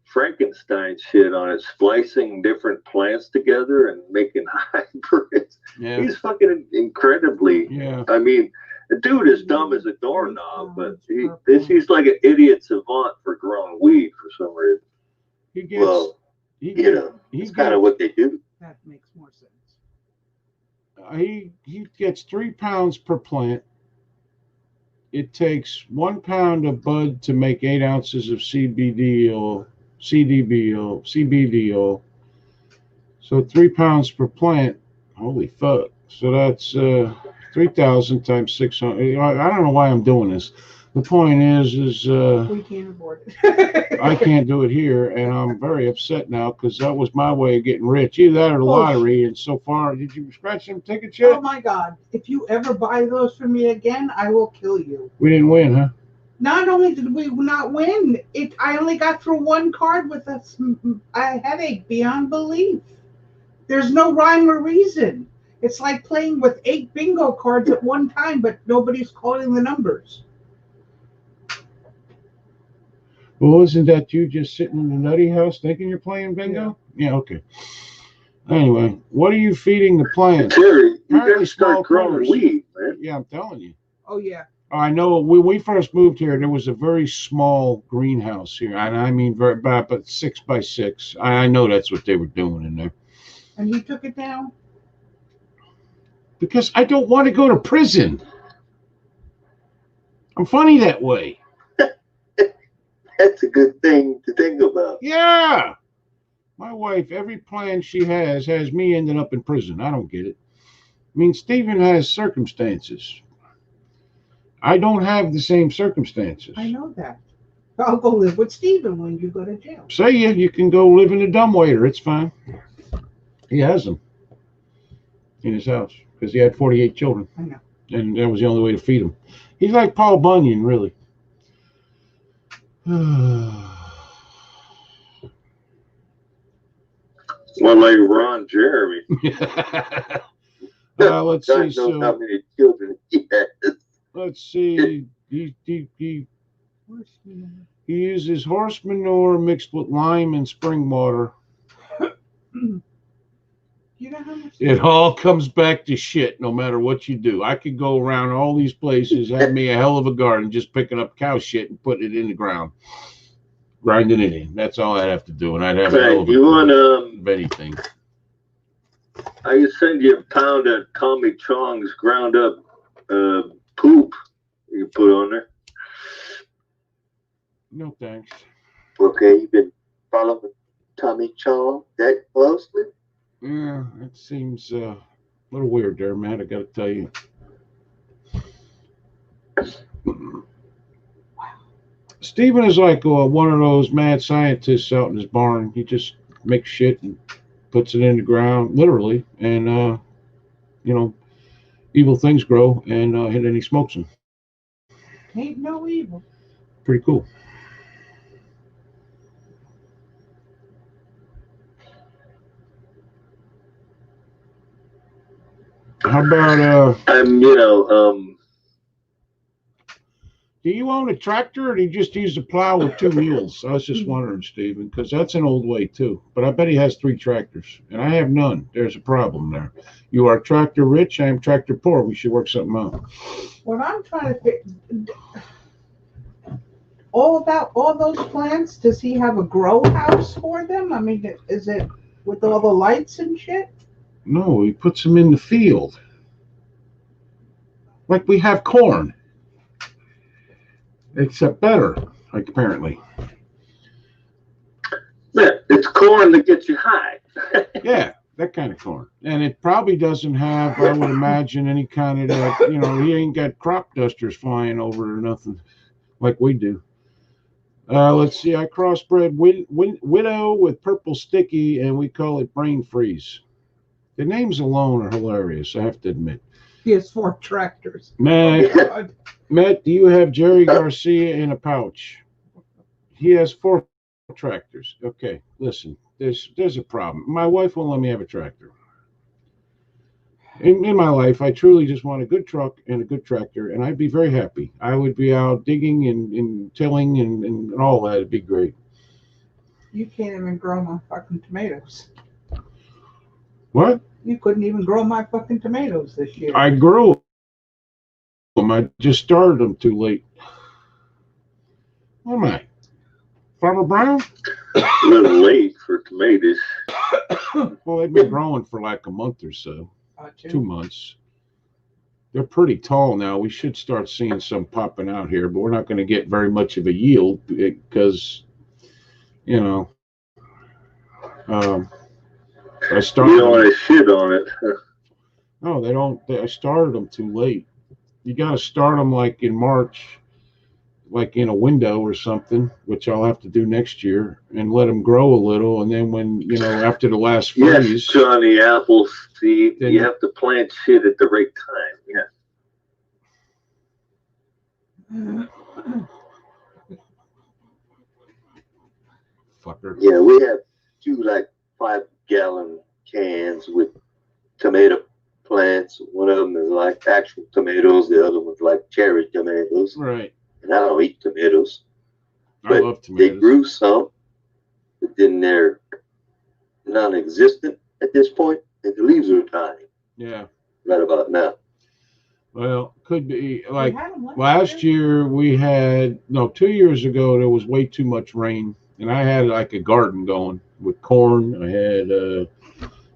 Frankenstein shit on it, splicing different plants together and making hybrids. Yeah. He's fucking incredibly. Yeah. I mean, the dude is dumb as a doorknob, but he's like an idiot savant for growing weed for some reason. He gets. Well, he you know, He's kind of what they do. That makes more sense. He gets 3 pounds per plant. It takes 1 pound of bud to make 8 ounces of CBD oil, CBD oil. So 3 pounds per plant. Holy fuck! So that's 3,000 times 600. I don't know why I'm doing this. The point is We can't afford it. I can't do it here, and I'm very upset now because that was my way of getting rich. Either that or the lottery, and so far, did you scratch them tickets yet? Oh my God! If you ever buy those for me again, I will kill you. We didn't win, huh? Not only did we not win, I only got through one card with a headache beyond belief. There's no rhyme or reason. It's like playing with 8 bingo cards at one time, but nobody's calling the numbers. Well, isn't that you just sitting in the nutty house thinking you're playing bingo? Yeah, okay. Anyway, what are you feeding the plants? Terry, you Apparently gotta start growing critters. weed, man. Yeah, I'm telling you. Oh yeah. I know when we first moved here, there was a very small greenhouse here. And I mean, but 6 by 6. I know that's what they were doing in there. And he took it down? Because I don't want to go to prison. I'm funny that way. That's a good thing to think about. Yeah. My wife, every plan she has me ending up in prison. I don't get it. I mean, Stephen has circumstances. I don't have the same circumstances. I know that. I'll go live with Stephen when you go to jail. Say you can go live in a dumbwaiter. It's fine. He has them in his house because he had 48 children. I know. And that was the only way to feed them. He's like Paul Bunyan, really. Well, like Ron Jeremy. Let's God see. knows So how many children he has. let's see. He uses horse manure mixed with lime and spring water. You know how much? It all comes back to shit no matter what you do. I could go around all these places, have me a hell of a garden, just picking up cow shit and putting it in the ground. Grinding it in. That's all I'd have to do. And I'd have a hell of a You want of anything. I can send you a pound of Tommy Chong's ground up poop you can put on there. No thanks. Okay, you've been following Tommy Chong that closely? Yeah, it seems a little weird there, Matt. I got to tell you. Stephen is like one of those mad scientists out in his barn. He just makes shit and puts it in the ground, literally, and evil things grow, and then he smokes them. Ain't no evil. Pretty cool. How about Do you own a tractor, or do you just use a plow with two mules? I was just wondering, Stephen, because that's an old way too. But I bet he has 3 tractors, and I have none. There's a problem there. You are tractor rich. I am tractor poor. We should work something out. What I'm trying to think, all those plants, does he have a grow house for them? I mean, is it with all the lights and shit? No, he puts them in the field, like we have corn, except better, like apparently. Yeah, it's corn that gets you high. Yeah, that kind of corn. And it probably doesn't have, I would imagine, any kind of that, he ain't got crop dusters flying over it or nothing like we do. Let's see, I crossbred Widow with Purple Sticky, and we call it Brain Freeze. The names alone are hilarious, I have to admit. He has 4 tractors. Matt, do you have Jerry Garcia in a pouch? He has 4 tractors. Okay, listen, there's a problem. My wife won't let me have a tractor. In my life, I truly just want a good truck and a good tractor, and I'd be very happy. I would be out digging and tilling and all that. It'd be great. You can't even grow my fucking tomatoes. What? You couldn't even grow my fucking tomatoes this year. I grew them. I just started them too late. What am I? Farmer Brown? A little late for tomatoes. Well, they've been growing for like a month or so. 2 months. They're pretty tall now. We should start seeing some popping out here, but we're not going to get very much of a yield because, I started. You don't want to shit on it. No, they don't. I started them too late. You got to start them like in March, like in a window or something, which I'll have to do next year, and let them grow a little. And then when, after the last freeze. Yes, Johnny Appleseed, you have to plant shit at the right time. Yeah. Fucker. Yeah, we have 2 like 5-gallon cans with tomato plants. One of them is like actual tomatoes. The other one's like cherry tomatoes. Right. And I don't eat tomatoes. I love tomatoes. They grew some, but then they're non-existent at this point, and the leaves are dying. Yeah. Right about now. Well, could be like last year we had, 2 years ago, there was way too much rain, and I had like a garden going with corn. I had,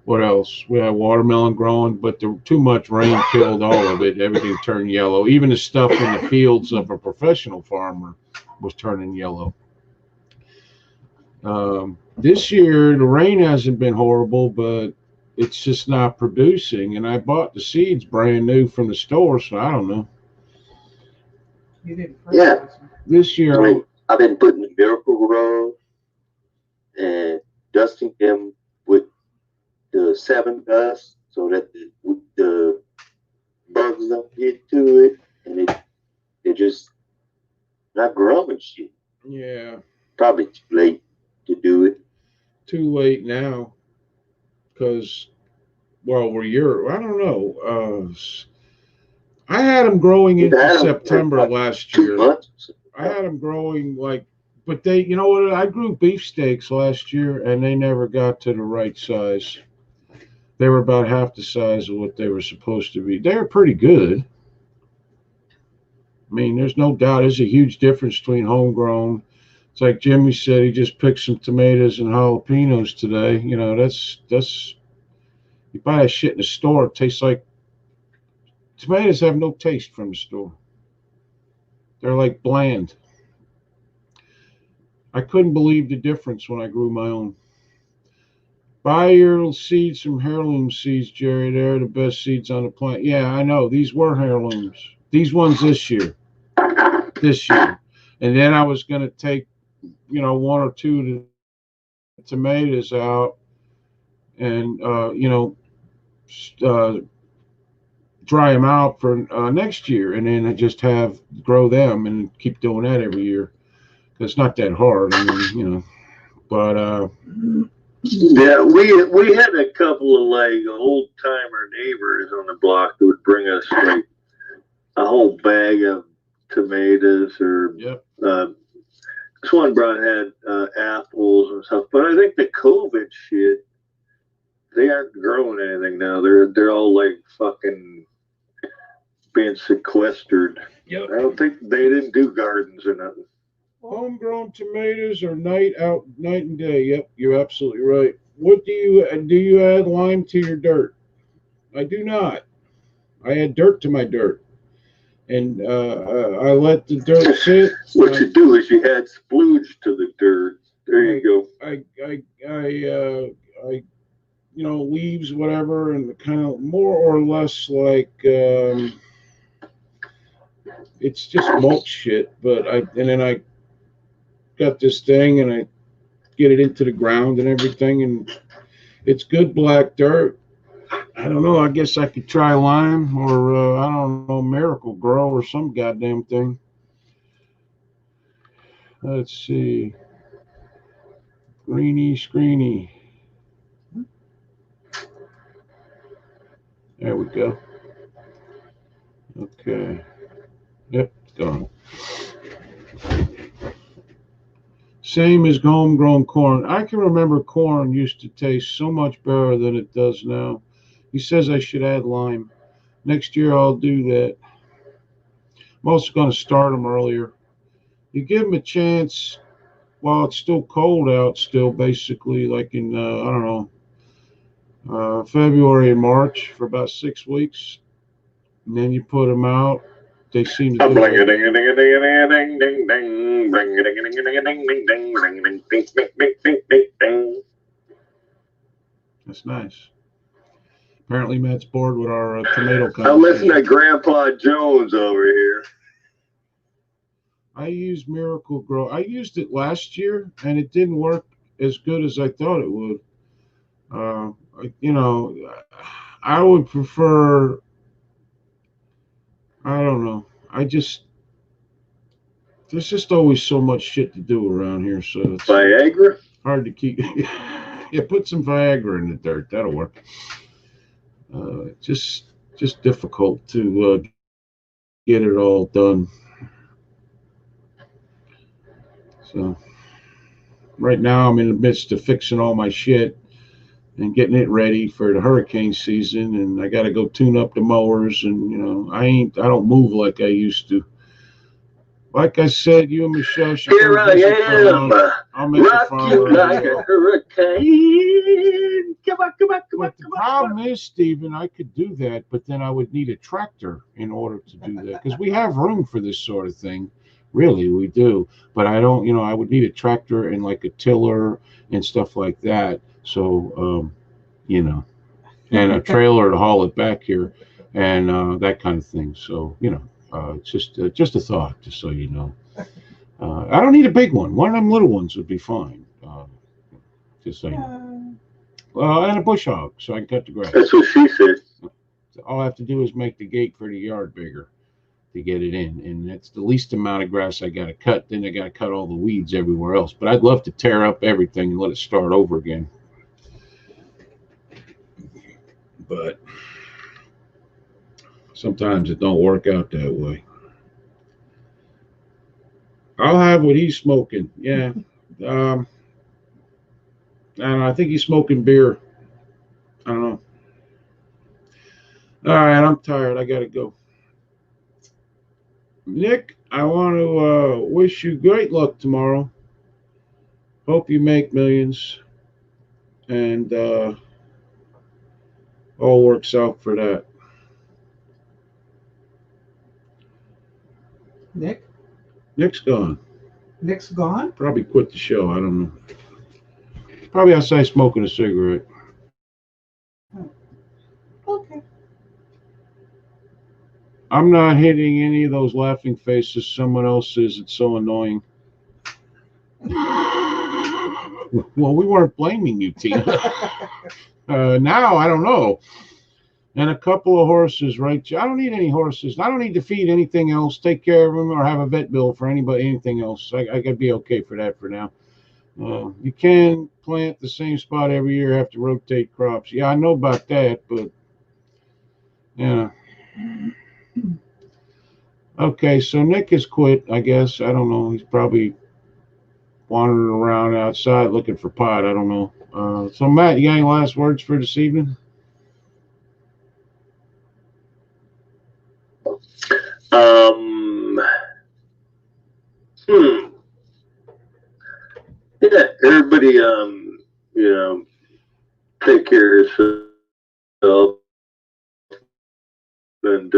what else? We had watermelon growing, but too much rain killed all of it. Everything turned yellow. Even the stuff in the fields of a professional farmer was turning yellow. This year, the rain hasn't been horrible, but it's just not producing. And I bought the seeds brand new from the store, so I don't know. You didn't. Yeah. This year, I've been putting the Miracle Grow and dusting them with the 7 dust so that the bugs don't get to it, and they're just not growing shit. Yeah. Probably too late to do it. Too late now, because, I don't know. I had them growing into September like last 2 year. months. I had them growing but they, you know what? I grew beefsteaks last year, and they never got to the right size. They were about half the size of what they were supposed to be. They were pretty good. I mean, there's no doubt. There's a huge difference between homegrown. It's like Jimmy said, he just picked some tomatoes and jalapenos today. That's you buy that shit in the store, it tastes like tomatoes have no taste from the store. They're like bland. I couldn't believe the difference when I grew my own. Buy your seeds from heirloom seeds, Jerry. They're the best seeds on the planet. Yeah, I know. These were heirlooms. These ones this year. And then I was going to take, 1 or 2 of the tomatoes out and, dry them out for next year. And then I just grow them and keep doing that every year. It's not that hard. I mean, but yeah, we had a couple of like old timer neighbors on the block who would bring us like a whole bag of tomatoes or Yep. this one brought had apples and stuff. But I think the COVID shit, they aren't growing anything now. They're all like fucking being sequestered. Yep. I don't think they didn't do gardens or nothing. Homegrown tomatoes are night and day. Yep, you're absolutely right. What do you add lime to your dirt? I do not. I add dirt to my dirt, and I let the dirt sit. What you do is you add splooge to the dirt. There you go. I leaves, whatever, and kind of more or less like it's just mulch shit. But then I got this thing and I get it into the ground and everything, and it's good black dirt. I don't know. I guess I could try lime or I don't know, Miracle Grow or some goddamn thing. Let's see. Greeny screeny. There we go. Okay. Yep, it's gone. Same as homegrown corn. I can remember corn used to taste so much better than it does now. He says I should add lime. Next year I'll do that. I'm also going to start them earlier. You give them a chance while it's still cold out, still basically like in, I don't know, February and March for about 6 weeks. And then you put them out. They seem to do That's nice. Apparently Matt's bored with our tomato conversation. I'm listening to Grandpa Jones over here. I use Miracle Grow. I used it last year, and it didn't work as good as I thought it would. I would prefer, I don't know. There's just always so much shit to do around here, so it's Viagra? hard to keep. Yeah, put some Viagra in the dirt. That'll work. Just difficult to get it all done. So right now I'm in the midst of fixing all my shit and getting it ready for the hurricane season, and I got to go tune up the mowers, and I don't move like I used to. Like I said, you and Michelle should Here I am. I'll make rock you like a hurricane. Come on. The problem is, Stephen, I could do that, but then I would need a tractor in order to do that, because we have room for this sort of thing. Really, we do. But I don't, I would need a tractor and like a tiller and stuff like that. So, and a trailer to haul it back here and that kind of thing. So, it's just a thought, just so you know. I don't need a big one. One of them little ones would be fine. Just saying. And a bush hog, so I can cut the grass. That's what she said. All I have to do is make the gate for the yard bigger to get it in, and that's the least amount of grass I got to cut. Then I got to cut all the weeds everywhere else. But I'd love to tear up everything and let it start over again. But sometimes it don't work out that way. I'll have what he's smoking. Yeah. I don't know. I think he's smoking beer. I don't know. All right, I'm tired. I got to go. Nick, I want to wish you great luck tomorrow. Hope you make millions. And all works out for that. Nick's gone. Nick's gone? Probably quit the show. I don't know. Probably outside smoking a cigarette. Okay. I'm not hitting any of those laughing faces someone else is. It's so annoying. Well, we weren't blaming you, Tina. Now, I don't know. And a couple of horses, right? I don't need any horses. I don't need to feed anything else, take care of them, or have a vet bill for anything else. I could be okay for that for now. You can plant the same spot every year, have to rotate crops. Yeah, I know about that, but yeah. Okay, so Nick has quit, I guess. I don't know. He's probably wandering around outside looking for pot. I don't know. So, Matt, you got any last words for this evening? Um, hmm. Yeah, everybody, you know, take care of yourself and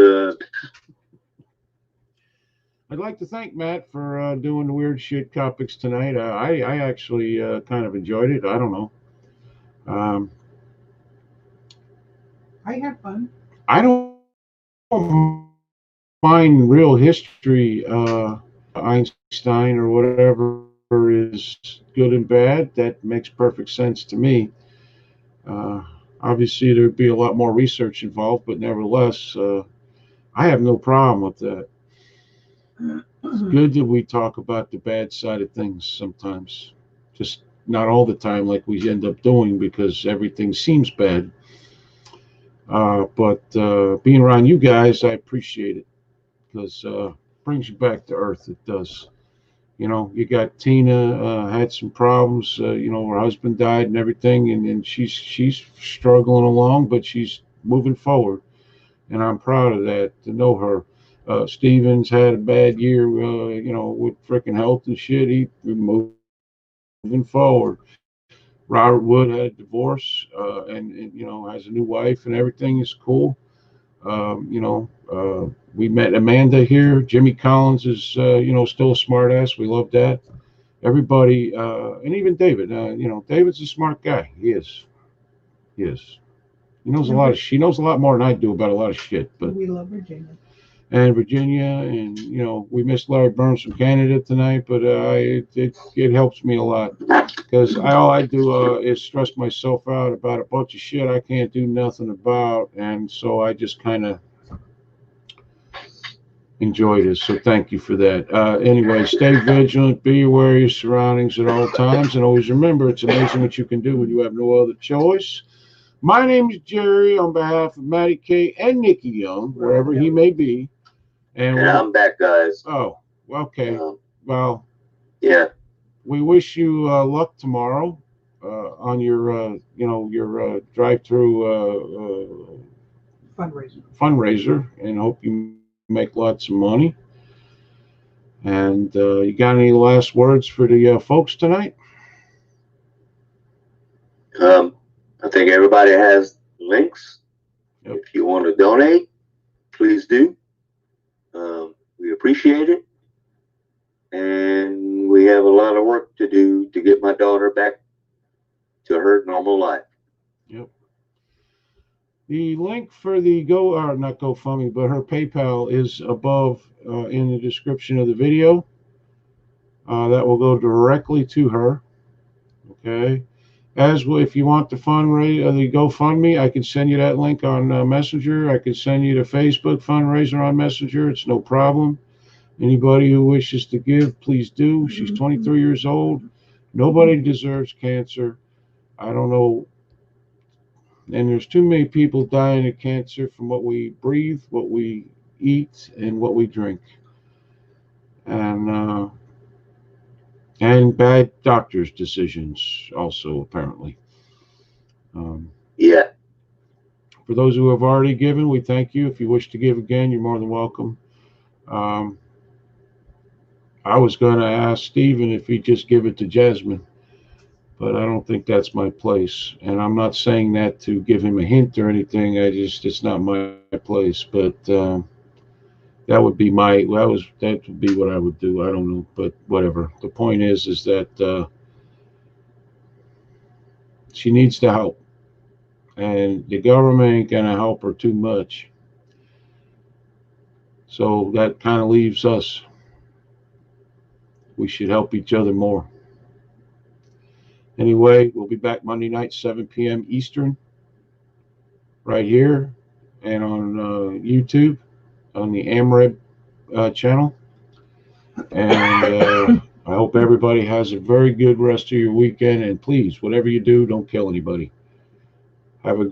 I'd like to thank Matt for doing the weird shit topics tonight. I actually kind of enjoyed it. I don't know. Um, I had fun. I don't find real history, Einstein or whatever, is good and bad. That makes perfect sense to me. Uh, Obviously, there'd be a lot more research involved, but nevertheless, I have no problem with that. It's good that we talk about the bad side of things sometimes. Just not all the time, like we end up doing, because everything seems bad. But being around you guys, I appreciate it because brings you back to earth. It does. You know, you got Tina had some problems. You know, her husband died and everything, and she's struggling along, but she's moving forward, and I'm proud of that to know her. Stevens had a bad year, you know, with freaking health and shit. He moving forward. Robert Wood had a divorce, and you know has a new wife, and everything is cool. You know, we met Amanda here. Jimmy Collins is, you know, still a smart ass. We love that. Everybody, and even David. You know, David's a smart guy. He is. He is. He knows a lot of. She knows a lot more than I do about a lot of shit. But We love Virginia. and Virginia, and you know, we missed Larry Burns from Canada tonight, but it helps me a lot because all I do is stress myself out about a bunch of shit I can't do nothing about, and so I just kind of enjoy this. So thank you for that. Anyway, stay vigilant, be aware of your surroundings at all times, and always remember it's amazing what you can do when you have no other choice. My name is Jerry on behalf of Matty K and Nikki Young, wherever he may be. And I'm back, guys. oh, okay. Well, Yeah. we wish you luck tomorrow on your, you know, your drive-through fundraiser, and hope you make lots of money. And you got any last words for the folks tonight? I think everybody has links. Yep. If you want to donate, please do. We appreciate it. And we have a lot of work to do to get my daughter back to her normal life. Yep. The link for the not GoFundMe, but her PayPal is above in the description of the video. That will go directly to her. Okay. As well, if you want the fundraiser, the GoFundMe, I can send you that link on Messenger. I can send you the Facebook fundraiser on Messenger. It's no problem. Anybody who wishes to give, please do. She's 23 years old. Nobody deserves cancer. I don't know. And there's too many people dying of cancer from what we breathe, what we eat, and what we drink. And bad doctors' decisions also, apparently. Yeah. For those who have already given, we thank you. If you wish to give again, you're more than welcome. I was going to ask Stephen if he'd just give it to Jasmine, but I don't think that's my place. And I'm not saying that to give him a hint or anything. It's not my place. But that would be that would be what I would do. I don't know, but whatever. The point is that she needs the help, and the government ain't gonna help her too much. So that kind of leaves us. We should help each other more. Anyway, we'll be back Monday night, 7 p.m. Eastern, right here, and on YouTube, on the AMRED channel. And I hope everybody has a very good rest of your weekend. And please, whatever you do, don't kill anybody. Have a